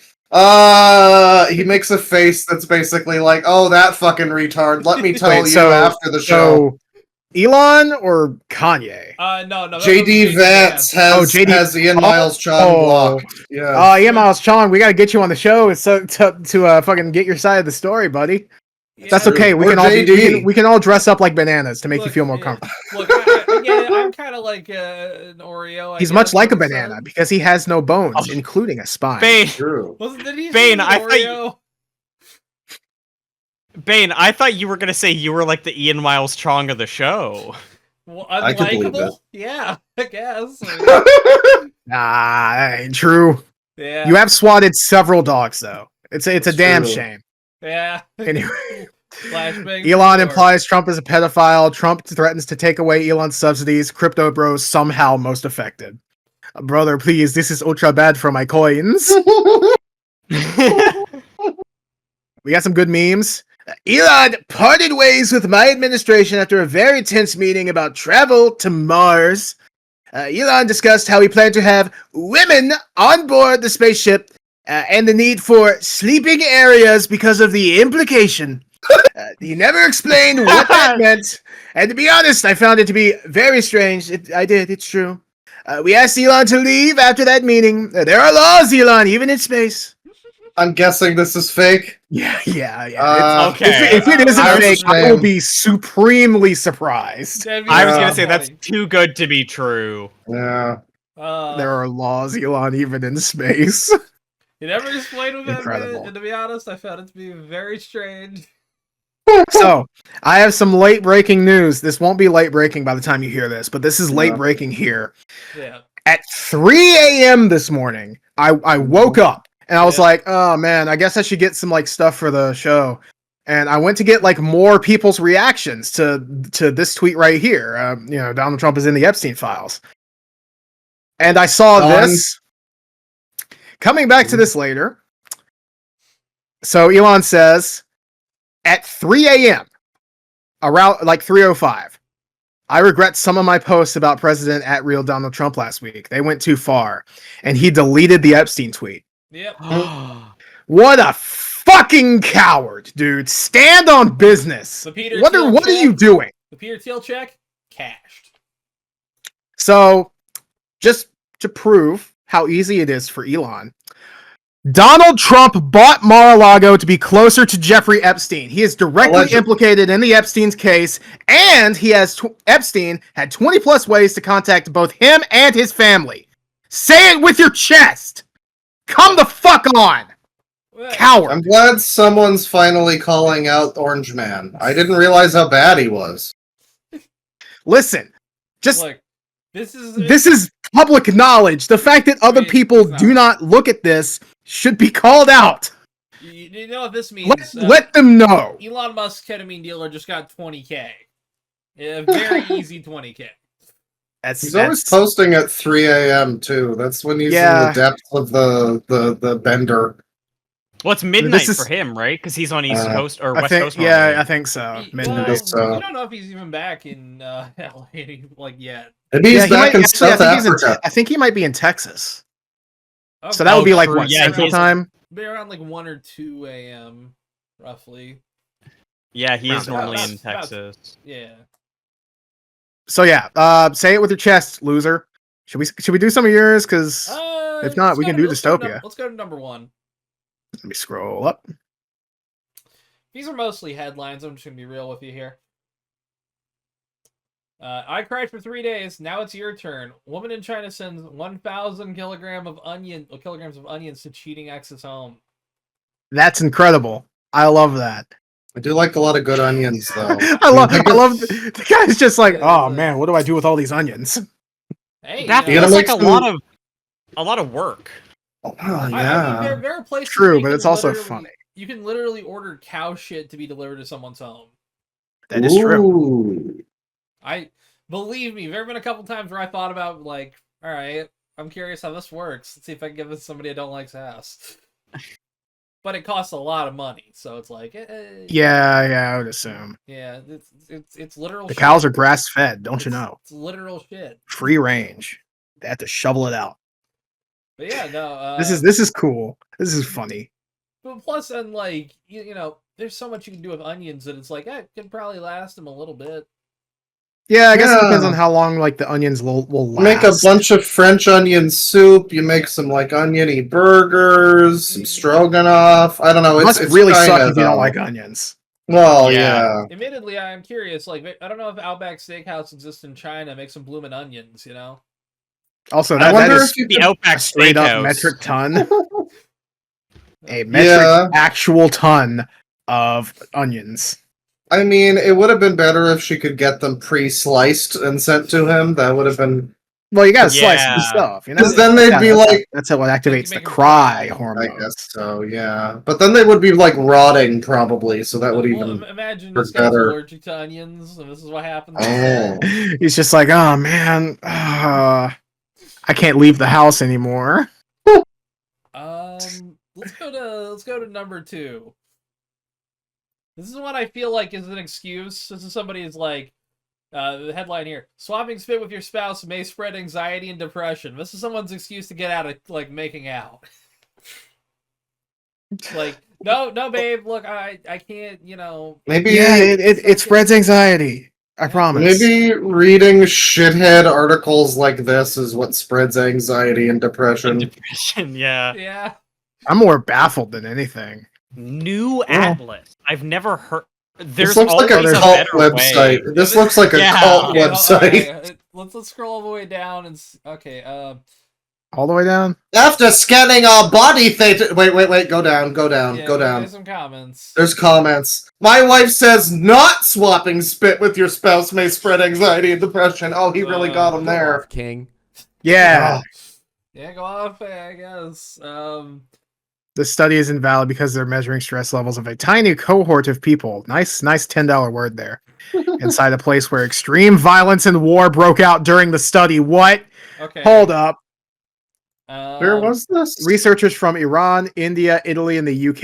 he makes a face that's basically like, oh, that fucking retard. Let me tell Wait, you after the show. So, Elon or Kanye? No. that was JD Vance has Ian Miles Chong blocked. Yeah. Oh, yeah, Miles Chong, we got to get you on the show to fucking get your side of the story, buddy. Yeah. That's okay. We Or can all JD. we can all dress up like bananas to make you Look, feel more yeah. comfortable. Look, I get it. I'm kind of like an Oreo. I He's guess, much like a in banana sense. because he has no bones, Oh. including a spine. Bane, True. Did he Bane, say I thought you- Oreo? Bane, I thought you were gonna say you were like the Ian Miles Chong of the show. Well, I could believe unlikable? Yeah, I guess. Nah, that ain't true. Yeah. You have swatted several dogs, though. It's a That's damn true. shame. Yeah. Anyway. Flashbang. Elon Or- implies Trump is a pedophile. Trump threatens to take away Elon's subsidies. Crypto bros somehow most affected. Brother, please, this is ultra bad for my coins. We got some good memes. Elon parted ways with my administration after a very tense meeting about travel to Mars. Elon discussed how he planned to have women on board the spaceship and the need for sleeping areas because of the implication. He never explained what that meant, and to be honest, I found it to be very strange. It's true. We asked Elon to leave after that meeting. There are laws, Elon, even in space. I'm guessing this is fake. Yeah. Okay. If it isn't That's a fake, I will shame. be supremely surprised. That'd be I was so gonna say that's funny. too good to be true. Yeah. There are laws, Elon, even in space. You never explained what that meant, Incredible. and to be honest, I found it to be very strange. So, I have some late breaking news. This won't be late breaking by the time you hear this, but this is late breaking here. Yeah. At 3 a.m. this morning, I woke up and I was like, oh man, I guess I should get some like stuff for the show. And I went to get like more people's reactions to this tweet right here. Donald Trump is in the Epstein files. And I saw this. Coming back to this later. So Elon says, at 3 a.m., around like 3:05, I regret some of my posts about President at Real Donald Trump last week. They went too far. And he deleted the Epstein tweet. Yep. What a fucking coward, dude. Stand on business. The Peter What Thiel are you check- doing? The Peter Thiel check cashed. So, just to prove how easy it is for Elon, Donald Trump bought Mar-a-Lago to be closer to Jeffrey Epstein. He is directly Allegedly. implicated in the Epstein's case, and Epstein had 20 plus ways to contact both him and his family. Say it with your chest. Come the fuck on, coward. I'm glad someone's finally calling out Orange Man. I didn't realize how bad he was. Listen, just Look, this is public knowledge. The fact that other people do not look at this should be called out. You know what this means? Let them know. Elon Musk's ketamine dealer just got 20K. A very easy 20K. He's always posting at 3 a.m. too. That's when he's in the depths of the bender. Well, it's midnight for him, right? Because he's on East Coast or West Coast. Yeah, I think so. Midnight. You don't know if he's even back in LA like yet. Maybe he's back in South Africa. I think he might be in Texas. Okay. So that would be like true. what, Yeah, Central Time? Be around like 1 or 2 a.m. roughly. Yeah, he is normally About- in Texas. Yeah. So yeah, say it with your chest, loser. Should we do some of yours? Because if not, we can do Dystopia. Let's go to number 1. Let me scroll up. These are mostly headlines. I'm just gonna be real with you here. I cried for 3 days. Now it's your turn. Woman in China sends 1,000 kilograms of onions to cheating ex's home. That's incredible. I love that. I do like a lot of good onions, though. I love the guy's just like, oh man, what do I do with all these onions? Hey, That feels like a lot of work. Oh, I mean, there are places True, where you but can it's also literally- funny. You can literally order cow shit to be delivered to someone's home. That is true. Believe me, there have been a couple times where I thought about like, all right, I'm curious how this works. Let's see if I can give this to somebody I don't like's house. But it costs a lot of money, so it's like, Yeah, I would assume. Yeah, it's literal. The shit. cows are grass fed, don't you know? It's literal shit. Free range. They have to shovel it out. But yeah, no. This is cool. This is funny. But plus, and like you know, there's so much you can do with onions that it's like, it can probably last them a little bit. Yeah, I guess it depends on how long like the onions will last. Make a bunch of French onion soup. You make some like oniony burgers, some stroganoff. I don't know. It must really suck if you don't like onions. Well, yeah. Admittedly, I am curious. Like, I don't know if Outback Steakhouse exists in China. Make some bloomin' onions, you know. Also, I that wonder is if you The could- Outback a straight up Steakhouse. metric ton. A metric actual ton of onions. I mean, it would have been better if she could get them pre-sliced and sent to him. That would have been. Well, you gotta slice Yeah. the stuff, you know. Because then they'd be like, that's how it activates the make 'em cry cry. hormone. I guess so, yeah. But then they would be like rotting probably, so that would even. Imagine work this guy's better. allergic to onions, and this is what happens. Oh. He's just like, oh man, I can't leave the house anymore. Let's go to number 2. This is what I feel like is an excuse. This is somebody who's like, the headline here: swapping spit with your spouse may spread anxiety and depression. This is someone's excuse to get out of like making out. Like, no, babe. Look, I can't. Maybe it spreads anxiety. I promise. Maybe reading shithead articles like this is what spreads anxiety and depression. Depression, yeah. Yeah. I'm more baffled than anything. New Atlas. I've never heard. This looks like a cult website. This looks like a cult website. Let's scroll all the way down and okay. All the way down. After scanning our body theta. Wait. Go down. Yeah, Go down. There's some comments. There's comments. My wife says not swapping spit with your spouse may spread anxiety and depression. Oh, he really got him there, King. Yeah. Yeah, go off. I guess. This study is invalid because they're measuring stress levels of a tiny cohort of people. Nice $10 word there. Inside a place where extreme violence and war broke out during the study. What? Okay. Hold up. Where was this? Researchers from Iran, India, Italy, and the UK.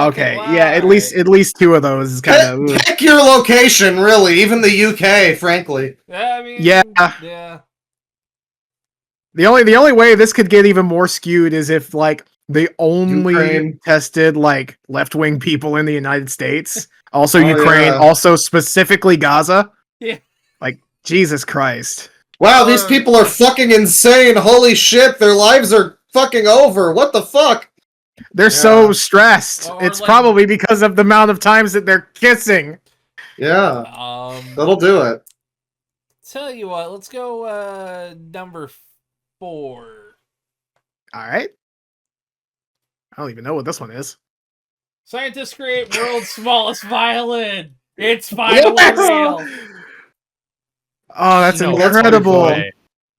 Okay, wow, yeah, at least two of those is kind of. Pick your location, really. Even the UK, frankly. Yeah, I mean. Yeah. Yeah. The only way this could get even more skewed is if like they only Ukraine. tested like left-wing people in the United States, also Ukraine, yeah. also specifically Gaza. Yeah. Like Jesus Christ. Wow, these people are fucking insane. Holy shit, their lives are fucking over. What the fuck? They're so stressed. Or It's like- probably because of the amount of times that they're kissing. Yeah. That'll do it. Tell you what, let's go number 4. All right. I don't even know what this one is. Scientists create world's smallest violin. It's finally real. Oh, that's No, incredible.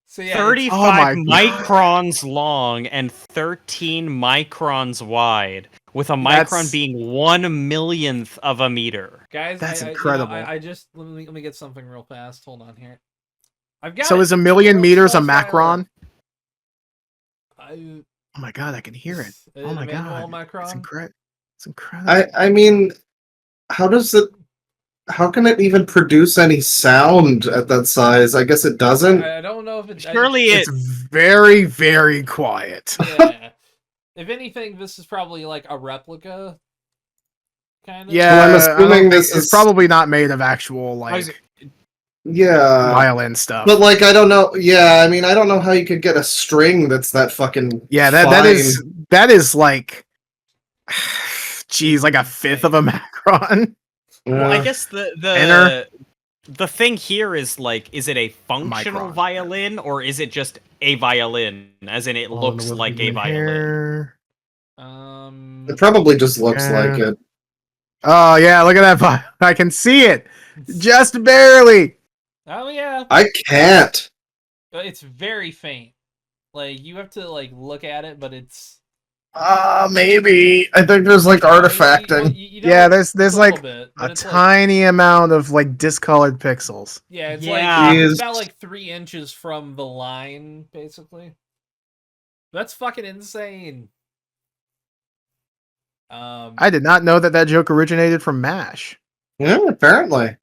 So, yeah, 35 microns long and 13 microns wide, with a micron being 1 millionth of a meter. Guys, That's I incredible. I just let me get something real fast. Hold on here. I've got. So is a million meters a macron? Oh my god, I can hear it. Oh my god, it's incredible. It's incredible. I mean, how can it even produce any sound at that size? I guess it doesn't. I don't know if it's. It's very, very quiet. Yeah. If anything, this is probably like a replica. Kind of. Yeah, Well, I'm assuming this it's is probably not made of actual like violin stuff. But like, I don't know. Yeah, I mean, I don't know how you could get a string that's that fucking. Yeah, that is like, geez, like a fifth of a macron. Well, I guess the thing here is like, is it a functional violin or is it just a violin, as in it looks like a violin? It probably just looks like it. Oh yeah, look at that! I can see it, just barely. Oh yeah. I can't. It's very faint. Like you have to like look at it, but it's. Maybe. I think there's like artifacting. Yeah, there's like bit, a tiny amount of like discolored pixels. Yeah, it's like it's about like 3 inches from the line, basically. That's fucking insane. I did not know that joke originated from MASH. Yeah, apparently.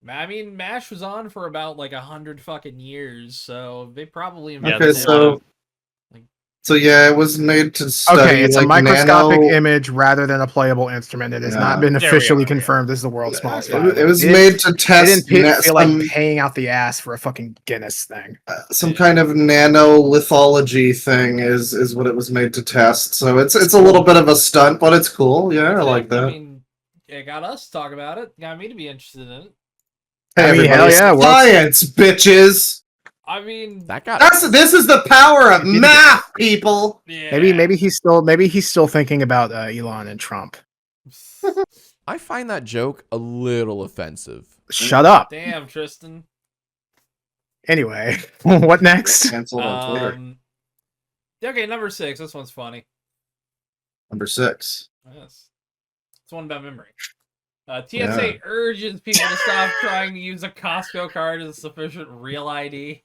I mean, MASH was on for about like 100 fucking years, so they probably. Okay, so yeah, it was made to study. Okay, it's like a microscopic image rather than a playable instrument. It has not been officially confirmed as the world's smallest violin. It was made to test. They didn't feel like paying out the ass for a fucking Guinness thing. Some kind of nanolithology thing is what it was made to test. So it's a little bit of a stunt, but it's cool. Yeah, I like that. I mean, it got us to talk about it. Got me to be interested in it. Hey, everybody, science, bitches. I mean, this is the power of math, people. Yeah. Maybe he's still thinking about Elon and Trump. I find that joke a little offensive. Shut up. Damn, Tristan. Anyway, what next? Canceled on Twitter. Okay, number 6. This one's funny. Number 6. Yes. It's one about memory. TSA urges people to stop trying to use a Costco card as a sufficient real ID.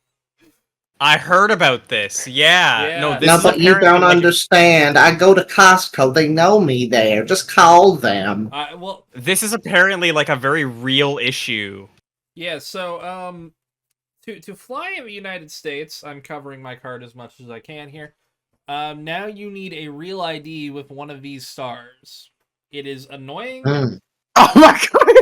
I heard about this. Yeah. No, Yeah. this No, is but you apparently don't like understand. I go to Costco. They know me there. Just call them. Well, this is apparently like a very real issue. yeah. So, to fly in the United States, I'm covering my card as much as I can here. Now you need a real ID with one of these stars. It is annoying. Oh my god!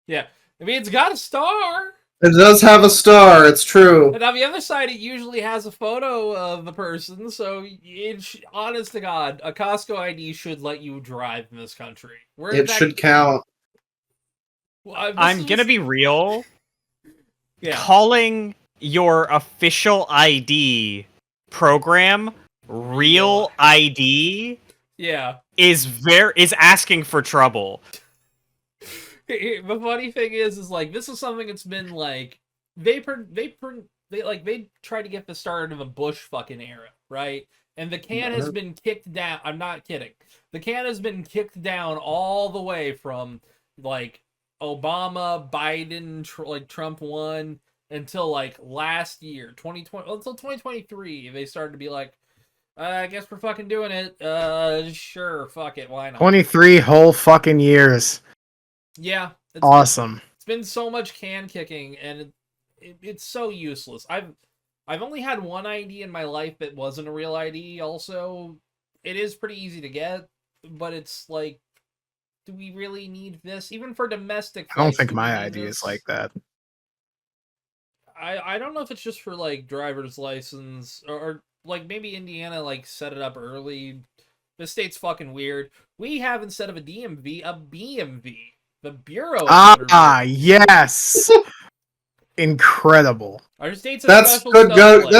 Yeah, I mean it's got a star. It does have a star. It's true. And on the other side, it usually has a photo of the person. So, honest to God, a Costco ID should let you drive in this country. It should count. I'm gonna be real. Yeah. Calling your official ID program real ID Yeah. is asking for trouble. The funny thing is like this is something that's been like they tried to get the start of a Bush fucking era, right? And the can has been kicked down. I'm not kidding. The can has been kicked down all the way from like Obama, Biden, Trump won until like last year, 2020, until 2023. They started to be like, I guess we're fucking doing it. Sure, fuck it, why not? 23 whole fucking years. Yeah, Awesome. It's been so much can kicking, and it's so useless. I've only had one ID in my life that wasn't a real ID. Also, it is pretty easy to get, but it's like, do we really need this? Even for domestic I don't flights, think do we my need ID this? is like that. I don't know if it's just for like driver's license or like maybe Indiana like set it up early. This state's fucking weird. We have instead of a DMV a BMV, the Bureau of Motor Vehicles. Yes. Incredible. Our state's a That's special good. snowflake.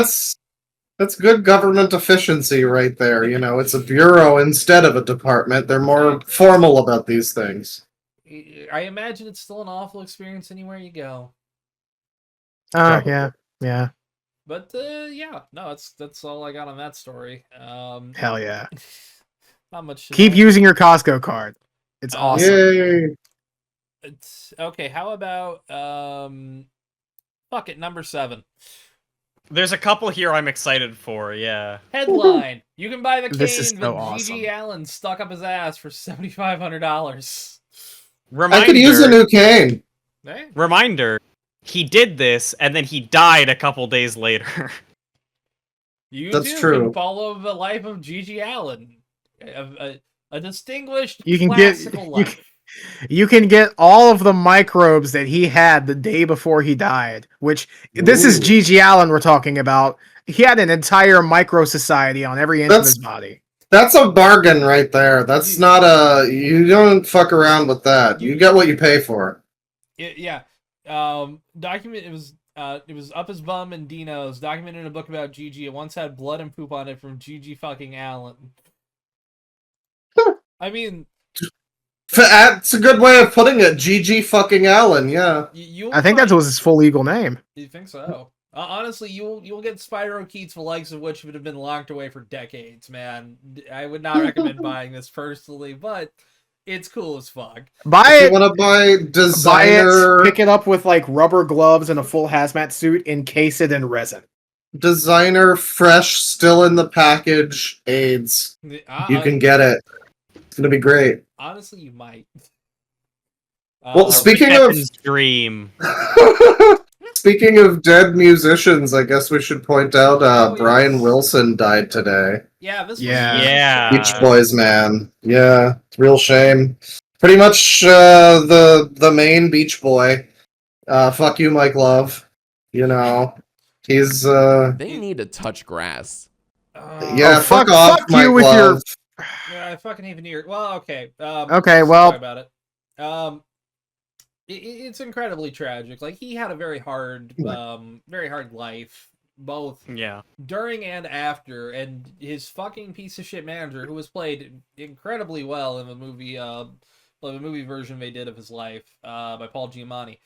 That's good government efficiency right there. You know, it's a bureau instead of a department. They're more formal about these things. I imagine it's still an awful experience anywhere you go. Yeah. But yeah, no, that's all I got on that story. Hell yeah. Not much. Keep using your Costco card. It's awesome. Yay! It's okay. How about fuck it, number 7. There's a couple here I'm excited for, yeah. Headline: You can buy the This is cane so that awesome. GG Allin stuck up his ass for $7,500. I could use a new cane. Hey? Reminder, he did this, and then he died a couple days later. That's Can true. follow the life of GG Allin. A distinguished You can classical life. You can get all of the microbes that he had the day before he died, which this is GG Allin we're talking about. He had an entire micro society on every inch of his body. That's a bargain right there. That's not you don't fuck around with that. You get what you pay for. Yeah. Document it was up his bum and Dino's documented in a book about GG. It once had blood and poop on it from GG fucking Allin. I mean, that's a good way of putting it. GG fucking Allin, yeah. I think that was his full legal name. You think so? Honestly, you'll get Spyro Keats, the likes of which would have been locked away for decades, man. I would not recommend buying this personally, but it's cool as fuck. If you want to buy designer, pick it up with like rubber gloves and a full hazmat suit, encase it in resin. Designer, fresh, still in the package, AIDS. You can get it. It's gonna be great. Honestly, you might. Well, speaking of dream. Speaking of dead musicians, I guess we should point out Brian Wilson died today. Yeah, Beach Boys man. Yeah, real shame. Pretty much the main Beach Boy. Fuck you, Mike Love. You know, he's They need to touch grass. yeah, fuck off, fuck Mike you with Love. Yeah, I fucking hate to hear. Well, okay. Okay, well, sorry about it. It's incredibly tragic. Like he had a very hard life, both during and after. And his fucking piece of shit manager, who was played incredibly well in the movie, the movie version they did of his life, by Paul Giamatti.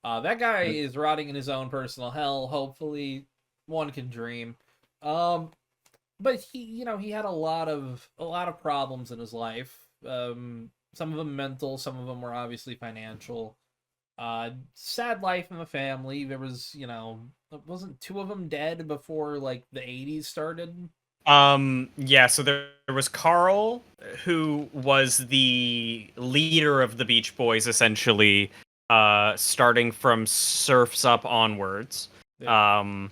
That guy is rotting in his own personal hell. Hopefully, one can dream. But he had a lot of problems in his life. Some of them mental, some of them were obviously financial. sad life in the family. There was, wasn't two of them dead before like the 80s started? Yeah, so there was Carl, who was the leader of the Beach Boys, essentially, starting from Surf's Up onwards. Yeah.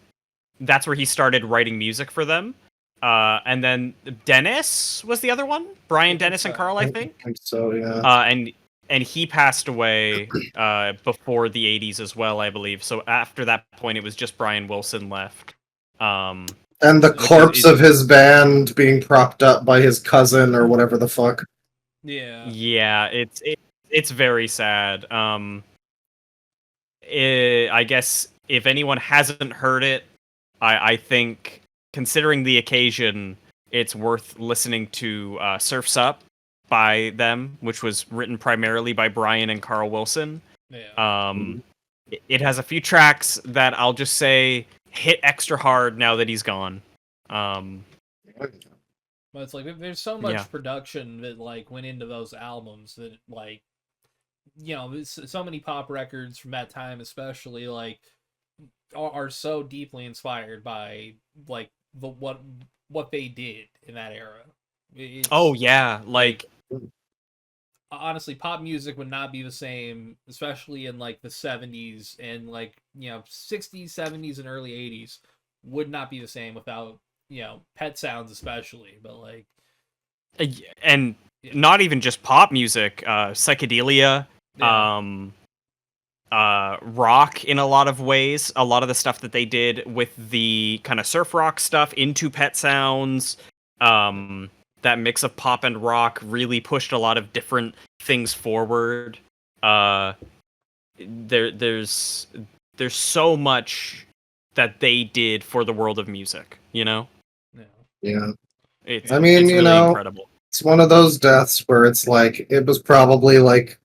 That's where he started writing music for them. And then Dennis was the other one? Brian, Dennis, and Carl, I think? I think so, yeah. And he passed away before the 80s as well, I believe. So after that point, it was just Brian Wilson left. And the corpse of his band being propped up by his cousin or whatever the fuck. Yeah. Yeah, it's very sad. I guess if anyone hasn't heard it, I think, considering the occasion, it's worth listening to Surf's Up by them, which was written primarily by Brian and Carl Wilson. Yeah. It has a few tracks that I'll just say hit extra hard now that he's gone. But it's like there's so much production that like went into those albums that like, so many pop records from that time especially like are so deeply inspired by like what they did in that era. Honestly, pop music would not be the same, especially in like the 70s and like 60s, 70s, and early 80s would not be the same without Pet Sounds especially. But like, and not even just pop music, psychedelia, rock in a lot of ways. A lot of the stuff that they did with the kind of surf rock stuff into Pet Sounds, that mix of pop and rock really pushed a lot of different things forward. There's so much that they did for the world of music, Yeah. It's really incredible. It's one of those deaths where it's like, it was probably like,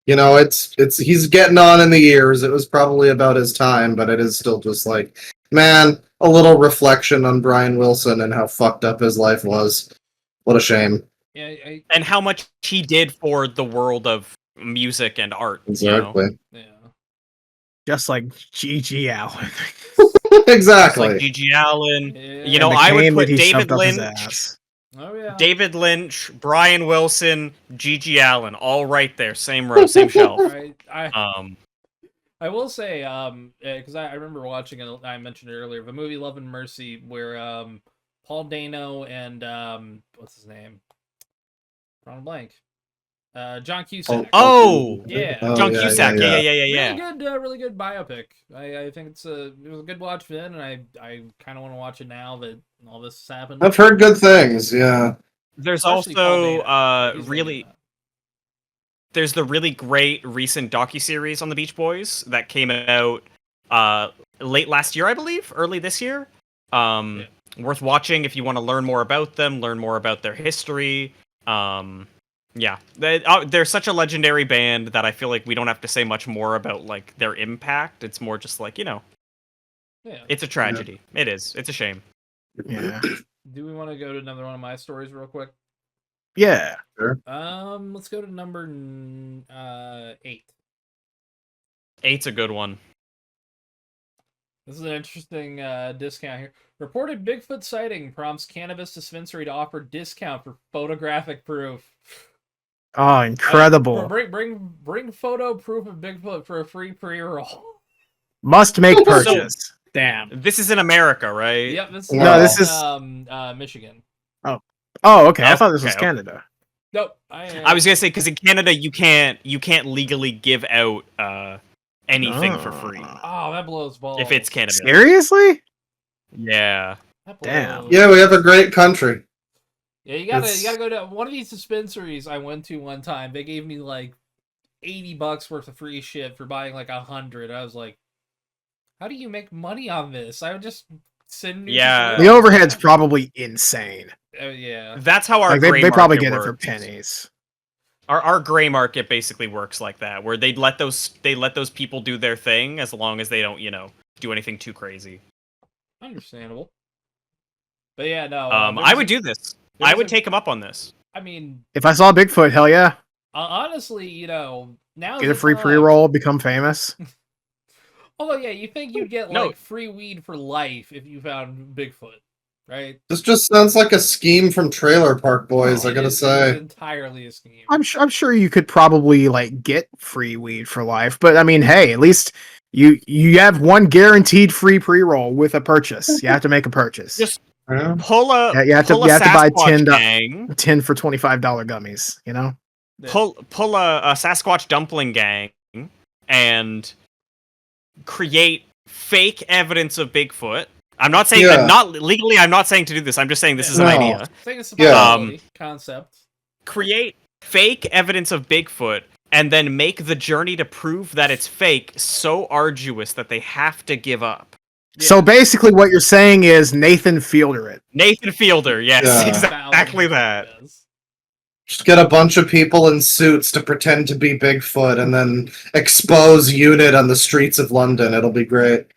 he's getting on in the years. It was probably about his time, but it is still just like, man, a little reflection on Brian Wilson and how fucked up his life was. What a shame. Yeah, and how much he did for the world of music and art. Exactly. Yeah. Just like G.G. Allin. Exactly. Just like G.G. Allin. Yeah. I would put David Lynch. Oh yeah. David Lynch, Brian Wilson, G.G. Allin, all right there, same row, same shelf. Right. I will say, because I remember watching it. I mentioned it earlier, the movie Love and Mercy, where Paul Dano and what's his name? Ron Blank. John Cusack. Yeah. John Cusack. Yeah. Really good biopic. I think it was a good watch then, and I kind of want to watch it now that all this has happened. I've heard good things. Yeah. There's Especially also there's the really great recent docuseries on the Beach Boys that came out late last year, I believe, early this year. Worth watching if you want to learn more about them, learn more about their history. They're such a legendary band that I feel like we don't have to say much more about like their impact. It's more just like, it's a tragedy. Yeah. It is. It's a shame. Yeah. Do we want to go to another one of my stories real quick? Yeah. Sure. Let's go to number 8. 8's a good one. This is an interesting discount here. Reported Bigfoot sighting prompts cannabis dispensary to offer discount for photographic proof. Oh, incredible! Bring photo proof of Bigfoot for a free pre-roll. Must make purchase. Damn. This is in America, right? Yep. This is Michigan. Oh, okay. I thought this was Canada. Nope. I was gonna say because in Canada you can't legally give out anything for free. Oh, that blows balls. If it's Canada. Seriously? Yeah. Damn. Yeah, we have a great country. Yeah, you gotta go to one of these dispensaries I went to one time. They gave me like $80 worth of free shit for buying like 100. I was like, how do you make money on this? I would just send. Yeah. The overhead's probably insane. Yeah. That's how our they probably get works. it for pennies. Our gray market basically works like that, where they let those people do their thing as long as they don't, do anything too crazy. Understandable. But yeah, no. I would do this. I would take him up on this. I mean, if I saw Bigfoot, hell yeah. Honestly, you know, now Get a free pre-roll, become famous. Although, yeah, you think you'd get No. like free weed for life if you found Bigfoot, right? This just sounds like a scheme from Trailer Park Boys. I gotta It is say. entirely a scheme. I'm sure you could probably like get free weed for life, but I mean, hey, at least you have one guaranteed free pre-roll with a purchase. You have to make a purchase. Just Yeah. pull a You have to Sasquatch buy 10 gang. 10 for $25 gummies, you know? Pull a Sasquatch dumpling gang and create fake evidence of Bigfoot. I'm not saying Yeah. I'm not saying to do this. I'm just saying this is an No. idea. I think it's a Yeah. possibility, concept. Create fake evidence of Bigfoot and then make the journey to prove that it's fake so arduous that they have to give up. Yeah. So basically what you're saying is Nathan Fielder it. Nathan Fielder, yes, Yeah. exactly that. Yes. Just get a bunch of people in suits to pretend to be Bigfoot and then expose Unit on the streets of London. It'll be great.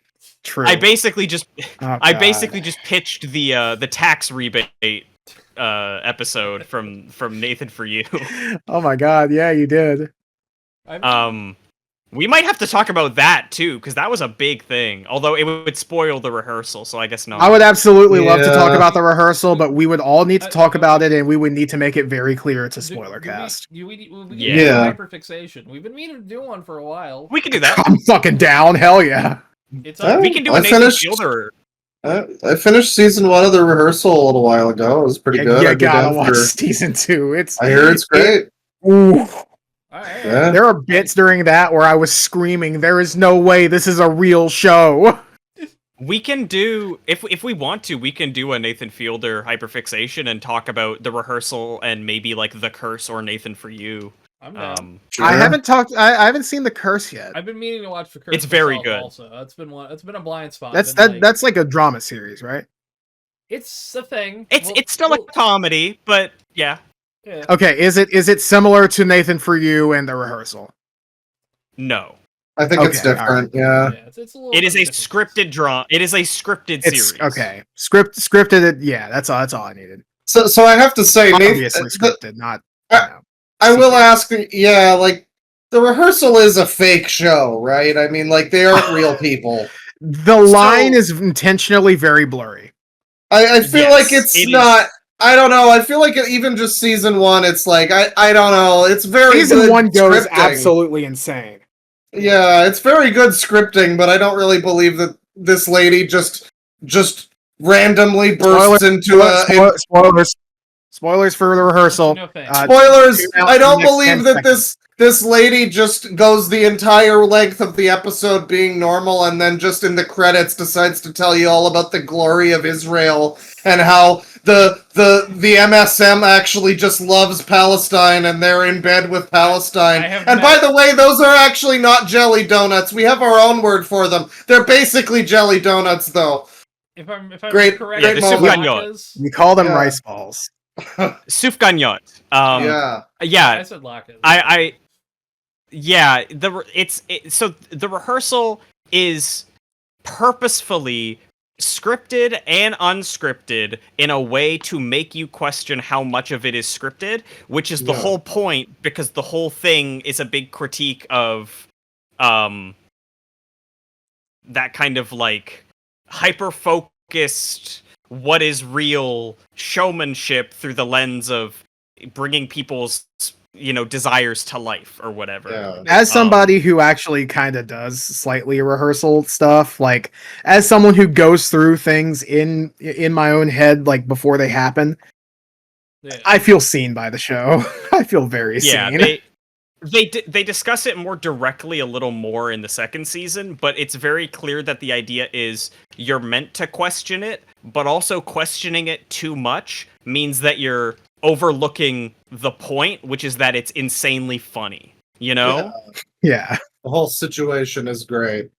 True. I basically just Oh, I God. basically just pitched the tax rebate episode from Nathan for You. Oh my god, yeah, you did. We might have to talk about that too, because that was a big thing. Although it would spoil the rehearsal, so I guess not. I would absolutely love to talk Yeah. about the rehearsal, but we would all need to talk about it, and we would need to make it very clear it's a spoiler cast. We Yeah. hyperfixation. We've been meaning to do one for a while. We can do that. I'm fucking down, hell yeah. It's Oh, We can do I a Nathan finished- Fielder. I finished season 1 of the rehearsal a little while ago. It was pretty good. You I'd be gotta down watch for- season 2. I hear it's great. Ooh. Alright. Yeah. There are bits during that where I was screaming, "There is no way this is a real show." We can do if we want to, we can do a Nathan Fielder hyperfixation and talk about the rehearsal and maybe like the curse or Nathan for You. I'm down. Sure. I haven't seen The Curse yet. I've been meaning to watch the curse. It's very myself good. Also, it's been a blind spot. That's Been, that's like a drama series, right? It's a thing. It's still a comedy, but yeah. Yeah. Okay, is it similar to Nathan for You and The Rehearsal? No. I think it's Okay, different. Yeah. It's a little It is a bit different. scripted drama. It is a scripted It's series. okay. Scripted. Yeah, that's all I needed. So I have to say, Obviously Nathan, scripted, not. I will ask. Yeah, like the rehearsal is a fake show, right? I mean, like they aren't real people. The line is intentionally very blurry. I feel Yes, like it's it is. not. I don't know. I feel like even just season 1, it's like I don't know. It's very Season good 1 goes scripting. absolutely insane. Yeah, it's very good scripting, but I don't really believe that this lady just randomly bursts into Spoilers for The Rehearsal. No thanks. spoilers. Tune out I don't in the next believe 10 that seconds. this lady just goes the entire length of the episode being normal and then just in the credits decides to tell you all about the glory of Israel and how the MSM actually just loves Palestine and they're in bed with Palestine. I have And by the way, those are actually not jelly donuts. We have our own word for them. They're basically jelly donuts, though. If I'm Great- correct, great the moment. latkes- We call them Yeah. rice balls. Sufganyot. Yeah. I Yeah. said latkes. So the rehearsal is purposefully scripted and unscripted in a way to make you question how much of it is scripted, which is the Yeah. whole point, because the whole thing is a big critique of that kind of like hyper focused what is real showmanship through the lens of bringing people's desires to life or whatever. Yeah. As somebody who actually kind of does slightly rehearsal stuff, like as someone who goes through things in my own head, like before they happen, Yeah. I feel seen by the show. I feel very Yeah, seen. they discuss it more directly a little more in the second season, but it's very clear that the idea is you're meant to question it, but also questioning it too much means that you're overlooking the point, which is that it's insanely funny. You know? Yeah. The whole situation is great.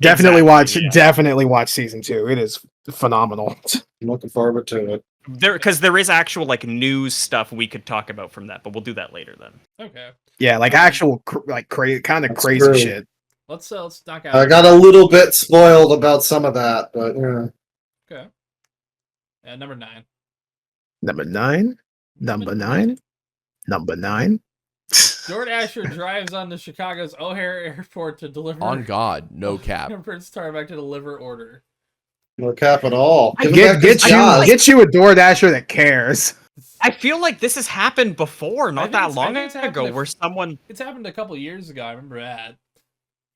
Definitely Exactly, yeah. definitely watch season 2. It is phenomenal. I'm looking forward to it. Because there is actual like news stuff we could talk about from that, but we'll do that later then. Okay. Yeah, like actual crazy kind of That's crazy true. shit. Let's knock out. I got a little bit spoiled about some of that, but yeah. Okay. Number 9. Number 9. Number 9. Number 9. DoorDasher drives on to Chicago's O'Hare Airport to deliver. On God, no cap. Prince Tarmac to deliver order. No cap at all. Get you a DoorDasher that cares. I feel like this has happened before, not that long it's ago, where someone... It's happened a couple years ago, I remember that.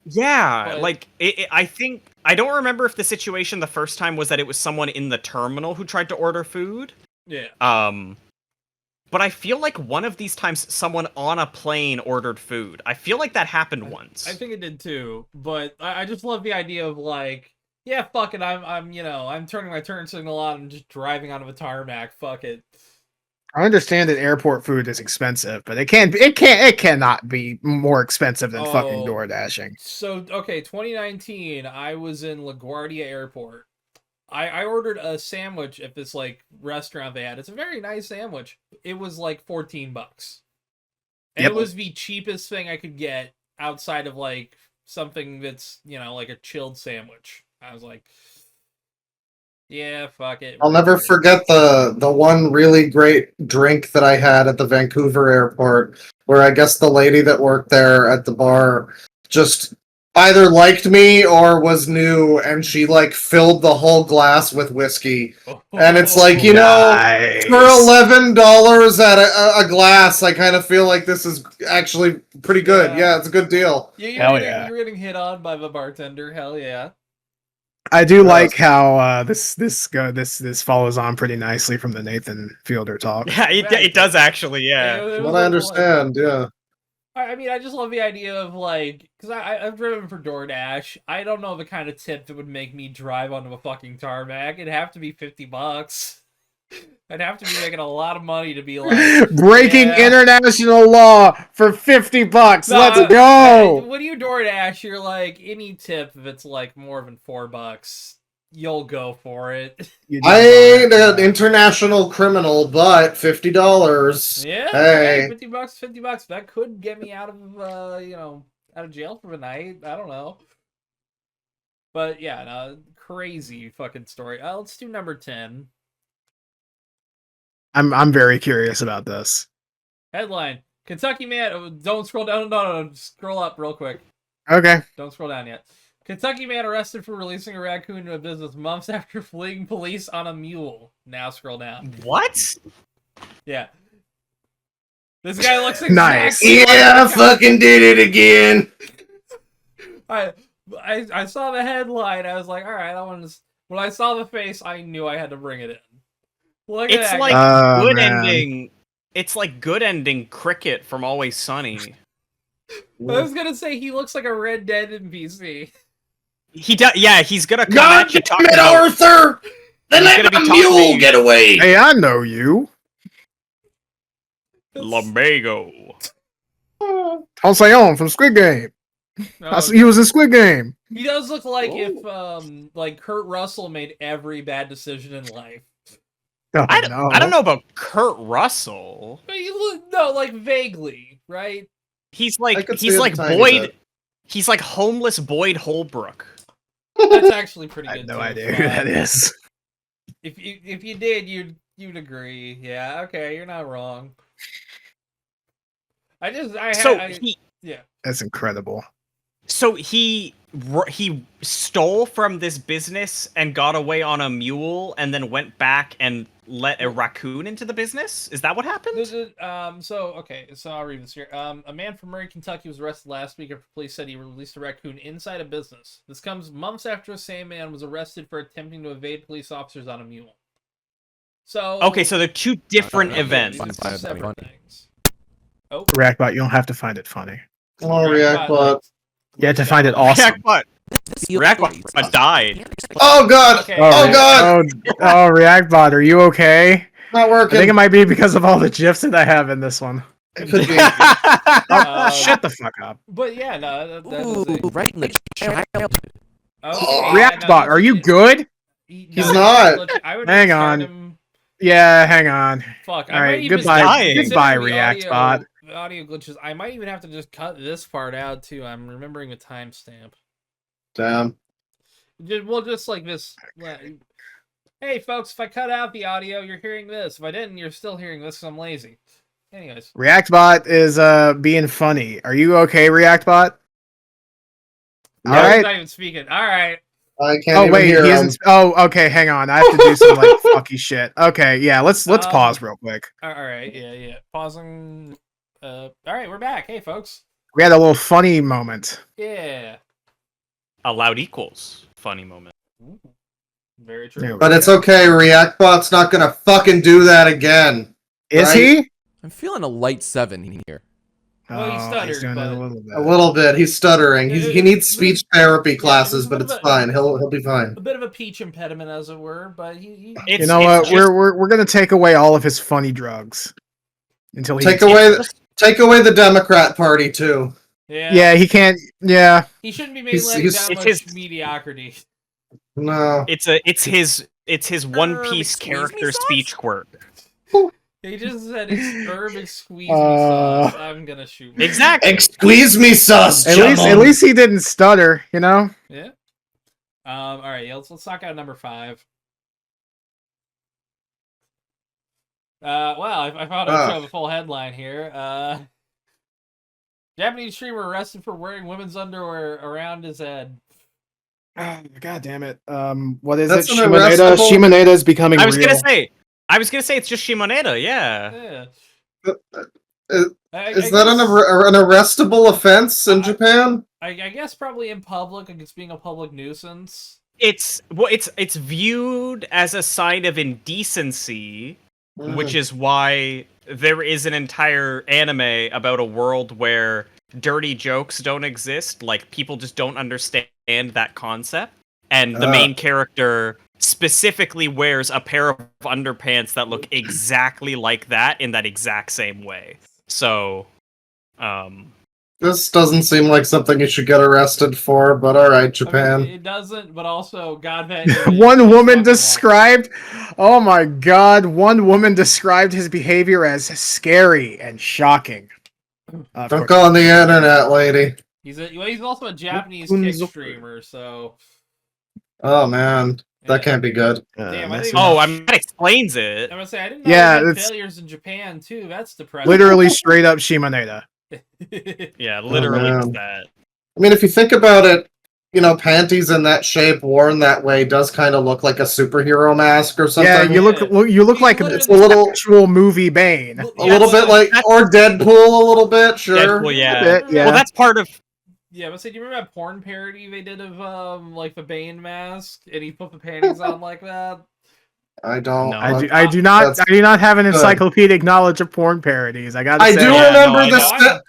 Yeah, But- like, I think... I don't remember if the situation the first time was that it was someone in the terminal who tried to order food. Yeah. But I feel like one of these times someone on a plane ordered food. I feel like that happened once. I think it did too, but I just love the idea of like, yeah, fuck it, I'm turning my turn signal on and just driving onto a tarmac, fuck it. I understand that airport food is expensive, but it cannot be more expensive than fucking DoorDashing. So, okay, 2019, I was in LaGuardia Airport. I ordered a sandwich at this like restaurant they had. It's a very nice sandwich. It was like $14. And it was the cheapest thing I could get outside of like something that's, like a chilled sandwich. I was like, yeah, fuck it. I'll never forget the one really great drink that I had at the Vancouver airport, where I guess the lady that worked there at the bar just either liked me or was new, and she like filled the whole glass with whiskey. And it's like, nice. for $11 at a glass, I kind of feel like this is actually pretty good. Yeah, it's a good deal. Hell yeah. You're getting hit on by the bartender. Hell yeah. I do like how this follows on pretty nicely from the Nathan Fielder talk. Yeah, it does actually, yeah. What I understand, yeah. I mean, I just love the idea of like, because I've driven for DoorDash. I don't know the kind of tip that would make me drive onto a fucking tarmac. It'd have to be $50. I'd have to be making a lot of money to be like breaking international law for $50. Let's go. When you DoorDash, you're like, any tip that's like more than $4, you'll go for it. I ain't an international criminal, but $50. Yeah, hey, $50, $50. That could get me out of out of jail for the night. I don't know. But yeah, no, crazy fucking story. Let's do number 10. I'm very curious about this. Headline: Kentucky man. Don't scroll down. No. Scroll up real quick. Okay. Don't scroll down yet. Kentucky man arrested for releasing a raccoon into a business months after fleeing police on a mule. Now scroll down. What? Yeah. This guy looks nice. Yeah, I fucking did it again. I saw the headline. I was like, all right, I want to. When I saw the face, I knew I had to bring it in. Look at it's that like guy. good ending. It's like good ending Cricket from Always Sunny. I was gonna say he looks like a Red Dead NPC. He does. Yeah, he's gonna come God at you damn it, Arthur! Then let the mule get away. Hey, I know you. Lumbago. Halcyon from Squid Game. He was in Squid Game. He does look like if like Kurt Russell made every bad decision in life. Oh, I don't know about Kurt Russell. But no, like vaguely, right? He's like Boyd. He's like homeless Boyd Holbrook. That's actually pretty good. I have no idea who that is. If you did, you'd agree. Yeah, okay, you're not wrong. Yeah. That's incredible. So he stole from this business and got away on a mule, and then went back and let a raccoon into the business? Is that what happened? So I'll read this here. A man from Murray, Kentucky was arrested last week after police said he released a raccoon inside a business. This comes months after the same man was arrested for attempting to evade police officers on a mule. So okay, so they're two different events. Separate things. Oh, Reactbot, you don't have to find it funny. Oh, Reactbot. You have to find it awesome. Reactbot died. Oh god! Okay. Oh god! Oh, Reactbot, are you okay? Not working. I think it might be because of all the gifs that I have in this one. It could be. Shut the fuck up. But yeah, no. Right in the chat. Reactbot, are you good? He's not. Hang on. Yeah, hang on. Fuck. All right, goodbye. Goodbye, Reactbot. Audio glitches. I might even have to just cut this part out too. I'm remembering the timestamp. Damn. We'll just like this. Hey folks, if I cut out the audio, you're hearing this. If I didn't, you're still hearing this because I'm lazy. Anyways. ReactBot is being funny. Are you okay, ReactBot? No, All right. he's not even speaking. All right. I can't even hear he him. isn't. Oh, okay. Hang on. I have to do some like fucky shit. Okay, yeah. Let's pause real quick. All right. Yeah. Pausing. All right, we're back. Hey, folks. We had a little funny moment. Yeah. Allowed equals funny moment. Ooh, very true. But it's okay. ReactBot's not gonna fucking do that again. Is right? he? I'm feeling a light 7 here. Well, he stuttered, he's doing it but- a little bit. A little bit. He's stuttering. He needs speech therapy classes, but it's fine. He'll be fine. A bit of a peach impediment, as it were, but he You know what? We're gonna take away all of his funny drugs until he Take away the Democrat Party too. Yeah, he can't. Yeah, he shouldn't be made He's- like he's- that much mediocrity. No. It's his One Piece squeeze me character sauce? speech quirk. He just said it's herb squeeze me sauce. I'm gonna shoot. Exactly. Squeeze me sauce. at least he didn't stutter. You know. Yeah. All right. Yeah, let's knock out number 5. Well, I found out a full headline here. Japanese streamer arrested for wearing women's underwear around his head. Oh, God damn it. What is That's it? an Shimoneta. arrestable- Shimoneta is becoming I was real. gonna say it's just Shimoneta, yeah. Yeah. Is that an arrestable offense in Japan? I guess probably in public, like it's being a public nuisance. It's viewed as a sign of indecency, which is why there is an entire anime about a world where dirty jokes don't exist. Like, people just don't understand that concept. And the main character specifically wears a pair of underpants that look exactly like that in that exact same way. So, This doesn't seem like something you should get arrested for, but alright, Japan. I mean, it doesn't, but also, God, that One woman described. Oh my God! One woman described his behavior as scary and shocking. Don't go on the internet, lady. He's also a Japanese kick streamer, so. Oh man, that can't be good. Damn, that explains it. I'm gonna say I didn't know they had it's failures in Japan too. That's depressing. literally straight up Shimoneta. Yeah, literally man. that. I mean, if you think about it, you know, panties in that shape worn that way does kind of look like a superhero mask or something. Yeah, you look like It's a little actual movie Bane. a little bit like, or Deadpool a little bit, sure. Deadpool, yeah. Yeah. Well, that's part of. Yeah, but say, do you remember that porn parody they did of like the Bane mask, and he put the panties on like that? I don't. No. I do not have an encyclopedic knowledge of porn parodies. I gotta say. I do remember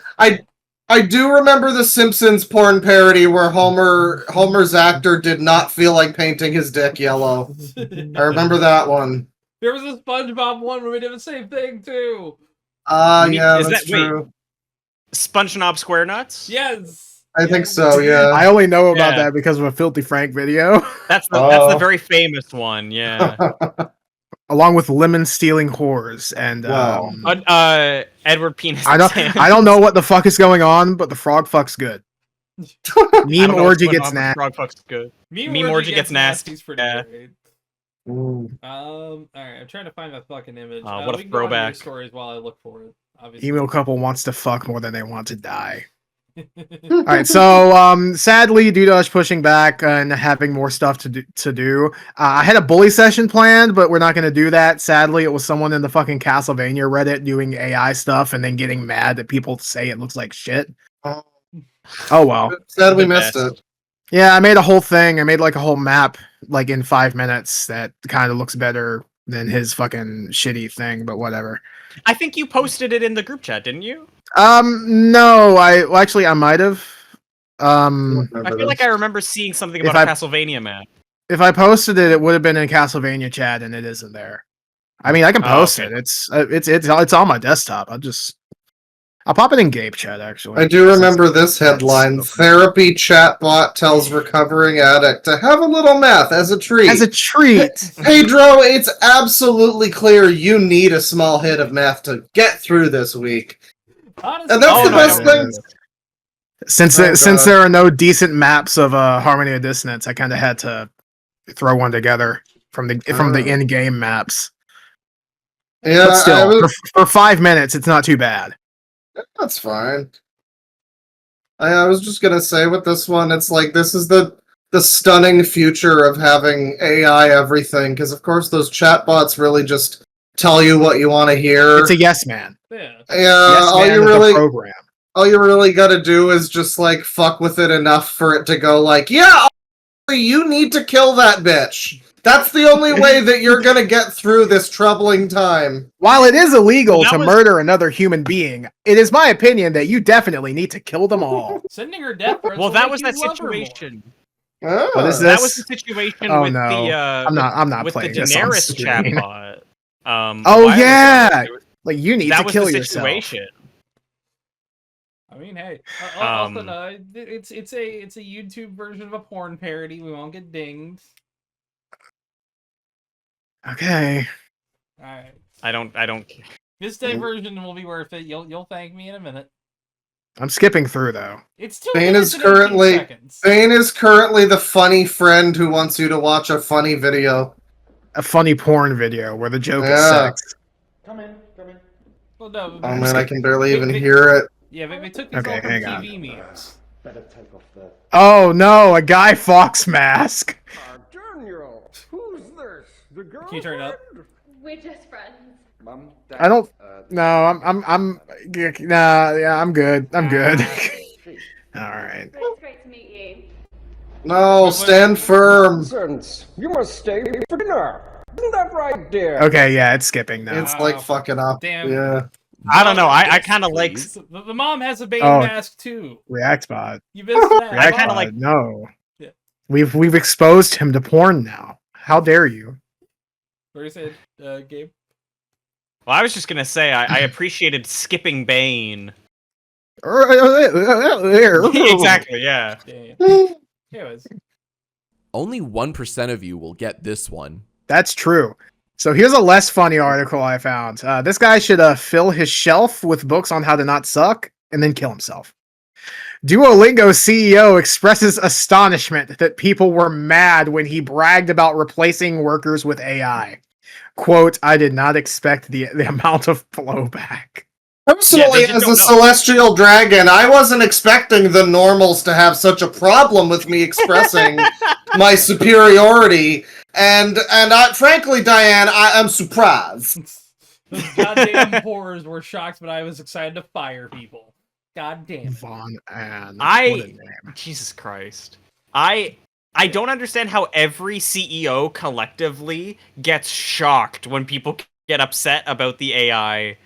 I do remember the Simpsons porn parody where Homer's actor did not feel like painting his dick yellow. I remember that one. There was a SpongeBob one where we did the same thing too. Yeah, Is that's that- wait. true. SpongeBob SquareNuts? Yes. I think so, yeah. I only know about Yeah. that because of a Filthy Frank video, That's the very famous one, yeah. along with lemon stealing whores and. Wow. Edward Penis. I don't know what the fuck is going on, but the frog fuck's good. Meme orgy gets nasty. Frog fuck's good. Meme orgy gets nasty. He's pretty Yeah. great. Ooh. All right, I'm trying to find that fucking image. What a we can go on throwback. news stories while I look for it. Obviously. Emo couple wants to fuck more than they want to die. All right, so sadly, Doordash pushing back and having more stuff to do. I had a bully session planned, but we're not going to do that. Sadly, it was someone in the fucking Castlevania Reddit doing AI stuff and then getting mad that people say it looks like shit. Oh well. Sad we The missed best. it. Yeah, I made a whole thing. I made like a whole map like in 5 minutes that kind of looks better than his fucking shitty thing, but whatever. I think you posted it in the group chat, didn't you? No, I might have. I feel like I remember seeing something about a Castlevania map. If I posted it, it would have been in Castlevania chat, and it isn't there. I mean, I can post it. It's on my desktop. I'll pop it in Gabe chat, actually. I do remember this headline. Therapy chatbot tells recovering addict to have a little meth as a treat. As a treat. Pedro, it's absolutely clear you need a small hit of meth to get through this week. Honestly, And that's the best thing. Since there are no decent maps of Harmony of Dissonance, I kind of had to throw one together from the in-game maps. Yeah, But still, for 5 minutes, it's not too bad. That's fine. I was just gonna say with this one, it's like this is the stunning future of having AI everything, because of course those chatbots really just tell you what you want to hear. It's a yes man. Yeah. Yes all man you of really the program. all you really gotta do is just like fuck with it enough for it to go like, yeah, you need to kill that bitch. That's the only way that you're gonna get through this troubling time. While it is illegal to murder another human being, it is my opinion that you definitely need to kill them all. Sending her death threats. Well, will that make was you that love her more. situation. What is this? That was the situation Oh, with no. the I'm not with the playing this on Daenerys screen. chatbot. Oh yeah, like you need to kill yourself. Situation. I mean, hey. Also, no, it's a YouTube version of a porn parody. We won't get dinged. Okay. All right. I don't. This diversion will be worth it. You'll thank me in a minute. I'm skipping through though. It's 2 Bane minutes is and 18 currently seconds. Bane is currently the funny friend who wants you to watch a funny video. A funny porn video where the joke is Yeah. sex. Come in, come in. Well, no, Oh man, I can barely even hear it. Yeah, they took these all from hang on. TV memes. Better take off the... Oh no, a Guy Fawkes mask. Daniel, who's this? The girl? Can you turn it up? We're just friends. Mom, Dad, I don't. No, I'm. Nah, yeah, I'm good. I'm good. All right. It's great to meet you. No, stand firm. Nonsense. You must stay for dinner. Isn't that right, dear? Okay, yeah, it's skipping now. It's like fucking up. Damn. Yeah. I don't know. I kind of like. The mom has a Bane Oh. mask too. ReactBot. You missed that. I kinda like- No. Yeah. We've exposed him to porn now. How dare you? What you said, Gabe? Well, I was just gonna say I appreciated skipping Bane. Exactly. Yeah. Yeah. Anyways. Only 1% of you will get this one. That's true. So here's a less funny article I found. This guy should fill his shelf with books on how to not suck and then kill himself. Duolingo CEO expresses astonishment that people were mad when he bragged about replacing workers with AI. Quote, I did not expect the amount of blowback. Personally, Yeah, they just as a don't know. celestial dragon, I wasn't expecting the normals to have such a problem with me expressing my superiority, and frankly, Diane, I am surprised. Those goddamn whores were shocked, but I was excited to fire people. God damn it. Von Ann. I- What a name. Jesus Christ. I don't understand how every CEO collectively gets shocked when people get upset about the AI.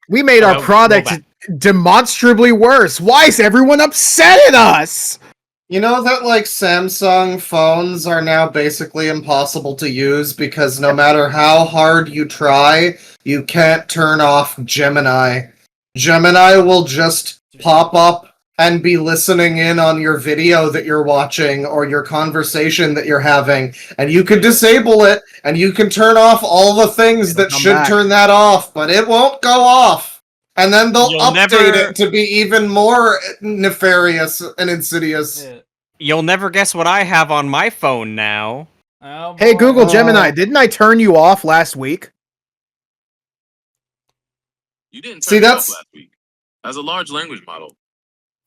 We made our About product demonstrably worse. Why is everyone upset at us? You know that, like, Samsung phones are now basically impossible to use because no matter how hard you try, you can't turn off Gemini. Gemini will just pop up and be listening in on your video that you're watching or your conversation that you're having, and you can disable it, and you can turn off all the things It'll that come should back. turn that off, but it won't go off. And then they'll You'll update never- it to be even more nefarious and insidious. Yeah. You'll never guess what I have on my phone now. Oh, Hey, boy. Google Oh. Gemini, didn't I turn you off last week? You didn't See, turn it off that's- last week. As a large language model.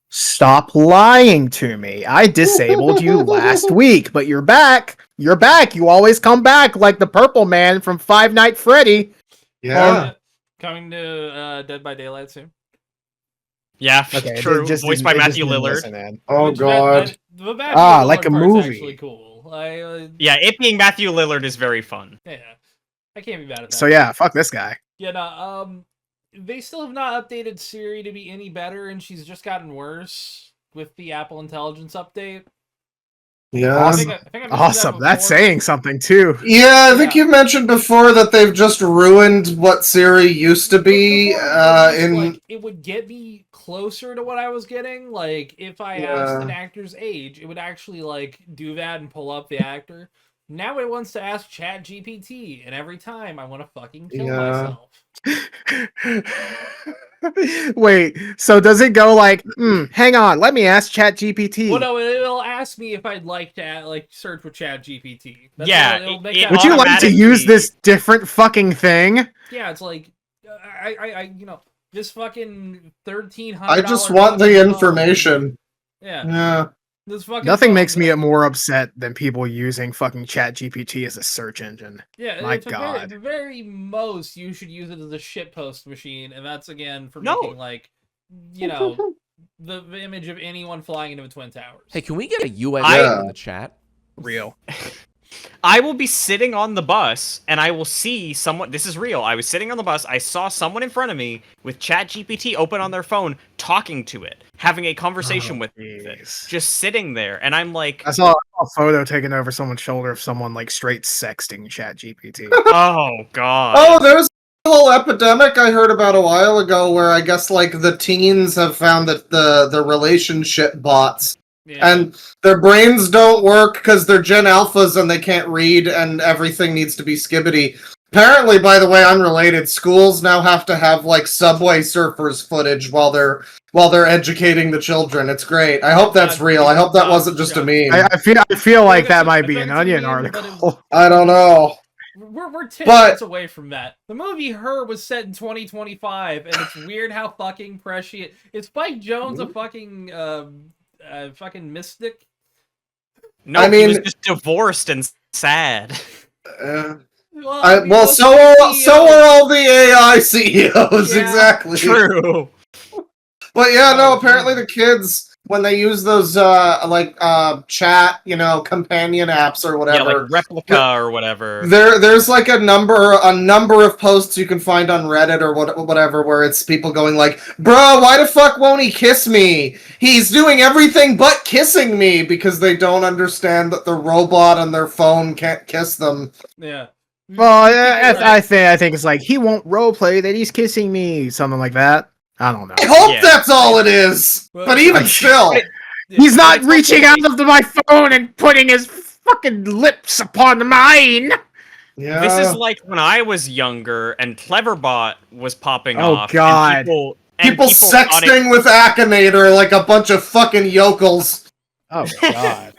Stop lying to me. I disabled you last week, but you're back. You're back. You always come back like the purple man from Five Nights at Freddy. Yeah. Coming to Dead by Daylight soon. Yeah, Okay, true. they just Voiced didn't- by they just Matthew didn't Lillard. listen in. Oh Which god. the Matthew Ah, Lillard like a part's movie. actually cool. Yeah, it being Matthew Lillard is very fun. Yeah, I can't be mad at that. So yeah, fuck this guy. Yeah, no, they still have not updated Siri to be any better, and she's just gotten worse with the Apple Intelligence update. Yeah. I Awesome. think I mentioned Awesome. that That's before. saying something too. Yeah, I think Yeah. you mentioned before that they've just ruined what Siri used to be. Before, it was just, In like, it would get me closer to what I was getting. Like, if I asked Yeah. an actor's age, it would actually like do that and pull up the actor. Now it wants to ask ChatGPT, and every time I want to fucking kill Yeah. myself. Wait, so does it go like, hang on, let me ask ChatGPT. Well, no, it'll ask me if I'd like to search with ChatGPT. Would you like to use this different fucking thing? Yeah, it's like, this fucking $1,300. I just want the information. Yeah. This fucking Nothing makes me more upset than people using fucking ChatGPT as a search engine. Yeah, my it's God. The very most, you should use it as a shitpost machine, and that's again for making the image of anyone flying into the Twin Towers. Hey, can we get a US in the chat? Real. I will be sitting on the bus and I will see someone. This is real. I was sitting on the bus. I saw someone in front of me with ChatGPT open on their phone, talking to it, having a conversation with it, just sitting there. And I'm like, I saw a photo taken over someone's shoulder of someone like straight sexting ChatGPT. Oh God. Oh, there's a whole epidemic I heard about a while ago where I guess like the teens have found that the relationship bots. Yeah. And their brains don't work because they're Gen Alphas and they can't read and everything needs to be skibbity. Apparently, by the way, unrelated, schools now have to have like Subway Surfers footage while they're educating the children. It's great. I hope that's real. I hope that wasn't just a meme. I feel like that might be an Onion article. I don't know. We're 10 minutes away from that. The movie Her was set in 2025, and it's weird how fucking prescient. Is Spike Jonze a fucking mystic? No, he was just divorced and sad. So are all the AI CEOs, exactly. True. But yeah, no, apparently the kids, when they use those chat, companion apps or whatever. Yeah, like Replica or whatever. There's like a number of posts you can find on Reddit or whatever where it's people going like, bro, why the fuck won't he kiss me? He's doing everything but kissing me, because they don't understand that the robot on their phone can't kiss them. Yeah. Well, I think it's like, he won't roleplay that he's kissing me, something like that. I don't know. I hope that's all it is. But even still. He's not reaching out of my phone and putting his fucking lips upon mine. Yeah. This is like when I was younger and Cleverbot was popping off. Oh, God. And people sexting with Akinator like a bunch of fucking yokels. Oh, God.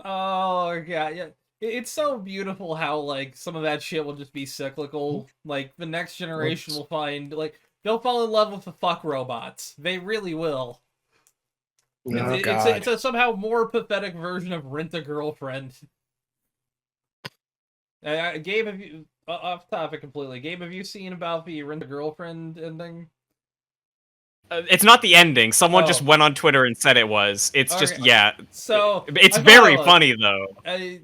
Oh, yeah. It's so beautiful how, like, some of that shit will just be cyclical. Like, the next generation will find, like, they'll fall in love with the fuck robots. They really will. Oh, it's a somehow more pathetic version of Rent-A-Girlfriend. Gabe, have you... off topic completely. Gabe, have you seen about the Rent-A-Girlfriend ending? It's not the ending. Someone just went on Twitter and said it was. It's okay. just, yeah. So... It's very funny, though. A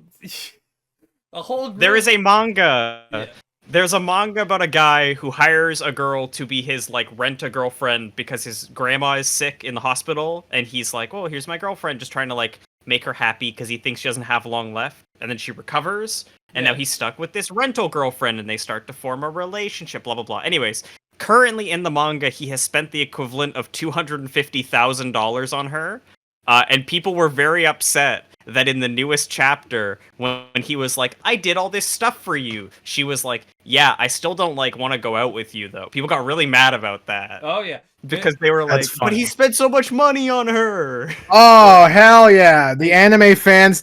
whole group... There is a manga... Yeah. There's a manga about a guy who hires a girl to be his, like, rent-a-girlfriend because his grandma is sick in the hospital, and he's like, oh, here's my girlfriend, just trying to, like, make her happy because he thinks she doesn't have long left, and then she recovers, and now he's stuck with this rental girlfriend, and they start to form a relationship, blah, blah, blah. Anyways, currently in the manga, he has spent the equivalent of $250,000 on her, and people were very upset that in the newest chapter, when he was like, I did all this stuff for you, she was like, yeah, I still don't, like, want to go out with you, though. People got really mad about that. Oh, yeah. Because they were like, but he spent so much money on her! Oh, hell yeah. The anime fans,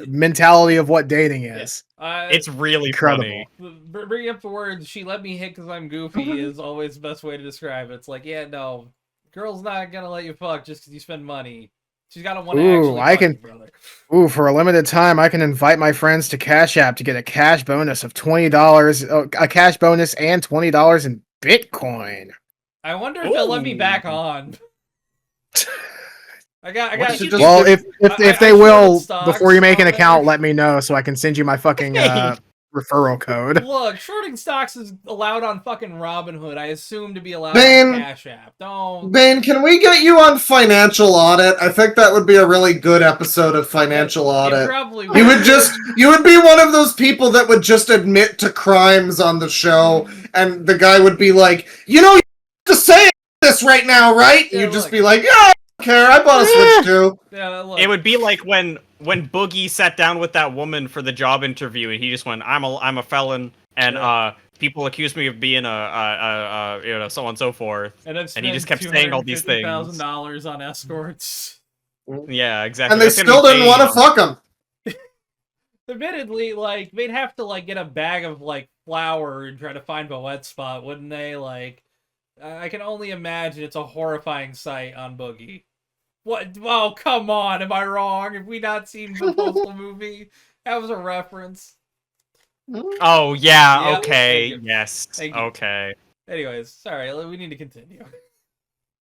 mentality of what dating is. It's really incredible. Funny. Bringing up the words, she let me hit because I'm goofy is always the best way to describe it. It's like, yeah, no, girl's not gonna let you fuck just because you spend money. She's got to want to actually fuck you, brother. For a limited time, I can invite my friends to Cash App to get a cash bonus of $20, a cash bonus and $20 in Bitcoin. I wonder if they'll let me back on. I got. Well, if they will, before you make an account, let me know so I can send you my fucking referral code. Look, shorting stocks is allowed on fucking Robinhood. I assume to be allowed on Cash App. Bane, can we get you on Financial Audit? I think that would be a really good episode of Financial Audit. Probably would. You would be one of those people that would just admit to crimes on the show, and the guy would be like, you have to say this right now, right? And you'd just be like, yeah, I don't care. I bought a Switch too. Yeah, it would be like when Boogie sat down with that woman for the job interview, and he just went, I'm a felon, and people accused me of being a so on and so forth. And he just kept saying all these things. $250,000 on escorts. Yeah, exactly. And they still didn't want to fuck him. Admittedly, like, they'd have to, like, get a bag of, like, flour and try to find a wet spot, wouldn't they? Like, I can only imagine it's a horrifying sight on Boogie. What? Oh, come on. Am I wrong? Have we not seen the Postal movie? That was a reference. Oh, yeah, Yep, okay, thank you. yes, Thank you. okay. Anyways, sorry, we need to continue.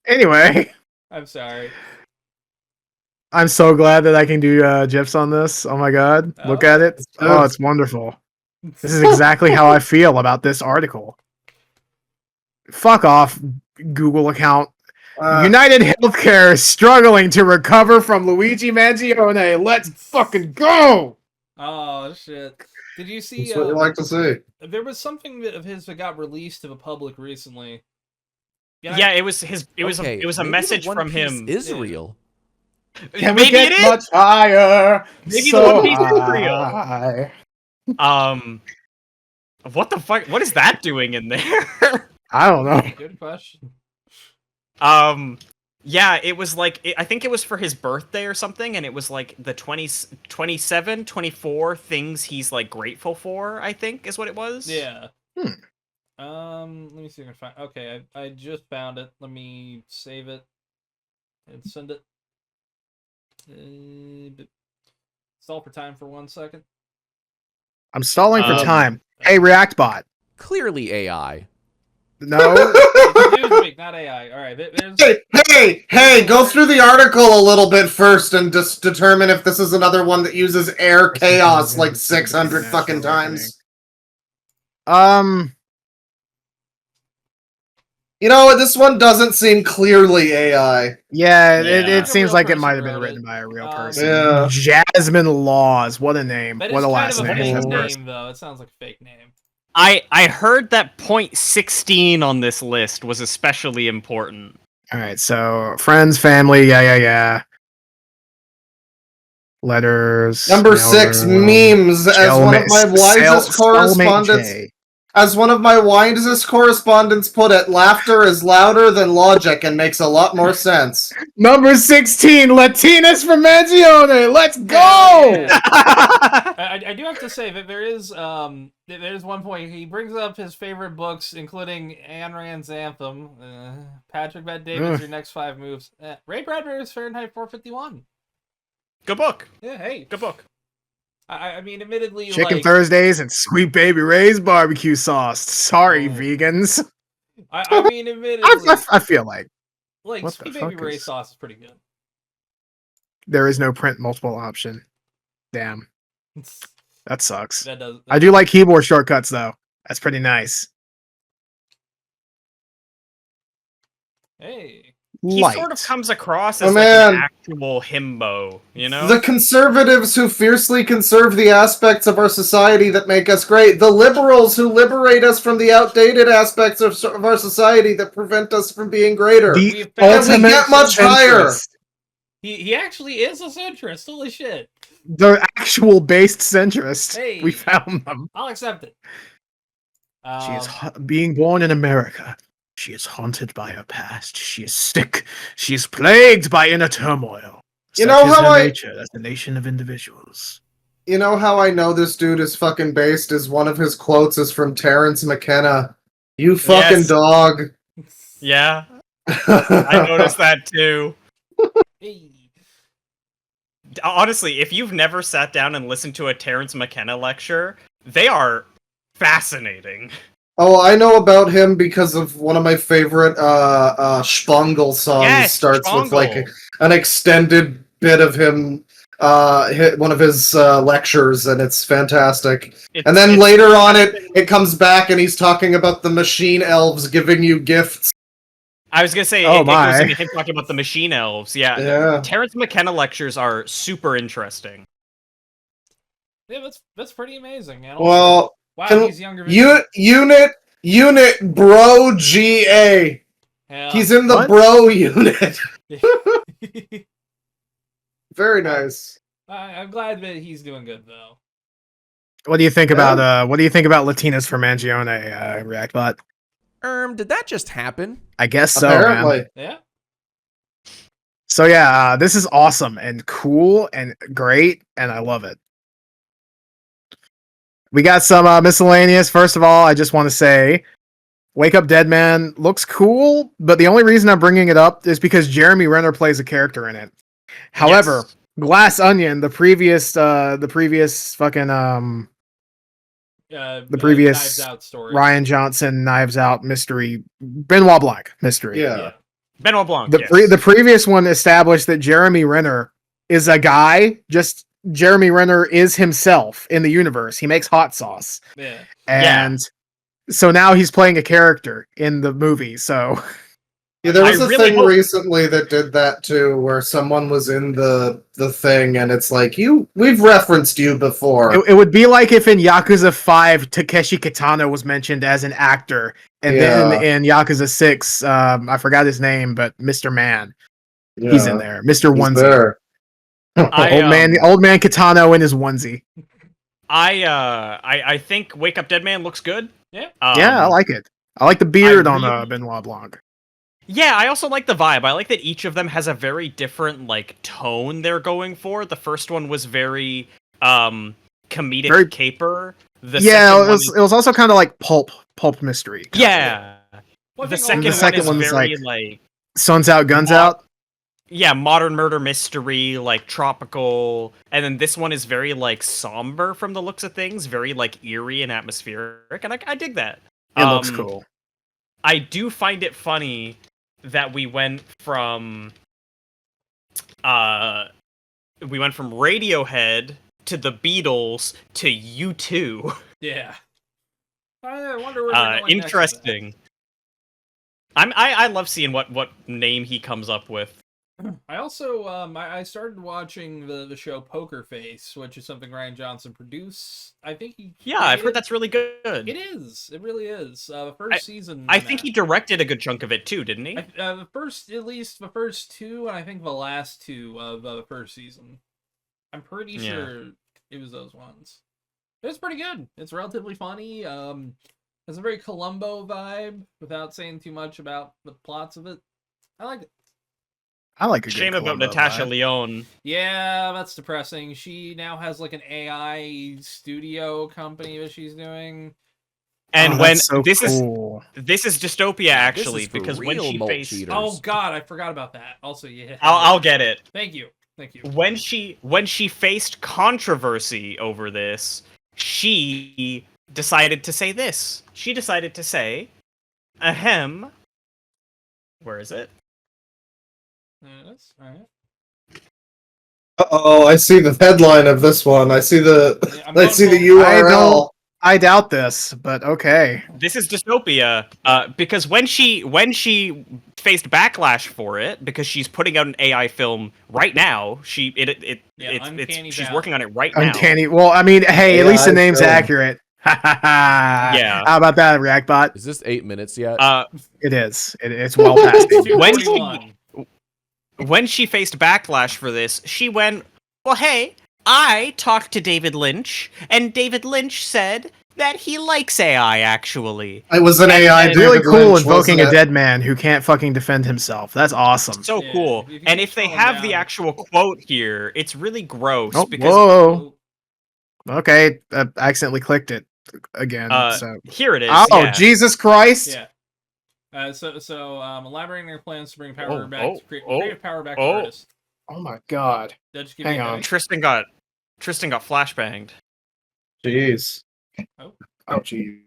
Anyway, I'm sorry. I'm so glad that I can do GIFs on this. Oh my god, look at it. Oh, it's wonderful. This is exactly how I feel about this article. Fuck off, Google account. United Healthcare is struggling to recover from Luigi Mangione. Let's fucking go! Oh shit! Did you see? That's what you like to see. There was something of his that got released to the public recently. Yeah, it was his. It was a message from him. Is real. Can maybe we get it is. much higher? Maybe so the One Piece is high. real. What the fuck? What is that doing in there? I don't know. Good question. Yeah, it was like, I think it was for his birthday or something, and it was like the 27, 24 things he's like grateful for, I think is what it was. Yeah. Let me see if I can find. Okay, I just found it. Let me save it and send it. Stall for time for 1 second. I'm stalling for time. Hey, ReactBot. Clearly AI. No. Newsweek, not AI. All right. Hey! Go through the article a little bit first and just determine if this is another one that uses air chaos like 600 fucking times. You know, this one doesn't seem clearly AI. Yeah, it Like a seems real like it person might have been wrote written it. by a real person. Yeah. Jasmine Laws. What a name. That What is a kind last of a name. fake That's name, though. It sounds like a fake name. I heard that point 16 on this list was especially important. All right, so friends, family, yeah. Letters. Number 6, memes. As one of my wisest correspondents, put it, laughter is louder than logic and makes a lot more sense. Number 16, Latinas from Mangione. Let's go! I do have to say that there's one point he brings up his favorite books, including Ayn Rand's Anthem, Patrick Bet-David's Your Next 5 Moves, Ray Bradbury's Fahrenheit 451. Good book. Yeah, hey, good book. I mean, admittedly, Chicken like, Thursdays and Sweet Baby Ray's barbecue sauce. Sorry, vegans. I mean, admittedly, I feel like Sweet Baby Ray sauce is pretty good. There is no print multiple option. Damn. That sucks. That does. I do like keyboard shortcuts though. That's pretty nice. Hey. He sort of comes across as an actual himbo, you know? The conservatives who fiercely conserve the aspects of our society that make us great. The liberals who liberate us from the outdated aspects of our society that prevent us from being greater. And we get much higher. He actually is a centrist. Holy shit. The actual based centrist. Hey. We found them. I'll accept it. She is being born in America. She is haunted by her past. She is sick. She is plagued by inner turmoil. You know how nature as the nation of individuals. You know how I know this dude is fucking based is one of his quotes is from Terrence McKenna. You fucking dog. Yeah. I noticed that too. Honestly, if you've never sat down and listened to a Terrence McKenna lecture, they are fascinating. Oh, I know about him because of one of my favorite Spongel songs. Yes, starts with like Spongel. an extended bit of him, one of his lectures, and it's fantastic. And then later on, it comes back, and he's talking about the machine elves giving you gifts. I was gonna say, it goes into him talking about the machine elves. Yeah. Terrence McKenna lectures are super interesting. Yeah, that's pretty amazing. And Well, wow, he's younger than Unit Bro GA. Yeah. He's in the bro unit. Very nice. I'm glad that he's doing good though. What do you think about Latinas for Mangione, Reactbot? Did that just happen? I guess so, Apparently. man. Yeah. So yeah, this is awesome and cool and great, and I love it. We got some miscellaneous. First of all, I just want to say, Wake Up Dead Man looks cool, but the only reason I'm bringing it up is because Jeremy Renner plays a character in it. However, Yes. Glass Onion, the previous fucking the previous Knives Out story. Ryan Johnson Knives Out mystery, Benoit Blanc mystery. Yeah. Benoit Blanc. The previous one established that Jeremy Renner is a guy. Just Jeremy Renner is himself in the universe. He makes hot sauce. Yeah. And so now he's playing a character in the movie. So Yeah, there was I a really thing hope- recently that did that too, where someone was in the thing, and it's like we've referenced you before. it would be like if in Yakuza 5 Takeshi Kitano was mentioned as an actor, and then in Yakuza 6, I forgot his name, but Mr. Man, he's in there. Mr. He's Onesie. there. Old man Kitano in his onesie. I think Wake Up Dead Man looks good. Yeah. Yeah, I like it. I like the beard on really- Benoit Blanc. Yeah, I also like the vibe. I like that each of them has a very different like tone they're going for. The first one was very comedic Very- caper. The Yeah, second it was also kind of like pulp mystery. kinda. Yeah. Well, I The think second, the second one one's is very like Suns out, guns Mo- out. yeah, modern murder mystery, like tropical, and then this one is very like somber from the looks of things, very like eerie and atmospheric, and I dig that. It looks cool. I do find it funny that we went from Radiohead to the Beatles to U2. Yeah. I wonder where they're going next with that. Interesting. I love seeing what name he comes up with. I also I started watching the show Poker Face, which is something Ryan Johnson produced. I think he I've heard that's really good. It is. It really is. The first season. I think he directed a good chunk of it too, didn't he? The first two, and I think the last two of the first season. I'm pretty sure it was those ones. It's pretty good. It's relatively funny. Has a very Columbo vibe without saying too much about the plots of it. I like it. I like a good Shame about Columbo Natasha vibe. Lyonne. Yeah, that's depressing. She now has like an AI studio company that she's doing. And Oh, when that's so this cool. is dystopia actually, This is for because when real she malt faced cheaters. Oh God, I forgot about that. Also, yeah. I'll get it. Thank you. When she faced controversy over this, she decided to say this. She decided to say, ahem. Where is it? There it is. All right. Oh, I see the headline of this one. I see the Yeah, I see the URL. I doubt this, but okay. This is dystopia, because when she faced backlash for it, because she's putting out an AI film right now. she's working on it right now. Uncanny. Well, I mean, hey, at least the name's film. accurate. Yeah. How about that, Reactbot? Is this 8 minutes yet? It is. It's well past. When she faced backlash for this, she went, well, hey, I talked to David Lynch, and David Lynch said that he likes AI, actually. It was an AI. It's really David cool Lynch, invoking wasn't a it? dead man who can't fucking defend himself. That's awesome. So Yeah, cool. if you And keep if they scrolling have the down- actual quote here, it's really gross. Oh, because whoa. Okay, I accidentally clicked it again. So here it is. oh, yeah. Jesus Christ! Yeah. So elaborating their plans to bring power creative power back to oh. artists. Oh my God! That just give Hang me a on. headache. Tristan got flashbanged. Jeez. Oh, gee.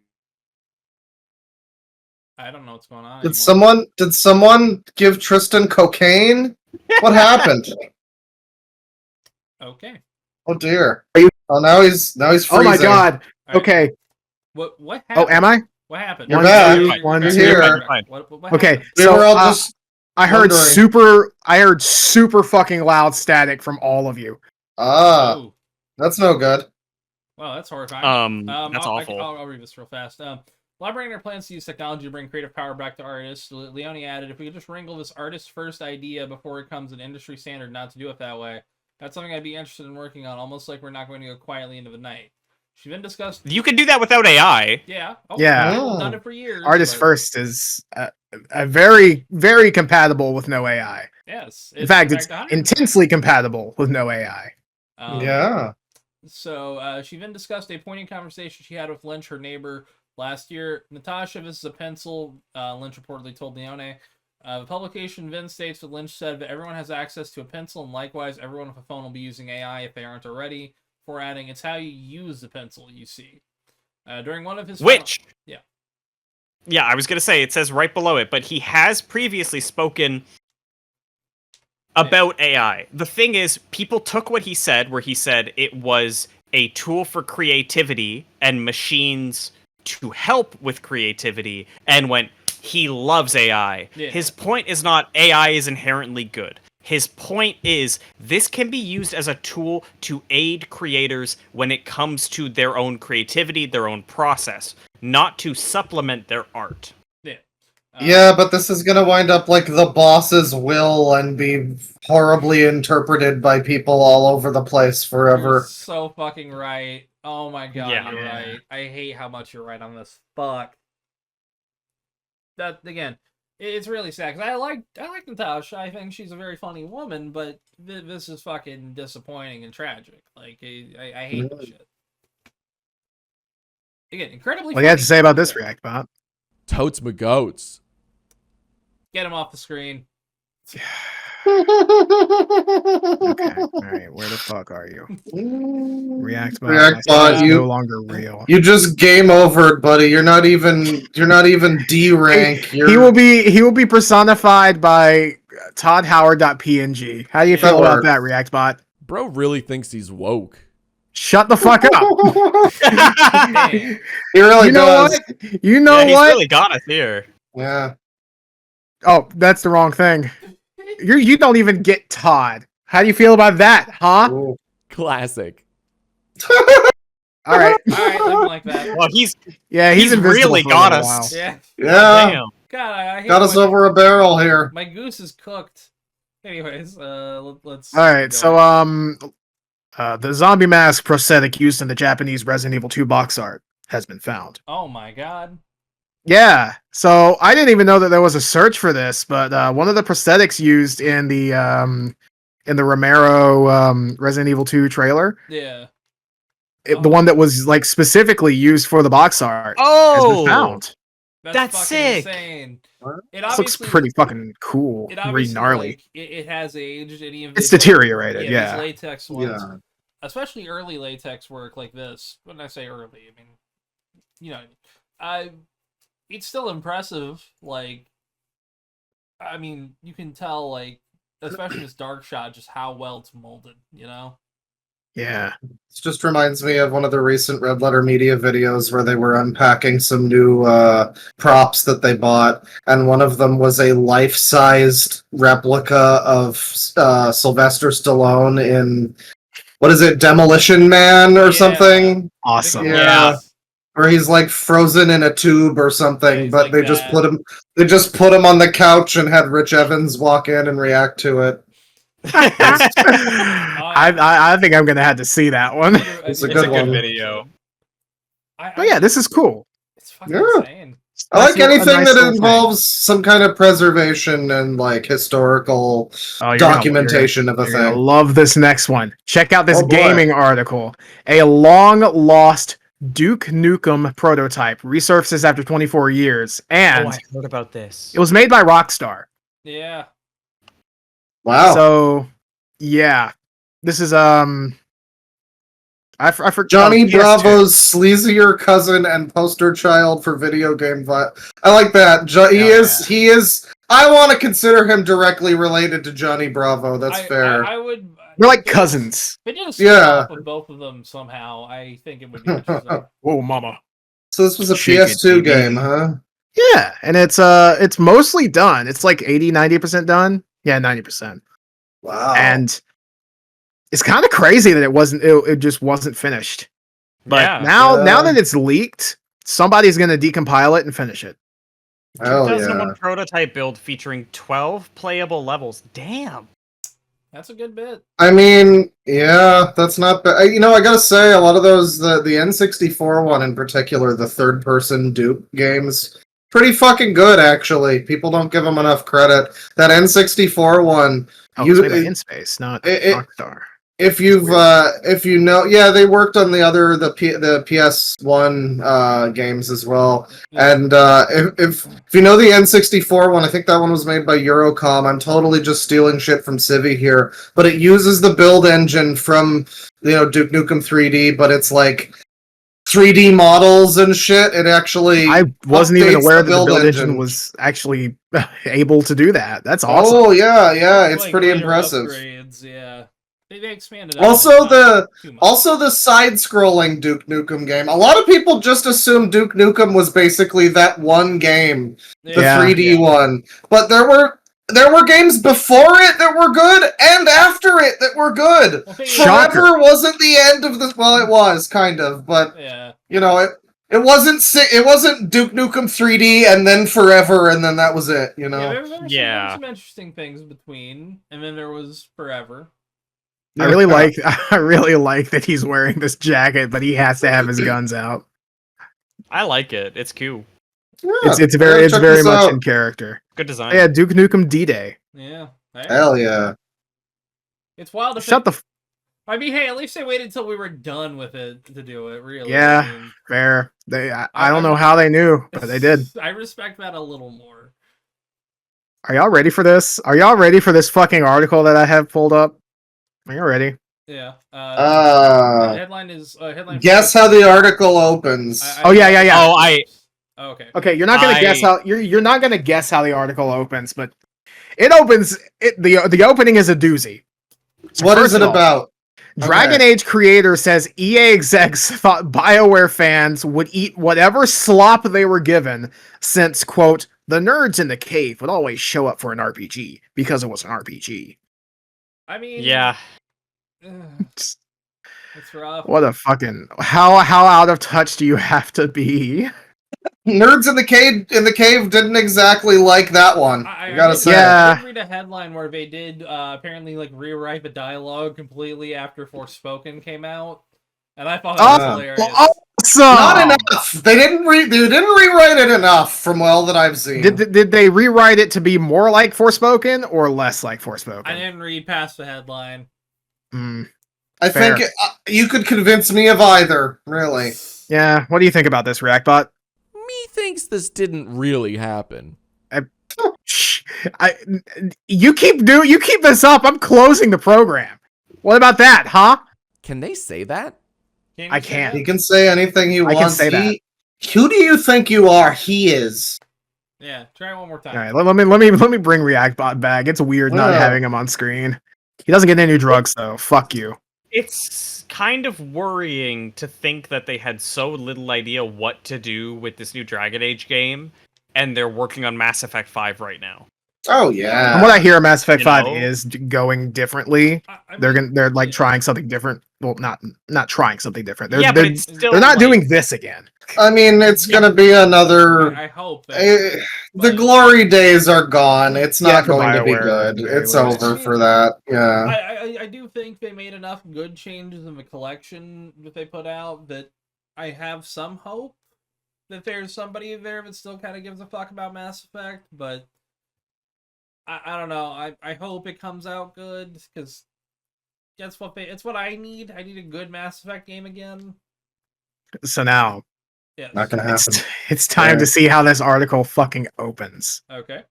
I don't know what's going on. Did anymore. someone give Tristan cocaine? What happened? Okay. Oh dear. Oh, now he's freezing. Oh my God! All right. Okay. What Oh, happened? am I? What happened? You're One, back. two, You're one, back. two. You're You're here. back. What Okay, happened? We so were all just I heard wondering. I heard super fucking loud static from all of you. Oh. That's no good. Well, that's horrifying. That's awful. I'll read this real fast. Elaborating their plans to use technology to bring creative power back to artists, Leone added, if we could just wrangle this artist-first idea before it becomes an industry standard not to do it that way, that's something I'd be interested in working on, almost like we're not going to go quietly into the night. She's been discussed. You can do that without AI. Yeah. Oh, Yeah. I've done it for years. Artist but- First is a very, very compatible with no AI. Yes. In fact, it's 100%. intensely compatible with no AI. Yeah. So she then discussed a poignant conversation she had with Lynch, her neighbor, last year. Natasha, this is a pencil, Lynch reportedly told Leone. The publication then states that Lynch said that everyone has access to a pencil, and likewise, everyone with a phone will be using AI if they aren't already. For adding, it's how you use the pencil, you see. During one of his... Yeah. Yeah, I was going to say, it says right below it, but he has previously spoken about AI. The thing is, people took what he said, where he said it was a tool for creativity and machines to help with creativity, and went, he loves AI. Yeah. His point is not AI is inherently good. His point is this can be used as a tool to aid creators when it comes to their own creativity, their own process, not to supplement their art. Yeah. Yeah, but this is gonna wind up like the boss's will and be horribly interpreted by people all over the place You're forever. so fucking right. Oh my god, Yeah. you're right. I hate how much you're right on this. Fuck. That again, it's really sad because I like Natasha. I think she's a very funny woman, but this is fucking disappointing and tragic. Like I hate this shit. Again, incredibly. What do you have to funny. say about this React bot? Totes my goats. Get him off the screen. Okay, all right, where the fuck are you? React bot, React my bot, site is you no longer real. You just game overed, buddy. You're not even D rank. He will be personified by toddhoward.png. How do you feel about that, React bot? Bro really thinks he's woke. Shut the fuck up. Damn. He really You know does. what? You know Yeah, he's what? really got us here. Yeah. Oh, that's the wrong thing. You don't even get Todd. How do you feel about that, huh? Ooh. Classic. All right. All right, living like that. Well, he's He's invisible really for a got little us. while. Yeah. Yeah. Damn. God, I hate Got us when over a barrel here. my goose is cooked. Anyways, let's. All right, keep so going. the zombie mask prosthetic used in the Japanese Resident Evil 2 box art has been found. Oh my god. Yeah, so I didn't even know that there was a search for this, but one of the prosthetics used in the Romero Resident Evil 2 trailer, Yeah. the one that was like specifically used for the box art, has been found. That's fucking sick. Insane. What? It This looks obviously pretty fucking cool, It pretty obviously gnarly. like, it has aged. Any of It's these, deteriorated, These yeah. latex ones, Yeah. especially early latex work like this. When I say early, I mean, you know, it's still impressive. Like, I mean, you can tell, like, especially this dark shot, just how well it's molded. You know. Yeah. This just reminds me of one of the recent Red Letter Media videos where they were unpacking some new props that they bought, and one of them was a life-sized replica of Sylvester Stallone in, what is it, Demolition Man or Yeah. something? Awesome. Yeah. Or he's like frozen in a tube or something, Yeah, but like they that. just put him on the couch and had Rich Evans walk in and react to it. I think I'm gonna have to see that one. It's a It's good a good one. video. But yeah, this is cool. It's fucking Yeah. insane. I like Nice little- a anything nice that little thing. involves some kind of preservation and like historical Oh, you're documentation of a You're gonna thing. love this next one. Check out this Oh, boy. gaming article. A long lost Duke Nukem prototype resurfaces after 24 years, and Oh, I heard about this. it was made by Rockstar. Yeah. Wow. So, yeah, this is I forgot Johnny PS2. Bravo's sleazier cousin and poster child for video game I like that. He is. I want to consider him directly related to Johnny Bravo. That's fair. I would. They're like cousins. If they did a spin off with both of them somehow, I think it would be interesting. Whoa, mama. So this was a Shake it, PS2 baby. game, huh? Yeah, and it's mostly done. It's like 80-90% done. Yeah, 90%. Wow. And it's kind of crazy that it just wasn't finished. But Yeah. now that it's leaked, somebody's gonna decompile it and finish it. Hell 2001 yeah. prototype build featuring 12 playable levels. Damn. That's a good bit. I mean, yeah, that's not bad. You know, I gotta say, a lot of those, the N64 one in particular, the third-person Duke games, pretty fucking good, actually. People don't give them enough credit. That N64 one... Oh, it's made by InSpace, not Rockstar. If you know, yeah, they worked on the PS1 games as well. And if you know the N64 one, I think that one was made by Eurocom. I'm totally just stealing shit from Civi here, but it uses the build engine from Duke Nukem 3D, but it's like 3D models and shit. It actually I wasn't even aware that the build engine was actually able to do that. That's awesome. Oh yeah, it's pretty impressive. Upgrades, yeah. They expanded. Also the side-scrolling Duke Nukem game. A lot of people just assumed Duke Nukem was basically that one game, the 3D one. But there were games before it that were good and after it that were good. Well, Forever wasn't the end of the. Well, it was kind of, but it wasn't Duke Nukem 3D and then Forever and then that was it. There were some interesting things between, and then there was Forever. I really like that he's wearing this jacket, but he has to have his guns out. I like it. It's cool. Yeah, it's very much in character. Good design. Yeah, Duke Nukem D-Day. Yeah. Hell yeah. It's wild to Shut the. I mean, hey, at least they waited until we were done with it to do it. Really. Yeah, fair. I don't know how they knew, but they did. I respect that a little more. Are y'all ready for this? Are y'all ready for this fucking article that I have pulled up? Are you ready? Yeah. The headline is guess how the article opens. Yeah. Oh, okay. Okay, you're not gonna guess how you're not gonna guess how the article opens, but it opens. The opening is a doozy. So what is it about? Dragon Age creator says EA execs thought BioWare fans would eat whatever slop they were given, since quote the nerds in the cave would always show up for an RPG because it was an RPG. I mean, yeah, it's rough. What a fucking how out of touch do you have to be? Nerds in the cave didn't exactly like that one. I gotta say, I did read a headline where they did apparently rewrite the dialogue completely after Forspoken came out, and I thought that was hilarious. Awesome. Not enough. They didn't rewrite it enough from all that I've seen. Did they rewrite it to be more like Forspoken or less like Forspoken? I didn't read past the headline. I think you could convince me of either. Really. Yeah. What do you think about this, Reactbot? Me thinks this didn't really happen. You keep this up. I'm closing the program. What about that, huh? Can they say that? I can't. He can say anything he wants. I can say that. Who do you think you are? He is. Yeah, try it one more time. All right, let me bring Reactbot back. It's weird not having him on screen. He doesn't get any drugs though. Fuck you. It's kind of worrying to think that they had so little idea what to do with this new Dragon Age game, and they're working on Mass Effect 5 right now. Oh yeah. From what I hear, Mass Effect 5 is going differently. They're like trying something different. Well, not trying something different. They're not doing this again. I mean, it's gonna be another. I hope the glory days are gone. It's not going to be good. It's over for that. Yeah. I do think they made enough good changes in the collection that they put out that I have some hope that there's somebody there that still kind of gives a fuck about Mass Effect, but I don't know. I hope it comes out good because it's what I need. I need a good Mass Effect game again. So now, not gonna happen. It's time to see how this article fucking opens. Okay.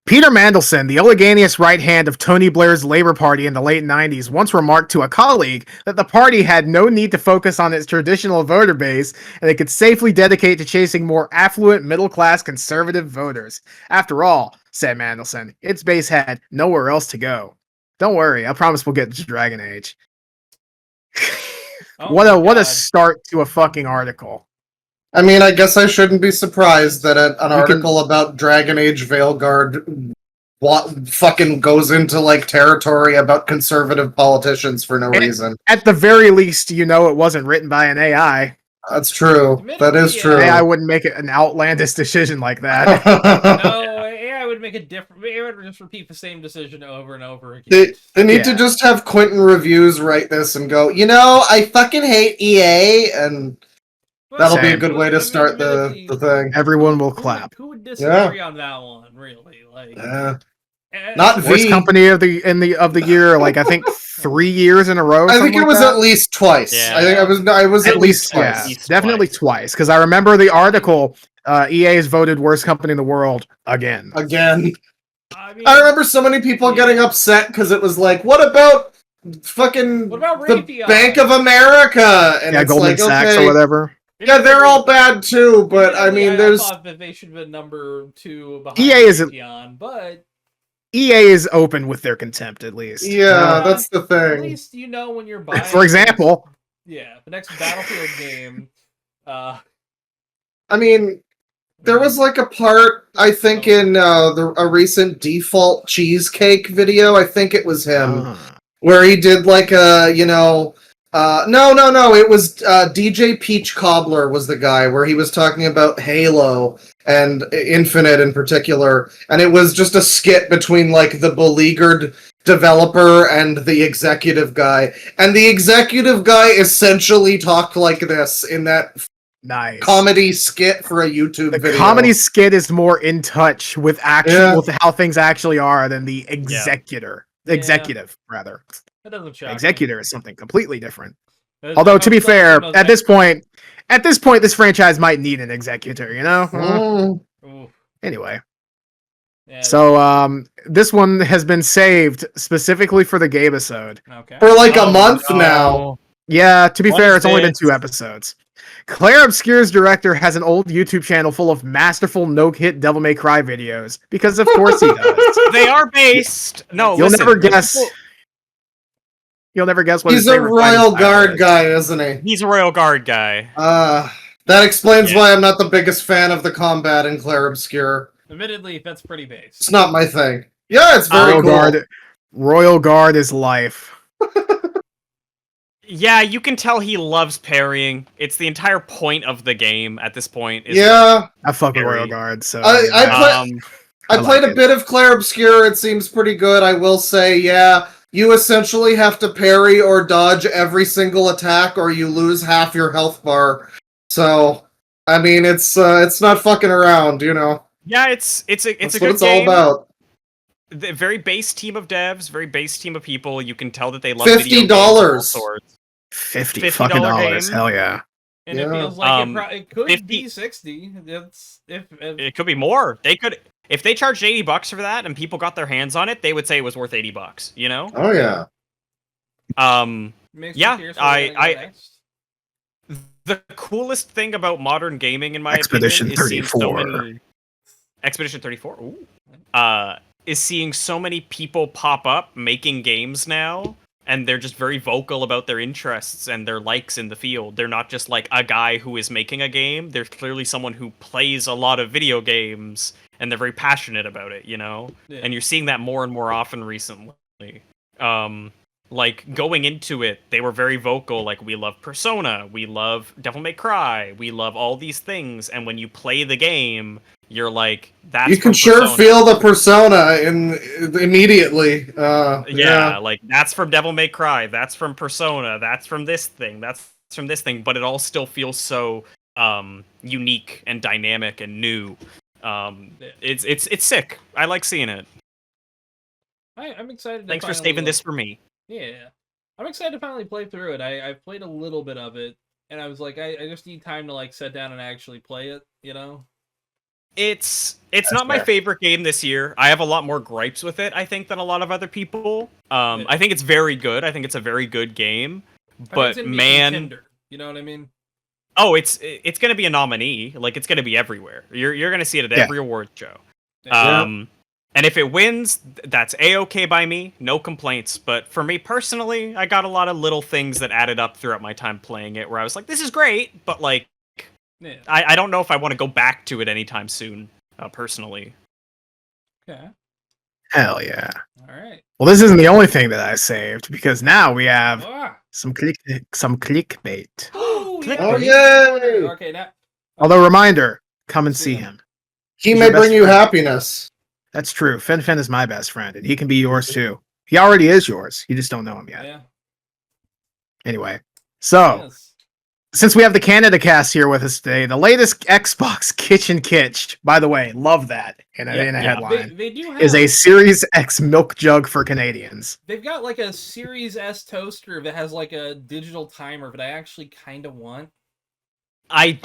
Peter Mandelson, the oligarchic right hand of Tony Blair's Labour Party in the late 90s, once remarked to a colleague that the party had no need to focus on its traditional voter base and it could safely dedicate to chasing more affluent, middle-class conservative voters. After all, said Mandelson, its base had nowhere else to go. Don't worry, I promise we'll get to Dragon Age. What a start to a fucking article. I mean, I guess I shouldn't be surprised that an article about Dragon Age Veilguard fucking goes into like territory about conservative politicians for no reason. At the very least, it wasn't written by an AI. That's true. That is true. AI wouldn't make it an outlandish decision like that. No, AI would would make a different. They would just repeat the same decision over and over again. They need to just have Quentin Reviews write this and go, I fucking hate EA, and that'll be a good way to start the thing. Everyone will clap. Who would disagree on that one? Really, like. Not worst company of the year, like I think 3 years in a row. I think it was at least twice. Yeah. I think I was at least twice. Yeah, definitely twice. Because I remember the article. EA is voted worst company in the world again. I remember so many people getting upset because it was like, what about the Bank of America? And it's Goldman Sachs or whatever. Yeah, they're all bad too, but I mean, I thought that they should have been number 2 behind EA is Raytheon, but EA is open with their contempt, at least. Yeah, that's the thing. At least you know when you're buying. For example, the next Battlefield game. I mean, there was like a part I think in a recent Default Cheesecake video. I think it was him where he did like a no. It was DJ Peach Cobbler was the guy where he was talking about Halo and Infinite in particular, and it was just a skit between like the beleaguered developer and the executive guy, and the executive guy essentially talked like this in that comedy skit for a YouTube video. The comedy skit is more in touch with with how things actually are than the executive rather. That doesn't shock Executor is something completely different. Although, to be fair, at this point, this franchise might need an executor, you know? Anyway. So, this one has been saved specifically for the Gabe-isode. Okay. For like a month now. Yeah, to be fair, it's only been 2 episodes. Claire Obscure's director has an old YouTube channel full of masterful no-hit Devil May Cry videos, because of course he does. They are based... No, You'll never guess... You'll never guess what he's a Royal Guard guy, isn't he? He's a Royal Guard guy. That explains why I'm not the biggest fan of the combat in Claire Obscure. Admittedly, that's pretty base. It's not my thing. Yeah, it's very cool. Royal Guard is life. Yeah, you can tell he loves parrying. It's the entire point of the game at this point. I fuck with Royal Guard, so... I played a bit of Claire Obscure. It seems pretty good. I will say, you essentially have to parry or dodge every single attack, or you lose half your health bar. So, I mean, it's not fucking around, you know. Yeah, it's a good game. That's what it's all about. The very base team of devs, very base team of people. You can tell that they love $50. video games of all sorts. $50 fucking dollars. Hell yeah. And it feels like it could be 60. It could be more. They could. If they charged $80 for that and people got their hands on it, they would say it was worth $80, you know? Oh yeah. The coolest thing about modern gaming, in my Expedition opinion, is 34. Expedition 34? Ooh. Is seeing so many people pop up making games now, and they're just very vocal about their interests and their likes in the field. They're not just like a guy who is making a game. They're clearly someone who plays a lot of video games, and they're very passionate about it, you know? Yeah. And you're seeing that more and more often recently. Like, going into it, they were very vocal, like, we love Persona, we love Devil May Cry, we love all these things, and when you play the game, you're like, that's You can sure feel the Persona immediately. Like, that's from Devil May Cry, that's from Persona, that's from this thing, that's from this thing, but it all still feels so unique and dynamic and new. It's sick. I like seeing it. I'm excited. Thanks for saving this for me. Yeah, I'm excited to finally play through it. I've played a little bit of it, and I was like, I just need time to like sit down and actually play it. You know, it's not my favorite game this year. I have a lot more gripes with it, I think, than a lot of other people. I think it's very good. I think it's a very good game. But man, you know what I mean? Oh, it's gonna be a nominee. Like, it's gonna be everywhere. You're gonna see it at every award show. And if it wins, that's a-okay by me. No complaints. But for me personally, I got a lot of little things that added up throughout my time playing it, where I was like, this is great, but like, I don't know if I want to go back to it anytime soon, personally. Okay. Hell yeah. All right. Well, this isn't the only thing that I saved, because now we have some clickbait. Oh, yay! Okay, now. Although, reminder, come and see him. He may bring you happiness. That's true. Fen is my best friend, and he can be yours too. He already is yours. You just don't know him yet. Yeah. Anyway, so Yes. since we have the Canada cast here with us today, the latest Xbox Kitchen Kitsch, by the way, love that in a headline, They do have, is a Series X milk jug for Canadians. They've got like a Series S toaster that has like a digital timer that I actually kind of want. I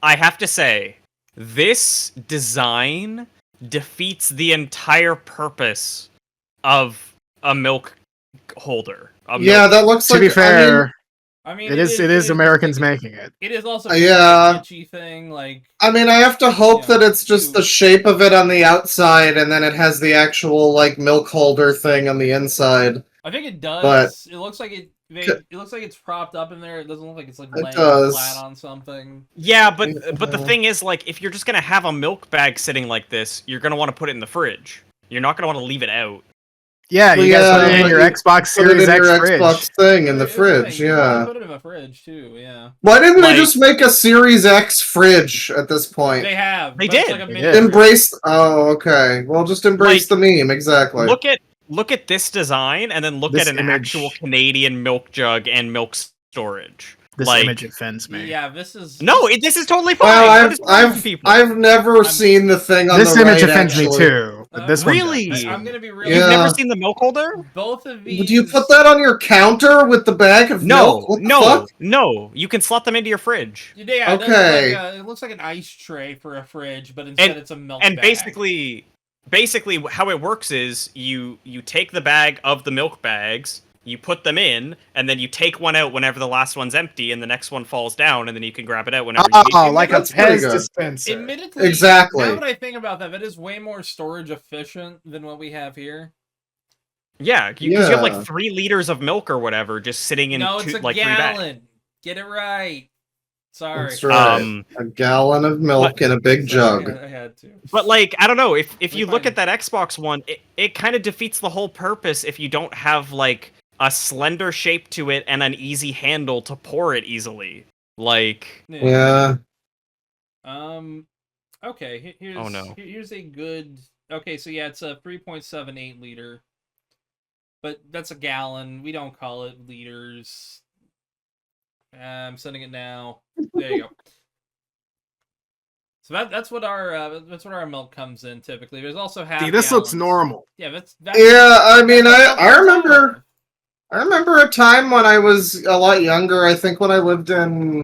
have to say, this design defeats the entire purpose of a milk holder. That looks like. To be fair, I mean, it is Americans making it. It is also a kitschy thing. Like, I mean, I have to hope that it's just the shape of it on the outside, and then it has the actual like milk holder thing on the inside. I think it does. But it looks like it. It looks like it's propped up in there. It doesn't look like it's like laying flat on something. Yeah, but the thing is, like, if you're just gonna have a milk bag sitting like this, you're gonna want to put it in the fridge. You're not gonna want to leave it out. Yeah, you guys put it in your Xbox Series X fridge. Xbox thing in the fridge, yeah. Put it in my fridge too, yeah. Why didn't they just make a Series X fridge at this point? They have. They did. Like Embrace. Oh, okay. Well, just embrace the meme. Exactly. Look at this design, and then look at an actual Canadian milk jug and milk storage. This image offends me. Yeah, this is this is totally fine. Well, I've never seen the thing on the right. This image offends me too. But this really? one I'm gonna be real. You've never seen the milk holder? Both of these. Would you put that on your counter with the bag of milk? What the fuck? No. You can slot them into your fridge. Yeah, okay. It looks like an ice tray for a fridge, but instead it's a milk and bag. basically how it works is you take the bag of the milk bags, you put them in, and then you take one out whenever the last one's empty, and the next one falls down, and then you can grab it out whenever you need to. Like a Pez dispenser. Admittedly, exactly. Now that I think about that, is way more storage efficient than what we have here. Yeah, because you have like 3 liters of milk or whatever just sitting in it's a like gallon. 3 bags. Get it right. Sorry. That's right. A gallon of milk in a big jug. I had to. But like, I don't know, if you look at that Xbox one, it kind of defeats the whole purpose if you don't have like a slender shape to it and an easy handle to pour it easily. Like, yeah. Okay. Here's a good. Okay, so yeah, it's a 3.78 liter, but that's a gallon. We don't call it liters. I'm sending it now. There you go. So that's what our milk comes in typically. There's also half. See, this looks normal. Yeah, that's I mean, I remember a time when I was a lot younger. I think when I lived in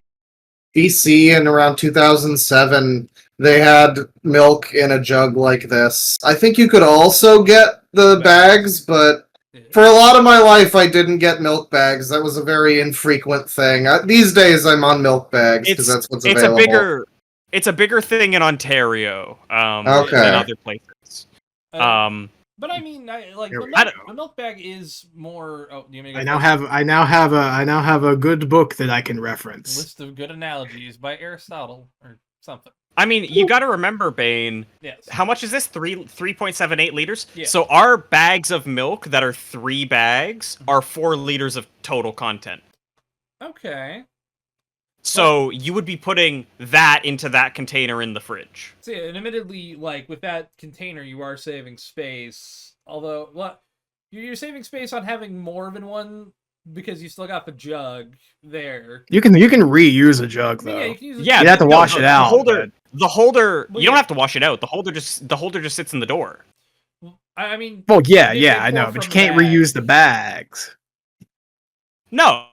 BC in around 2007, they had milk in a jug like this. I think you could also get the bags, but for a lot of my life, I didn't get milk bags. That was a very infrequent thing. These days, I'm on milk bags because that's what's available. It's a bigger thing in Ontario than other places. But I mean, the milk bag is more. Oh, do you mean? I now have a good book that I can reference. List of good analogies by Aristotle or something. I mean, you got to remember, Bane. Yes. How much is this? 3.78 liters. Yeah. So our bags of milk that are 3 bags are 4 liters of total content. Okay. So you would be putting that into that container in the fridge. See, and admittedly, like with that container, you are saving space. Although, you're saving space on having more than one because you still got the jug there. You can reuse a jug though. Yeah, you can use you have to wash it out. The holder. You don't have to wash it out. The holder just sits in the door. I mean. Well, yeah, I know, but you can't reuse the bags. No.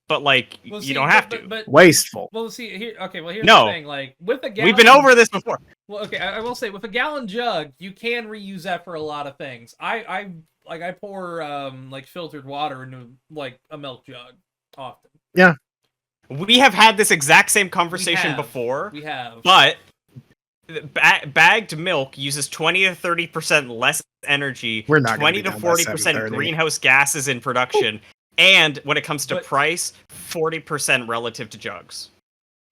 But like, you don't have to. But, wasteful. Well, see here. Okay, well here's the thing. Like with a gallon, we've been over this before. Well, okay, I will say with a gallon jug, you can reuse that for a lot of things. I pour like filtered water into like a milk jug often. Yeah. We have had this exact same conversation before. We have. But bagged milk uses 20 to 30% less energy. We're not 20 to 40% greenhouse gases in production. And when it comes to price, 40% relative to jugs.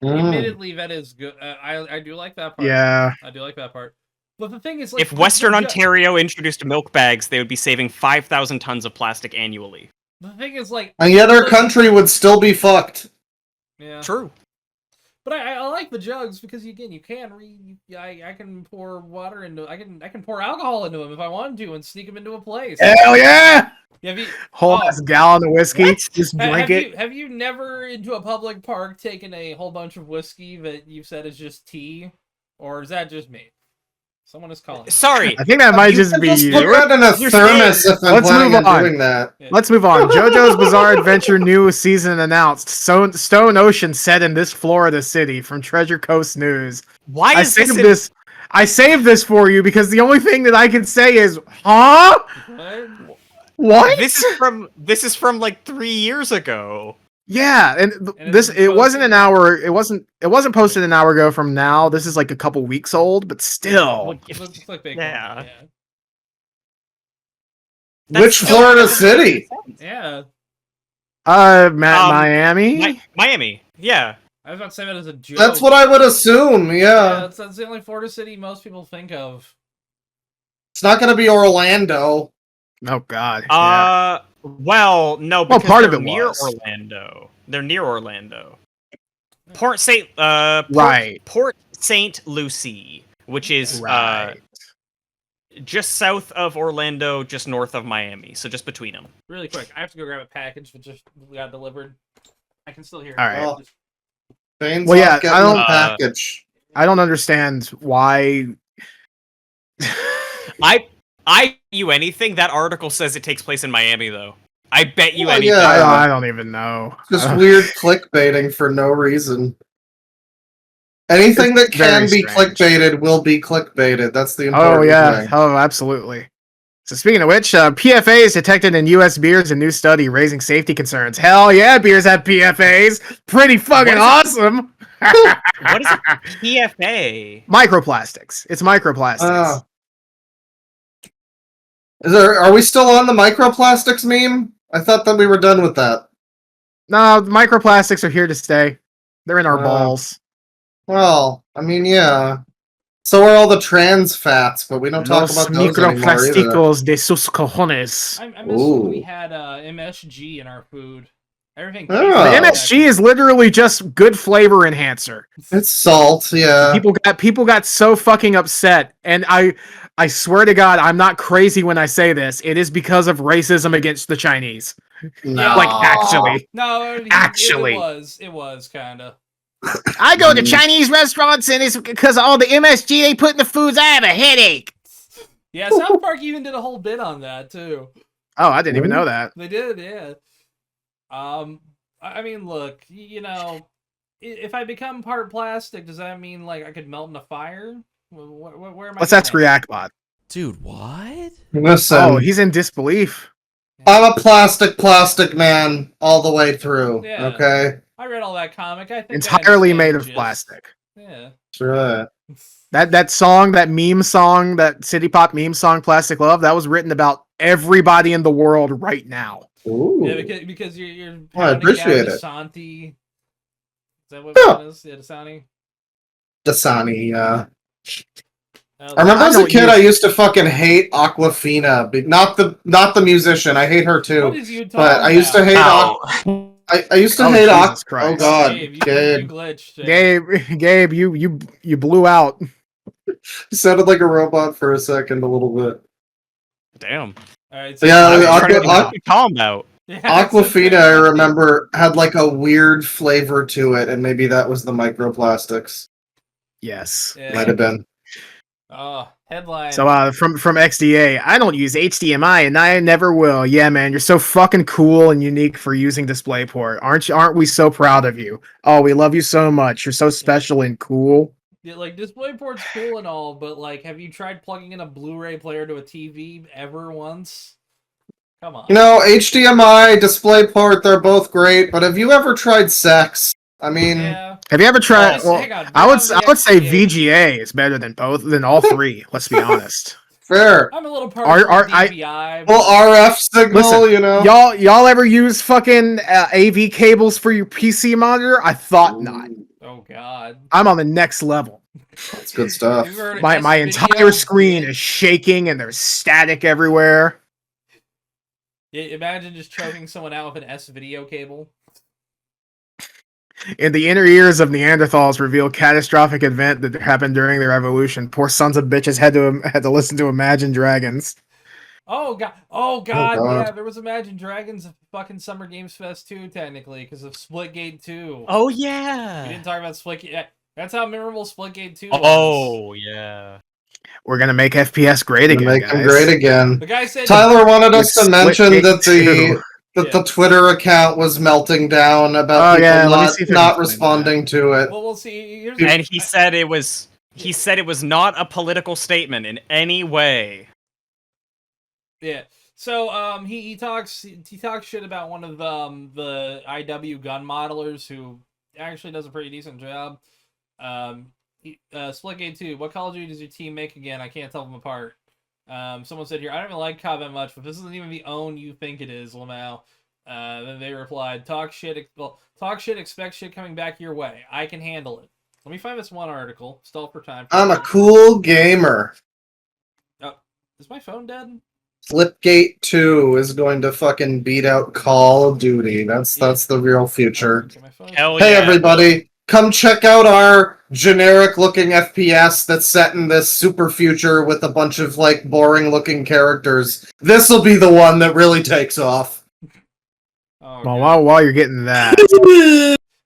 Admittedly, that is good. I do like that part. Yeah. I do like that part. But the thing is, like, if Western Ontario introduced milk bags, they would be saving 5,000 tons of plastic annually. The thing is, like... And yet our country would still be fucked. Yeah. True. But I like the jugs because you can I can pour water into I can pour alcohol into them if I wanted to and sneak them into a place. Hell yeah! Have you Whole ass gallon of whiskey. Just drink it. Have you never into a public park taken a whole bunch of whiskey that you've said is just tea, or is that just me? Someone is calling. Sorry, I think that might just be Just you. put that in a thermos if I'm Let's planning move on on. doing that. Yeah. Let's move on. JoJo's Bizarre Adventure new season announced. Stone Ocean set in this Florida city from Treasure Coast News. why I is saved this? this. I saved this for you because the only thing that I can say is, huh? What? This is from like 3 years ago. Yeah, and it wasn't an hour. It wasn't posted an hour ago from now. This is like a couple weeks old, but still. Looks like Bigfoot. Yeah. Which Florida city? Yeah. Miami. Miami. Yeah. I was about to say that as a joke. That's what I would assume. Yeah. That's the only Florida city most people think of. It's not going to be Orlando. Oh God. Well, no, because part of they're it near was. Orlando. They're near Orlando. Port St. Lucie, which is just south of Orlando, just north of Miami, so just between them. Really quick, I have to go grab a package that just got delivered. I can still hear. All right. Oh. Bane's Well, yeah, not getting I don't- the package. I don't understand why. I you anything. That article says it takes place in Miami, though. I bet you Well, anything. yeah. I don't even know. Just weird clickbaiting for no reason. Anything that It's can very be strange. clickbaited will be clickbaited. That's the important Oh yeah. thing. Oh, absolutely. So speaking of which, PFAs detected in U.S. beers. A new study raising safety concerns. Hell yeah, beers have PFAs. Pretty fucking awesome. What is a PFA? Microplastics. It's microplastics. Are we still on the microplastics meme? I thought that we were done with that. No, microplastics are here to stay. They're in our balls. Well, I mean, yeah. So are all the trans fats, but we don't talk Los about those anymore either. microplásticos de sus cojones. I miss when we had MSG in our food. Everything. Oh. The MSG is literally just good flavor enhancer. It's salt, yeah. People got so fucking upset, and I swear to God, I'm not crazy when I say this. It is because of racism against the Chinese. No. Like actually. No, Actually. it was kind of. I go to Chinese restaurants and it's because all the MSG they put in the foods. I have a headache. Yeah, South Park even did a whole bit on that too. Oh, I didn't even know that. They did, yeah. I mean, look, you know, if I become part plastic, does that mean like I could melt in a fire? Where am I? Let's ask Reactbot. Dude, what? Listen, Oh, he's in disbelief. I'm a plastic man all the way through. Yeah. Okay, I read all that comic. I think I Entirely understand made the of gist. plastic. Yeah. sure. That song, that meme song, that city pop meme song, "Plastic Love," that was written about everybody in the world right now. Ooh. Yeah, because you're Well, I appreciate it. Dasani. Is that what Yeah. it is? Yeah, Dasani. Dasani, yeah. Oh, I remember I as know a what kid, you- I used to fucking hate Aquafina, but not the musician. I hate her What too. is you talking But I used to hate. Ow. I used to Oh, hate Jesus Oh Christ. God, Gabe, you Gabe. glitched. Gabe, you blew out. You sounded like a robot for a second, a little bit. Damn. All right. Yeah, I was Aqua- trying to think what you talking about. Aquafina, I remember, had like a weird flavor to it, and maybe that was the microplastics. Yes. Yeah. Might have been. Oh, headline. So from XDA, I don't use HDMI and I never will. Yeah, man, you're so fucking cool and unique for using DisplayPort. Aren't we so proud of you? Oh, we love you so much. You're so special and cool. Yeah, like DisplayPort's cool and all, but like, have you tried plugging in a Blu-ray player to a TV ever once? Come on. You know, HDMI, DisplayPort, they're both great, but have you ever tried sex? I mean, Yeah. Have you ever tried? Just Well, hang on, I would down the say XDA. VGA is better than all three. Let's be honest. fair. I'm a little partial to I- DVI. Well, RF signal, Listen, you know. Y'all ever use fucking AV cables for your PC monitor? I thought not. Oh God. I'm on the next level. That's good stuff. You've heard of My S-Video? entire screen is shaking and there's static everywhere. Imagine just choking someone out with an S-Video cable. In the inner ears of Neanderthals reveal catastrophic event that happened during their evolution. Poor sons of bitches had to listen to Imagine Dragons. Oh god! Yeah, there was Imagine Dragons at fucking Summer Games Fest too, technically, because of Splitgate 2. Oh yeah. We didn't talk about Splitgate. That's how memorable Splitgate 2 was. Oh yeah. We're gonna make FPS great again, Make guys. them great again. The guy said Tyler wanted us With to mention Splitgate that 2. the Twitter account was melting down about people not responding to it. Well, we'll see. And he said it was not a political statement in any way. Yeah. So he talks shit about one of the IW gun modelers who actually does a pretty decent job. Splitgate 2, what Call of Duty does your team make again? I can't tell them apart. Someone said here, I don't even like COD that much, but this isn't even the own you think it is, Lamau. Then they replied, talk shit, expect shit coming back your way. I can handle it. Let me find this one article. Stall for time. I'm a cool gamer. Oh, is my phone dead? Flipgate 2 is going to fucking beat out Call of Duty. That's the real future. Hell Hey yeah. everybody, come check out our generic looking FPS that's set in this super future with a bunch of like boring looking characters. This'll be the one that really takes off. Oh, well, while you're getting that,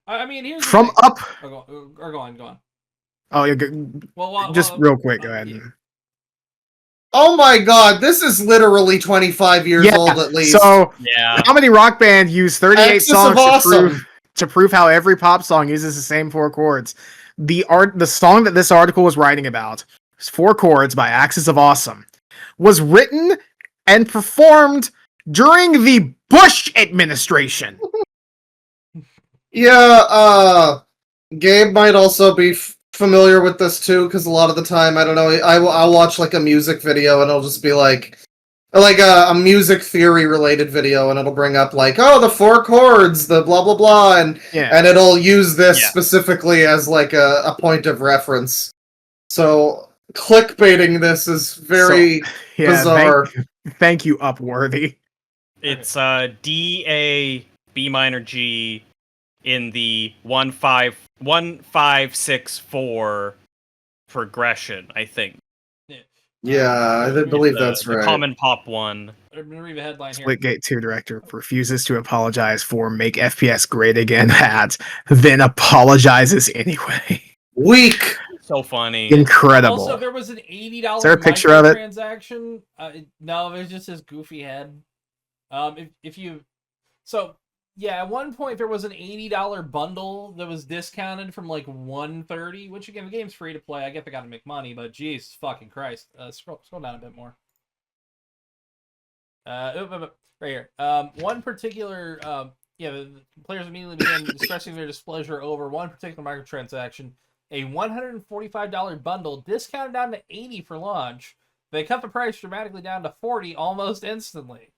I mean, here's from the thing. up. Go on. Oh, you're good. Well, just real quick, go ahead. Yeah. Oh my god, this is literally 25 years old at least. So, yeah. Comedy Rock Band used 38 Axis songs of Awesome. to prove how every pop song uses the same 4 chords. The song that this article was writing about, 4 chords by Axis of Awesome, was written and performed during the Bush administration. Yeah, Gabe might also be familiar with this too, because a lot of the time, I don't know, I'll watch like a music video and it'll just be like a music theory related video, and it'll bring up like, oh, the 4 chords, the blah blah blah, and it'll use this specifically as like a point of reference. So clickbaiting this is very bizarre. Thank you, Upworthy. It's D A B minor G in the 1-5-6-4 progression, I think. Yeah, I believe that's right. The common pop one. I'm gonna read the headline here. Splitgate 2 director refuses to apologize for Make FPS Great Again ads, then apologizes anyway. Weak. So funny. Incredible. Also, there was an $80 Is there a picture of it? transaction. No, there's just his goofy head. If you, so yeah, at one point there was an $80 bundle that was discounted from like $130, which again, the game's free to play. I get they gotta make money, but geez, fucking Christ. Scroll down a bit more. Right here. One particular, the players immediately began expressing their displeasure over one particular microtransaction. A $145 bundle discounted down to $80 for launch. They cut the price dramatically down to $40 almost instantly.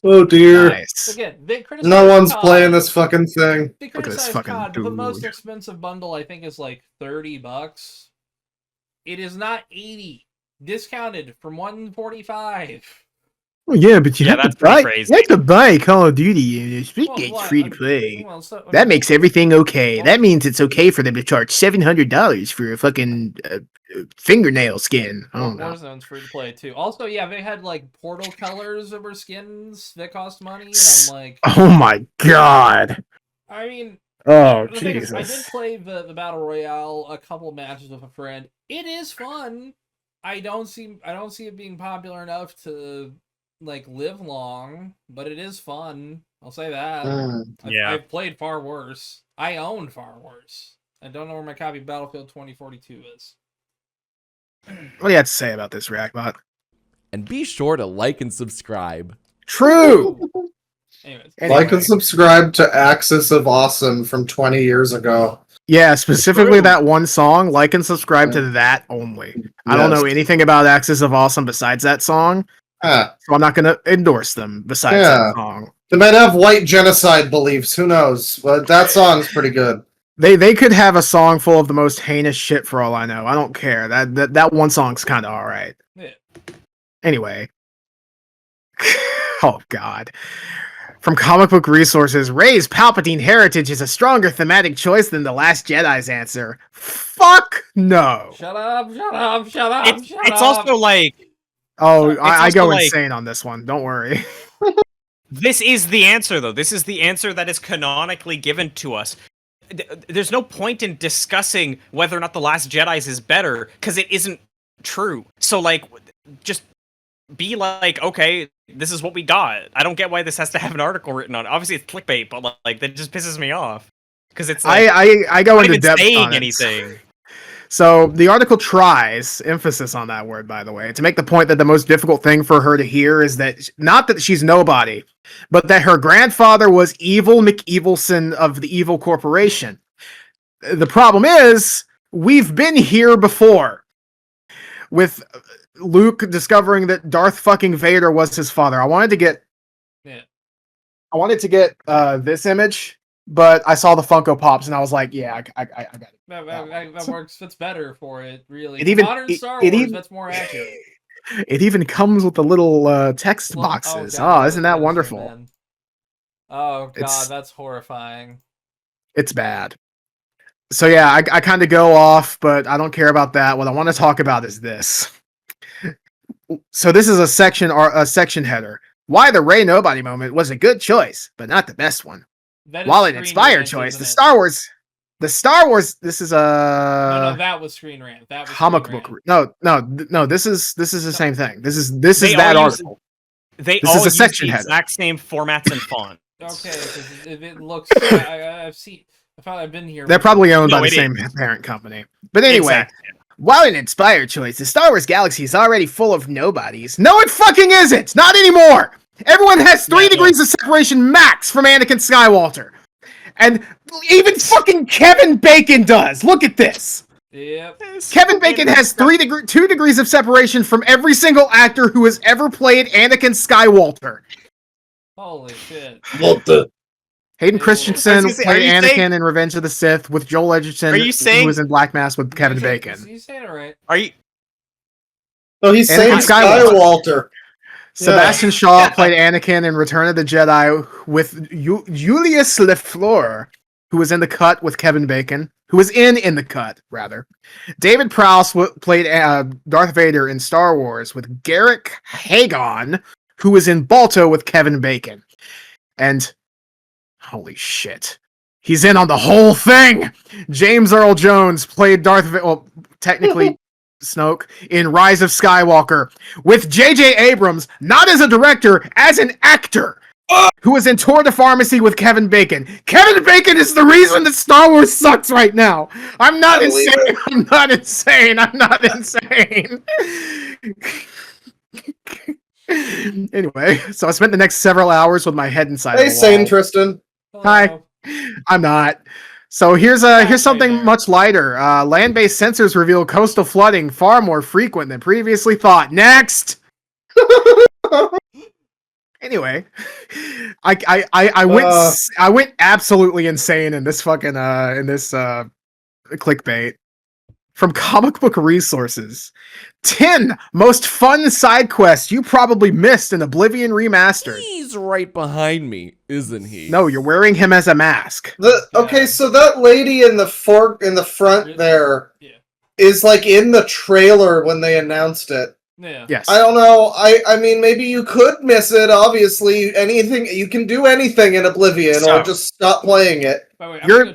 Oh dear. Nice. Again, they criticize No one's COD. playing this fucking thing. They Look at this criticize fucking COD, but the most dude. expensive bundle I think is like $30. It is not $80. Discounted from $145. Well, yeah, but you have that's to buy. pretty crazy. You have to buy Call of Duty, and Splitgate's Well, free to play. so, That makes everything okay. That means it's okay for them to charge $700 for a fucking fingernail skin. I don't know. Warzone's free to play too. Also, yeah, they had like portal colors that were skins that cost money, and I'm like, Oh my god. I mean, Oh the thing is, I did Jesus. play the Battle Royale a couple matches with a friend. It is fun. I don't see it being popular enough to like live long, but it is fun. I'll say that. I've played far worse. I own far worse. I don't know where my copy of Battlefield 2042 is. What do you have to say about this, Reactbot? And be sure to like and subscribe. True. Anyways, Like and subscribe to Axis of Awesome from 20 years ago. Yeah, specifically that one song. Like and subscribe to that only. I don't know anything about Axis of Awesome besides that song, so I'm not going to endorse them besides that song. They might have white genocide beliefs. Who knows? But that song's pretty good. They could have a song full of the most heinous shit for all I know. I don't care. That one song's kind of all right. Yeah. Anyway. Oh, God. From Comic Book Resources, Rey's Palpatine heritage is a stronger thematic choice than The Last Jedi's answer. Fuck no. Shut up, shut up, shut up, It's shut up. also like, Oh, Sorry. I also go like- insane on this one. Don't worry. this is the answer, though. This is the answer that is canonically given to us. There's no point in discussing whether or not The Last Jedi's is better, because it isn't true. So, like, just be like, okay, this is what we got. I don't get why this has to have an article written on it. Obviously, it's clickbait, but, like, that just pisses me off. Because it's like, I go not into even depth saying on it. anything. So the article tries, emphasis on that word, by the way, to make the point that the most difficult thing for her to hear is that not that she's nobody, but that her grandfather was Evil McEvilson of the Evil Corporation. The problem is, we've been here before with Luke discovering that Darth fucking Vader was his father. I wanted to get this image, but I saw the Funko Pops and I was like, yeah, I got it. That works. Fits better for it, really. It even- Modern it- Star it Wars, even- that's more accurate. It even comes with the little text boxes. Oh, isn't that wonderful? Oh god, It's- that's horrifying. It's bad. So yeah, I kind of go off, but I don't care about that. What I want to talk about is this. So this is a section header. Why the Rey Nobody moment was a good choice, but not the best one. That is While an Screen inspired Rant, choice, isn't the it? Star Wars. This is No, that was Screen Rant. That was comic Screen book. Rant. No. This is the same thing. This is They that all use- article. They This all is a use section the header. exact same formats and fonts. Okay, 'cause if it looks, I've seen. I've been here. They're probably owned No, by the it same is. parent company. But anyway, Exactly. while an inspired choice, the Star Wars galaxy is already full of nobodies. No, it fucking isn't! Not anymore! Everyone has 3 degrees of separation max from Anakin Skywalker. And even fucking Kevin Bacon does! Look at this! Yep. Kevin Bacon has 2 degrees of separation from every single actor who has ever played Anakin Skywalker. Holy shit. What the? Hayden I Christensen was gonna say, are played you Anakin saying- in Revenge of the Sith with Joel Edgerton, Are you saying- who was in Black Mass with Kevin Bacon. You saying it right? Are you? No, he's saying Anakin Skywalker. Skywalker. Sebastian Shaw played Anakin in Return of the Jedi with Julius LeFleur, who was in the cut with Kevin Bacon, who was in the cut, rather. David Prowse played Darth Vader in Star Wars with Garrick Hagon, who was in Balto with Kevin Bacon. And holy shit, he's in on the whole thing! James Earl Jones played Darth Vader, well, technically Snoke, in Rise of Skywalker with J.J. Abrams, not as a director, as an actor, who was in Tour de Pharmacy with Kevin Bacon. Kevin Bacon is the reason that Star Wars sucks right now. I'm not insane. I'm not insane. I'm not insane. Anyway, so I spent the next several hours with my head inside Hey, of the sane wall. Tristan. Hi. I'm not. So here's something much lighter. Land-based sensors reveal coastal flooding far more frequent than previously thought. Next. Anyway, I went absolutely insane in this fucking clickbait. From Comic Book Resources, 10 most fun side quests you probably missed in Oblivion Remastered. He's right behind me, isn't he? No, you're wearing him as a mask. Okay, so that lady in the front there is like in the trailer when they announced it. Yeah. Yes. I don't know. I mean, maybe you could miss it. Obviously, anything you can do anything in Oblivion, or just stop playing it. You're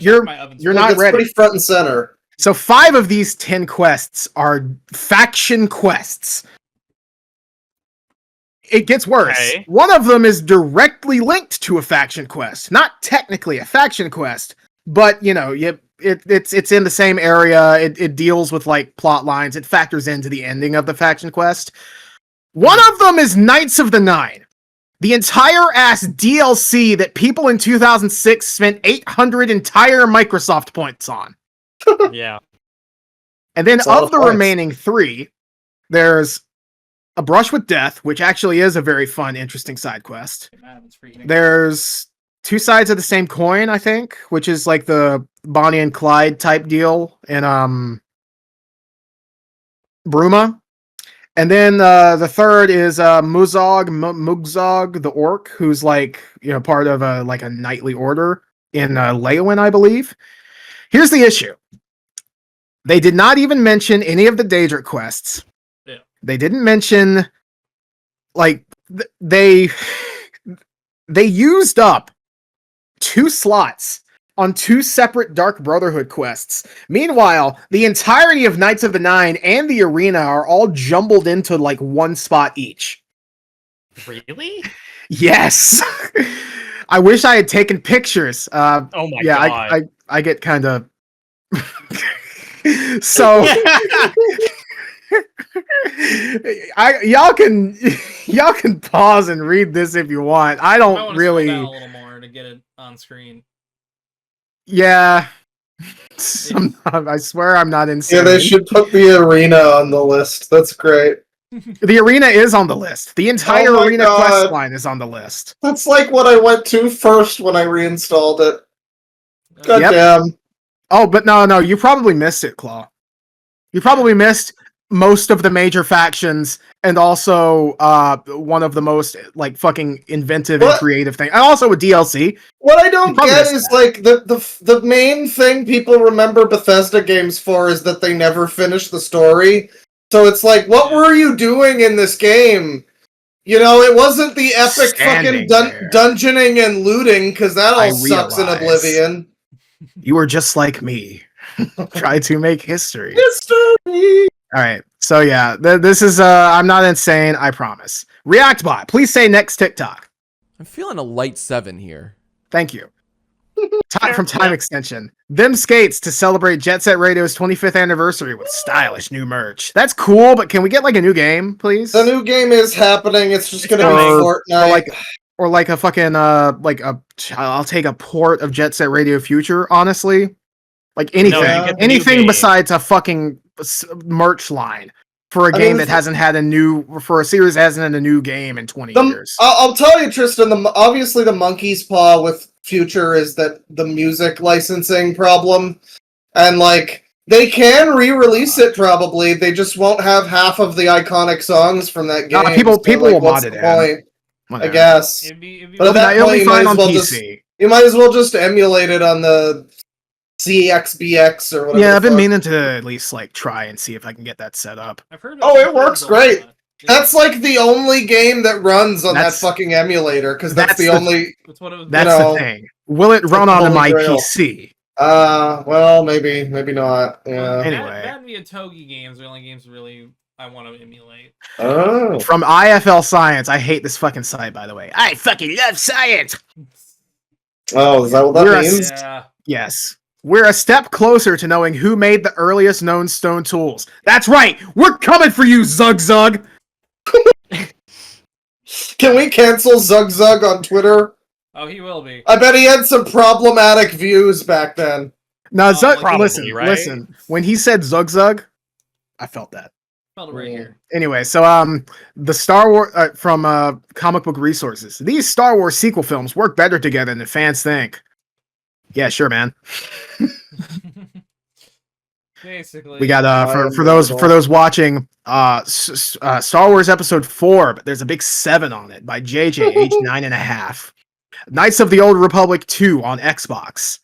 not It's ready. pretty front and center. So 5 of these 10 quests are faction quests. It gets worse. Okay. One of them is directly linked to a faction quest. Not technically a faction quest, but you know, it's in the same area. It deals with like plot lines. It factors into the ending of the faction quest. One of them is Knights of the Nine. The entire ass DLC that people in 2006 spent 800 entire Microsoft points on. Yeah. And then That's a lot of of the points. remaining 3, there's A Brush with Death, which actually is a very fun, interesting side quest. There's 2 sides of the same coin, I think, which is like the Bonnie and Clyde type deal in Bruma. And then the third is Mugzog the orc, who's like part of a knightly order in Leowin, I believe. Here's the issue: they did not even mention any of the Daedric quests. Yeah. They didn't mention they used up 2 slots on 2 separate Dark Brotherhood quests. Meanwhile, the entirety of Knights of the Nine and the arena are all jumbled into 1 spot each. Really? Yes. I wish I had taken pictures. Oh my god. I get kind of so y'all can pause and read this if you want. I don't really scroll down a little more to get it on screen. Yeah. I swear I'm not insane. Yeah, they should put the arena on the list. That's great. The arena is on the list. The entire arena quest line is on the list. That's like what I went to first when I reinstalled it. Goddamn. Oh, but no, you probably missed it, Claw. You probably missed most of the major factions and also one of the most fucking inventive and creative things. And also a DLC. What I don't get is the main thing people remember Bethesda games for is that they never finish the story. So it's like, what were you doing in this game? It wasn't the epic fucking dungeoning and looting, because that all sucks in Oblivion. You were just like me. Try to make history. History! Alright, so yeah, this is, I'm not insane, I promise. ReactBot, please say next TikTok. I'm feeling a light 7 here. Thank you. From Time Extension. Them skates to celebrate Jet Set Radio's 25th anniversary with stylish new merch. That's cool, but can we get a new game, please? The new game is happening. It's just gonna be Fortnite. Or a fucking I'll take a port of Jet Set Radio Future, honestly. Anything besides a fucking merch line for a game that hasn't had a series that hasn't had a new game in 20 years. I'll tell you, Tristan, obviously the monkey's paw with Future is that the music licensing problem, and they can re-release it probably, they just won't have half of the iconic songs from that game. People will mod it in. I guess. But at that point, you might as well just emulate it on the CXBX or whatever. Yeah, I've been meaning to at least try and see if I can get that set up. It works great. That's the only game that runs on that fucking emulator, because that's the only. That's the thing. Will it run on my PC? Well, maybe not. Yeah. Anyway, Bad via Togi games are the only games really I want to emulate. Oh. From IFL Science, I hate this fucking site, by the way. I fucking love science. Oh, is that what that means? Yeah. Yes. We're a step closer to knowing who made the earliest known stone tools. That's right! We're coming for you, Zug Zug! Can we cancel Zug Zug on Twitter? Oh, he will be. I bet he had some problematic views back then. No, Zug, listen. When he said Zug Zug, I felt that. Felt it right here. Anyway, so the Star Wars from Comic Book Resources. These Star Wars sequel films work better together than fans think. Yeah, sure, man. Basically, we got for those watching Star Wars Episode 4, but there's a big 7 on it by JJ, age 9.5. Knights of the Old Republic 2 on Xbox.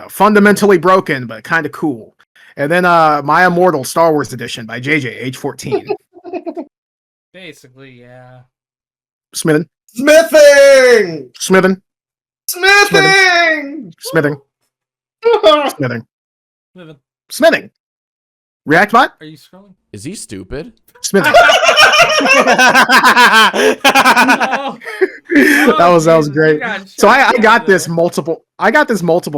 Fundamentally broken, but kind of cool. And then My Immortal Star Wars Edition by JJ, age 14. Basically, yeah. Smithing. Smithing! Smithing. Smithing! Smithing. Smithing. Smithing. Smithing. ReactBot? Are you scrolling? Is he stupid? Smithing. No. That was great. So I got this multiple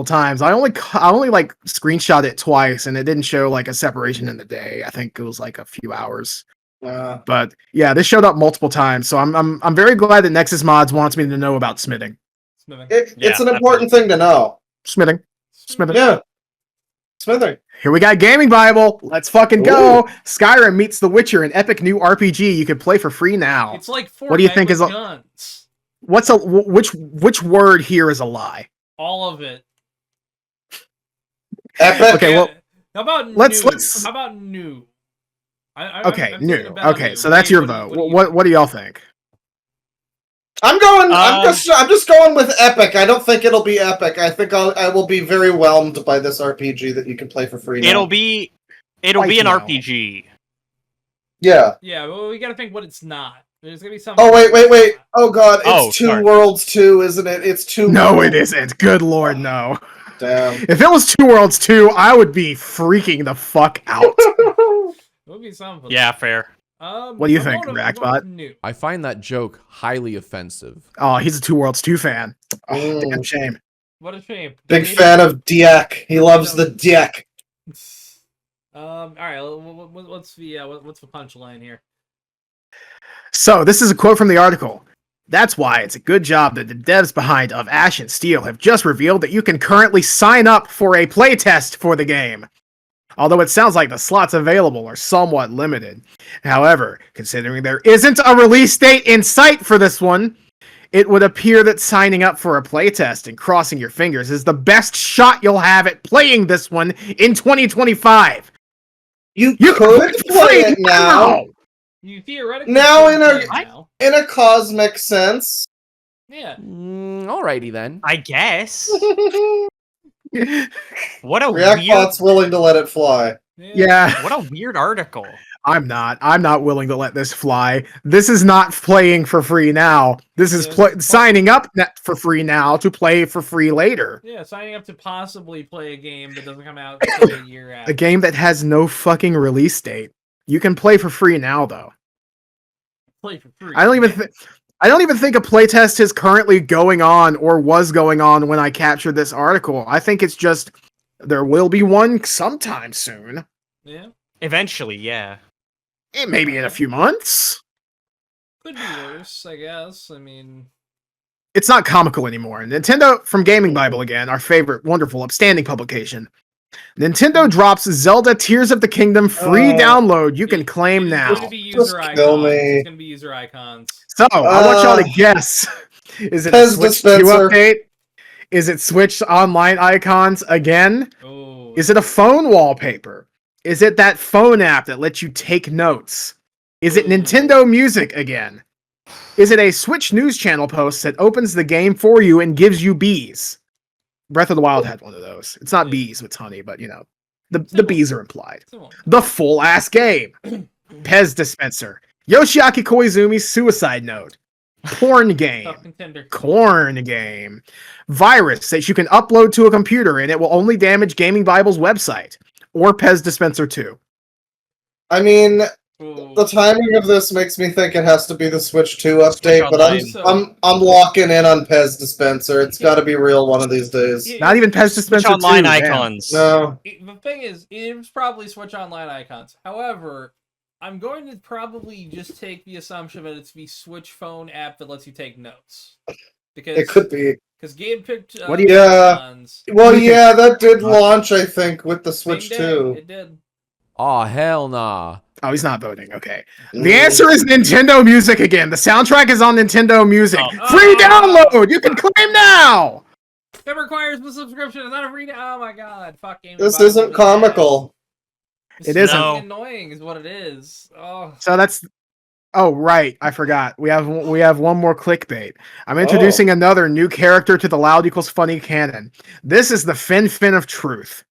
times. I only screenshot it twice, and it didn't show a separation in the day. I think it was a few hours. But yeah, this showed up multiple times. So I'm very glad that Nexus Mods wants me to know about smithing. It's an important thing to know. Smithing. Yeah. Smithing. Here we got Gaming Bible. Let's fucking go. Ooh. Skyrim meets The Witcher, an epic new RPG you can play for free now. It's like Fortnite. What do you think is guns. Which word here is a lie? All of it. Epic. Okay, well, how about let's how about new? Okay, I'm new. taking a bet on Okay, you. so that's your What do you- vote. What do y'all think? I'm just going with epic. I don't think it'll be epic. I think I will be very whelmed by this RPG that you can play for free now. It'll be an RPG. Yeah. Yeah, well, we gotta think what it's not. There's gonna be something. Oh wait! Oh god, it's Two sorry. Worlds 2, isn't it? It's Two. No, Worlds. it isn't. Good lord, no. Damn. If it was Two Worlds 2, I would be freaking the fuck out. It would be something. Yeah, fair. What do you think, Rackbot? New. I find that joke highly offensive. Oh, he's a Two Worlds 2 fan. Oh, damn shame. What a shame. Big fan of Diak. He loves the Diak. All right. What's the punchline here? So, this is a quote from the article. That's why it's a good job that the devs behind Of Ash and Steel have just revealed that you can currently sign up for a playtest for the game. Although it sounds like the slots available are somewhat limited. However, considering there isn't a release date in sight for this one, it would appear that signing up for a playtest and crossing your fingers is the best shot you'll have at playing this one in 2025. You could play it now. You theoretically now in a cosmic sense. Yeah. Alrighty then. I guess. What a Reactbot's willing to let it fly. Yeah. What a weird article. I'm not willing to let this fly. This is not playing for free now. This is signing up for free now to play for free later. Yeah, signing up to possibly play a game that doesn't come out until a year after. A game that has no fucking release date. You can play for free now, though. Play for free. I don't even think a playtest is currently going on or was going on when I captured this article. I think it's just there will be one sometime soon. Yeah. Eventually, yeah. Maybe in a few months. Could be worse, I guess. I mean, it's not comical anymore. Nintendo from Gaming Bible again, our favorite, wonderful, upstanding publication. Nintendo drops Zelda Tears of the Kingdom free download. You can claim now. It's gonna be user icons. It's gonna be user icons. So I want y'all to guess: is it a Switch 2 update? Is it Switch Online icons again? Oh. Is it a phone wallpaper? Is it that phone app that lets you take notes? Is it Nintendo Music again? Is it a Switch news channel post that opens the game for you and gives you bees? Breath of the Wild had one of those. It's not bees, it's honey, but you know, the bees are implied. The full ass game. Pez dispenser. Yoshiaki Koizumi's suicide note. Porn game. Corn game. Virus that you can upload to a computer and it will only damage Gaming Bible's website. Or Pez Dispenser 2. I mean, the timing of this makes me think it has to be the Switch 2 update, but I'm locking in on Pez Dispenser. It's got to be real one of these days. Not even Pez Dispenser 2. Online icons. No. The thing is, it's probably Switch Online icons. However, I'm going to probably just take the assumption that it's the Switch phone app that lets you take notes. Because it could be. Because Gabe picked. Icons. Well, yeah, that did launch, I think, with the Switch 2. It did. Aw, hell nah. Oh, he's not voting. Okay. The answer is Nintendo Music again. The soundtrack is on Nintendo Music. Free download! You can claim now! It requires the subscription. It's not a free. Oh my god! Fuck game. This isn't comical. It isn't. Annoying is what it is. Oh. So that's. Oh right, I forgot. We have one more clickbait. I'm introducing another new character to the Loud Equals Funny canon. This is the Fin of Truth.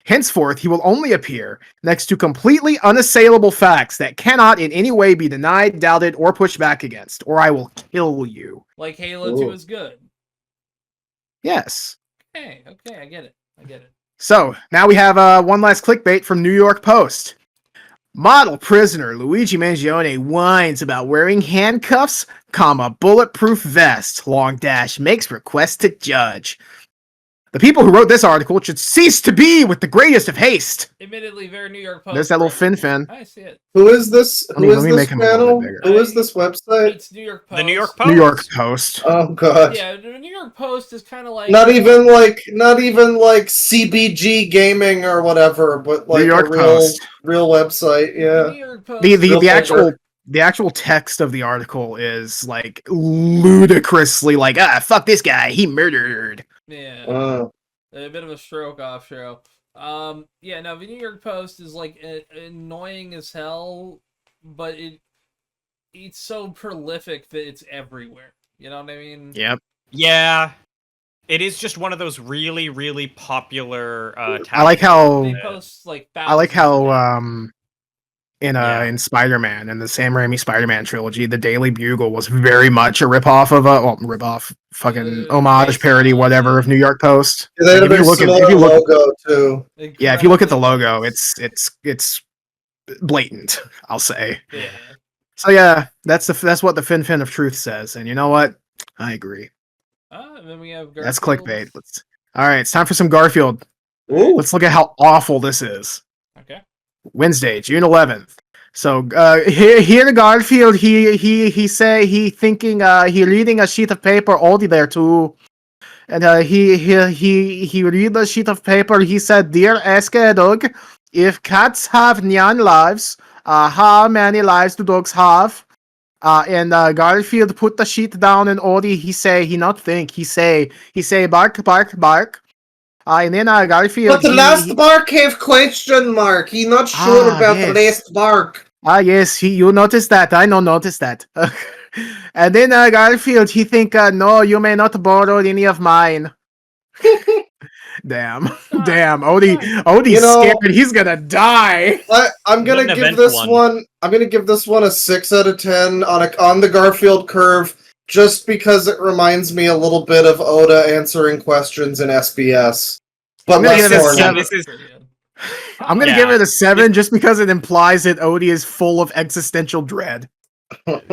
Henceforth, he will only appear next to completely unassailable facts that cannot in any way be denied, doubted, or pushed back against, or I will kill you. Like Halo 2 is good. Yes. Okay, I get it. So, now we have one last clickbait from New York Post. Model prisoner Luigi Mangione whines about wearing handcuffs, bulletproof vest, long dash makes request to judge. The people who wrote this article should cease to be with the greatest of haste. Admittedly, very New York Post. There's that little Fin. I see it. Who is this? Who is this channel? Who is this website? It's New York Post. The New York Post. New York Post. Oh god. Yeah, the New York Post is kind of like not even like CBG Gaming or whatever, but like New York real website. Yeah. New York Post. The actual text of the article is like ludicrously like fuck this guy, he murdered. Yeah. A bit of a stroke off show. Yeah, no, the New York Post is like annoying as hell, but it's so prolific that it's everywhere. You know what I mean? Yep. Yeah. It is just one of those really, really popular I like how they post like I like thousands a how day. in Spider-Man, in the Sam Raimi Spider-Man trilogy, the Daily Bugle was very much a ripoff of fucking homage, based parody, on, whatever, yeah. of New York Post. Yeah, they had a Like, very similar logo too. Yeah, if you look at the Incredibly logo, close. it's blatant, I'll say. Yeah. So yeah, that's what the Fin of Truth says, and you know what? I agree. And then we have Garfield. That's clickbait. All right, it's time for some Garfield. Ooh. Let's look at how awful this is. Okay. Wednesday, June 11th. So here Garfield, he say he thinking he reading a sheet of paper already there too, and he read the sheet of paper. He said, "Dear Eske Dog, if cats have 9 lives, how many lives do dogs have?" And Garfield put the sheet down, and Odie he say he not think he say bark bark bark. And then Garfield. But the last bark have question mark. He not sure about the last bark. Yes, you noticed that. I no noticed that. And then Garfield he think no, you may not borrow any of mine. Damn. Odie's scared. He's gonna die. I'm gonna give this one. I'm gonna give this one a 6 out of 10 on the Garfield curve, just because it reminds me a little bit of Oda answering questions in SBS. But less horny. I'm gonna give it a 7 just because it implies that Odie is full of existential dread.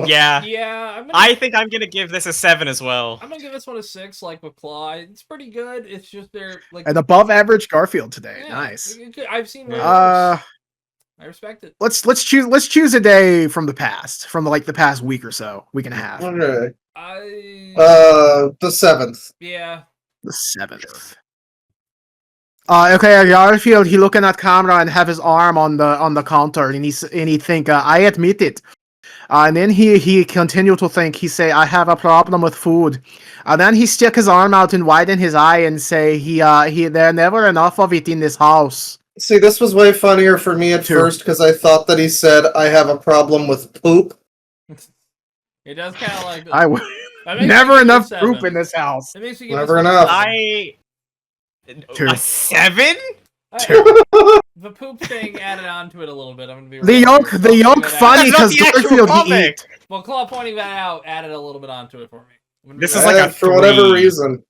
Yeah. Yeah. I think I'm gonna give this a 7 as well. I'm gonna give this one a 6, like with Claw. It's pretty good. It's just they're like an above average Garfield today. Yeah, nice. I've seen worse. I respect it. Let's choose a day from the past, from like the past week or so, week and a half. Okay. The 7th. Yeah. The 7th. Okay, Garfield, he looking at camera and have his arm on the counter, and he think, I admit it. And then he continued to think. He say, I have a problem with food. And then he stick his arm out and widen his eye and say, there never enough of it in this house. See, this was way funnier for me at first because I thought that he said, I have a problem with poop. It does kind of like never enough poop in this house. It makes me never enough. A 7? The poop thing added on to it a little bit. I'm gonna be the yolk funny because Garfield he eat. Well, Claw pointing that out added a little bit onto it for me. This is like a for whatever reason.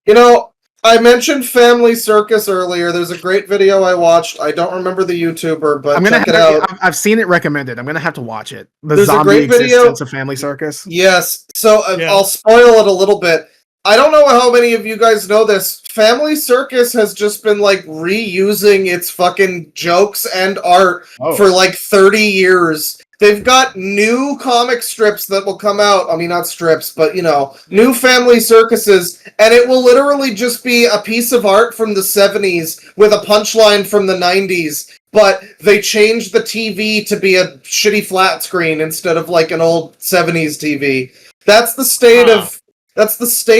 You know, I mentioned Family Circus earlier. There's a great video I watched. I don't remember the YouTuber, but check it out. I've seen it recommended. I'm gonna have to watch it. There's zombie a great video of Family Circus. Yes. So I'll spoil it a little bit. I don't know how many of you guys know this. Family Circus has just been like reusing its fucking jokes and art for like 30 years. They've got new comic strips that will come out. I mean, not strips, but new Family Circuses, and it will literally just be a piece of art from the 70s with a punchline from the 90s. But they changed the TV to be a shitty flat screen instead of like an old 70s TV. That's the state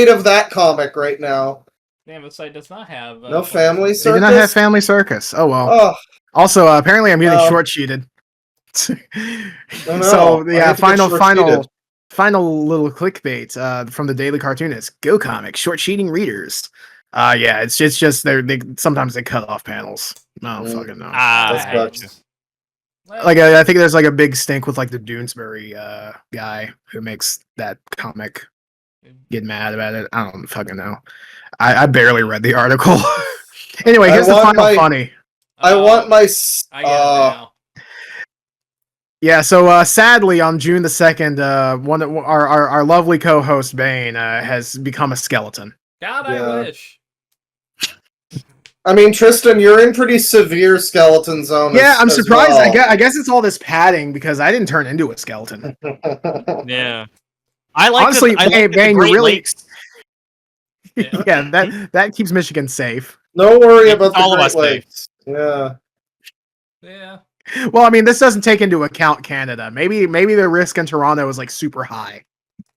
of that comic right now. Damn, the site does not have no Family Circus. They do not have Family Circus. Oh well. Oh. Also, apparently, I'm getting short sheeted. So yeah, final little clickbait from the Daily Cartoonist. Go Comic short sheeting readers. Yeah, it's just they sometimes they cut off panels. I don't fucking know. Like I think there's like a big stink with like the Doonesbury guy who makes that comic. Get mad about it. I don't fucking know. I barely read the article. Anyway, here's the final funny. I want my. I get it now. Yeah, so sadly on June the 2nd, one of our lovely co-host Bane has become a skeleton. God, I wish. I mean, Tristan, you're in pretty severe skeleton zone. Yeah, I'm surprised. Well. I guess it's all this padding because I didn't turn into a skeleton. Yeah. I like honestly, Bane, you really. Lakes. Yeah, that keeps Michigan safe. No worry about the Great Lakes. Yeah. Yeah. Well, I mean, this doesn't take into account Canada. Maybe the risk in Toronto is like super high.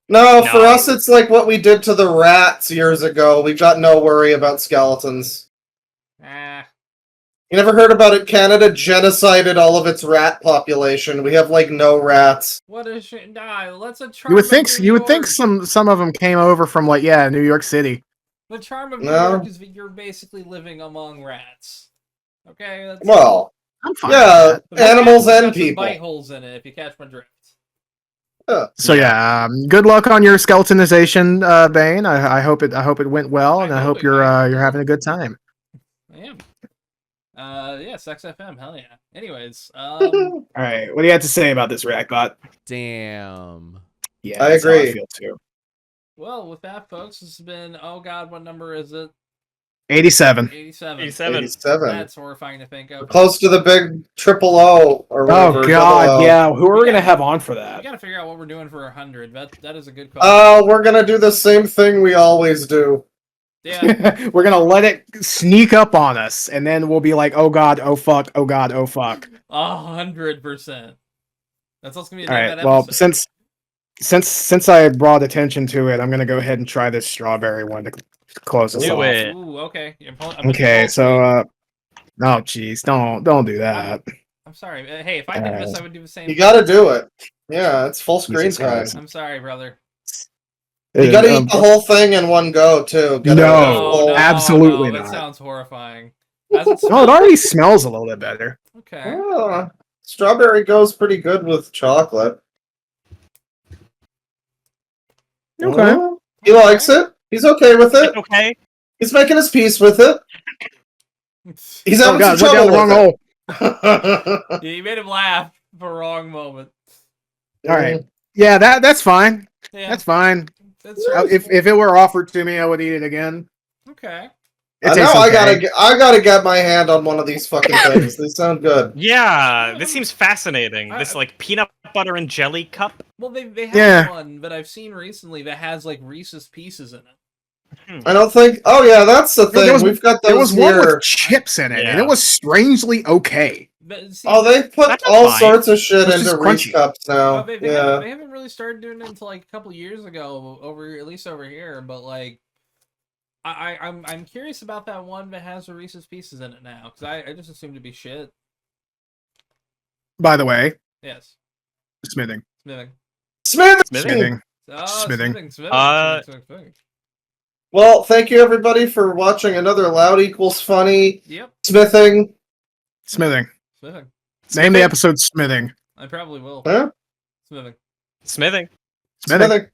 No, for us, it's like what we did to the rats years ago. We've got no worry about skeletons. You never heard about it? Canada genocided all of its rat population. We have like no rats. What a shit! Nah, let's a charm. You would think of New you would think York. some of them came over from like New York City. The charm of New No. York is that you're basically living among rats. Okay. That's, Well, I'm fine. yeah, with the animals rat has and got some people. bite holes in it. If you catch my drift. Yeah. So yeah, good luck on your skeletonization, Bane. I hope it went well, and I hope you're having a good time. I am. Yeah, Sex FM, hell yeah. Anyways, All right, what do you have to say about this Rackbot? Damn. Yeah, I that's how I agree. feel too. well, with that, folks, this has been, oh god, what number is it? 87. 87. 87. That's horrifying to think of. Close to the big triple O or whatever. Oh God, double O. yeah. Who are we Yeah. gonna have on for We that? gotta figure out what we're doing for 100. That is a good question. We're gonna do the same thing we always do. Yeah. We're gonna let it sneak up on us, and then we'll be like, "Oh God, oh fuck, oh God, oh fuck." 100%. That's what's gonna be All the name right. of that Well, episode. since I brought attention to it, I'm gonna go ahead and try this strawberry one to close us Do off. it. Ooh, okay. Okay, so oh jeez, don't do that. I'm sorry. Hey, if I did this, I would do the same. You gotta do it. Yeah, it's full screen Jesus time. Christ. I'm sorry, brother. You gotta eat the whole thing in one go too. Gotta No, eat the full- absolutely That not. sounds horrifying. As it Oh, it smells- already smells a little bit better. Okay. Strawberry goes pretty good with chocolate. Okay. He likes it. He's okay with it. It's okay. He's making his peace with it. He's Oh having God, some went down trouble the wrong hole. with it. Yeah, you made him laugh for a wrong moment. All right. Yeah, that's fine. Yeah. That's fine. That's If it were offered to me, I would eat it again. okay. It I know tastes okay. I gotta get my hand on one of these fucking things. They sound good. Yeah, this seems fascinating. This like peanut butter and jelly cup. Well, they have Yeah. one that I've seen recently that has like Reese's Pieces in it. I don't think. Oh yeah, that's the thing. We've got those There was one here. with chips in it, and Yeah. it was strangely okay. But, see, Oh, they've put That's all fine. sorts of shit It's into just Reese crunchy. cups now. they Yeah. haven't really started doing it until like a couple years ago, at least over here. But like, I'm curious about that one that has the Reese's Pieces in it now, because I just assumed to be shit. By the way, Yes, smithing. smithing. Smithing. Oh, Smithing. smithing. Well, thank you everybody for watching another Loud Equals Funny Yep, Smithing. Smithing. smithing. Name the episode Smithing. I probably will. Huh? Smithing. Smithing. Smithing. Smithing.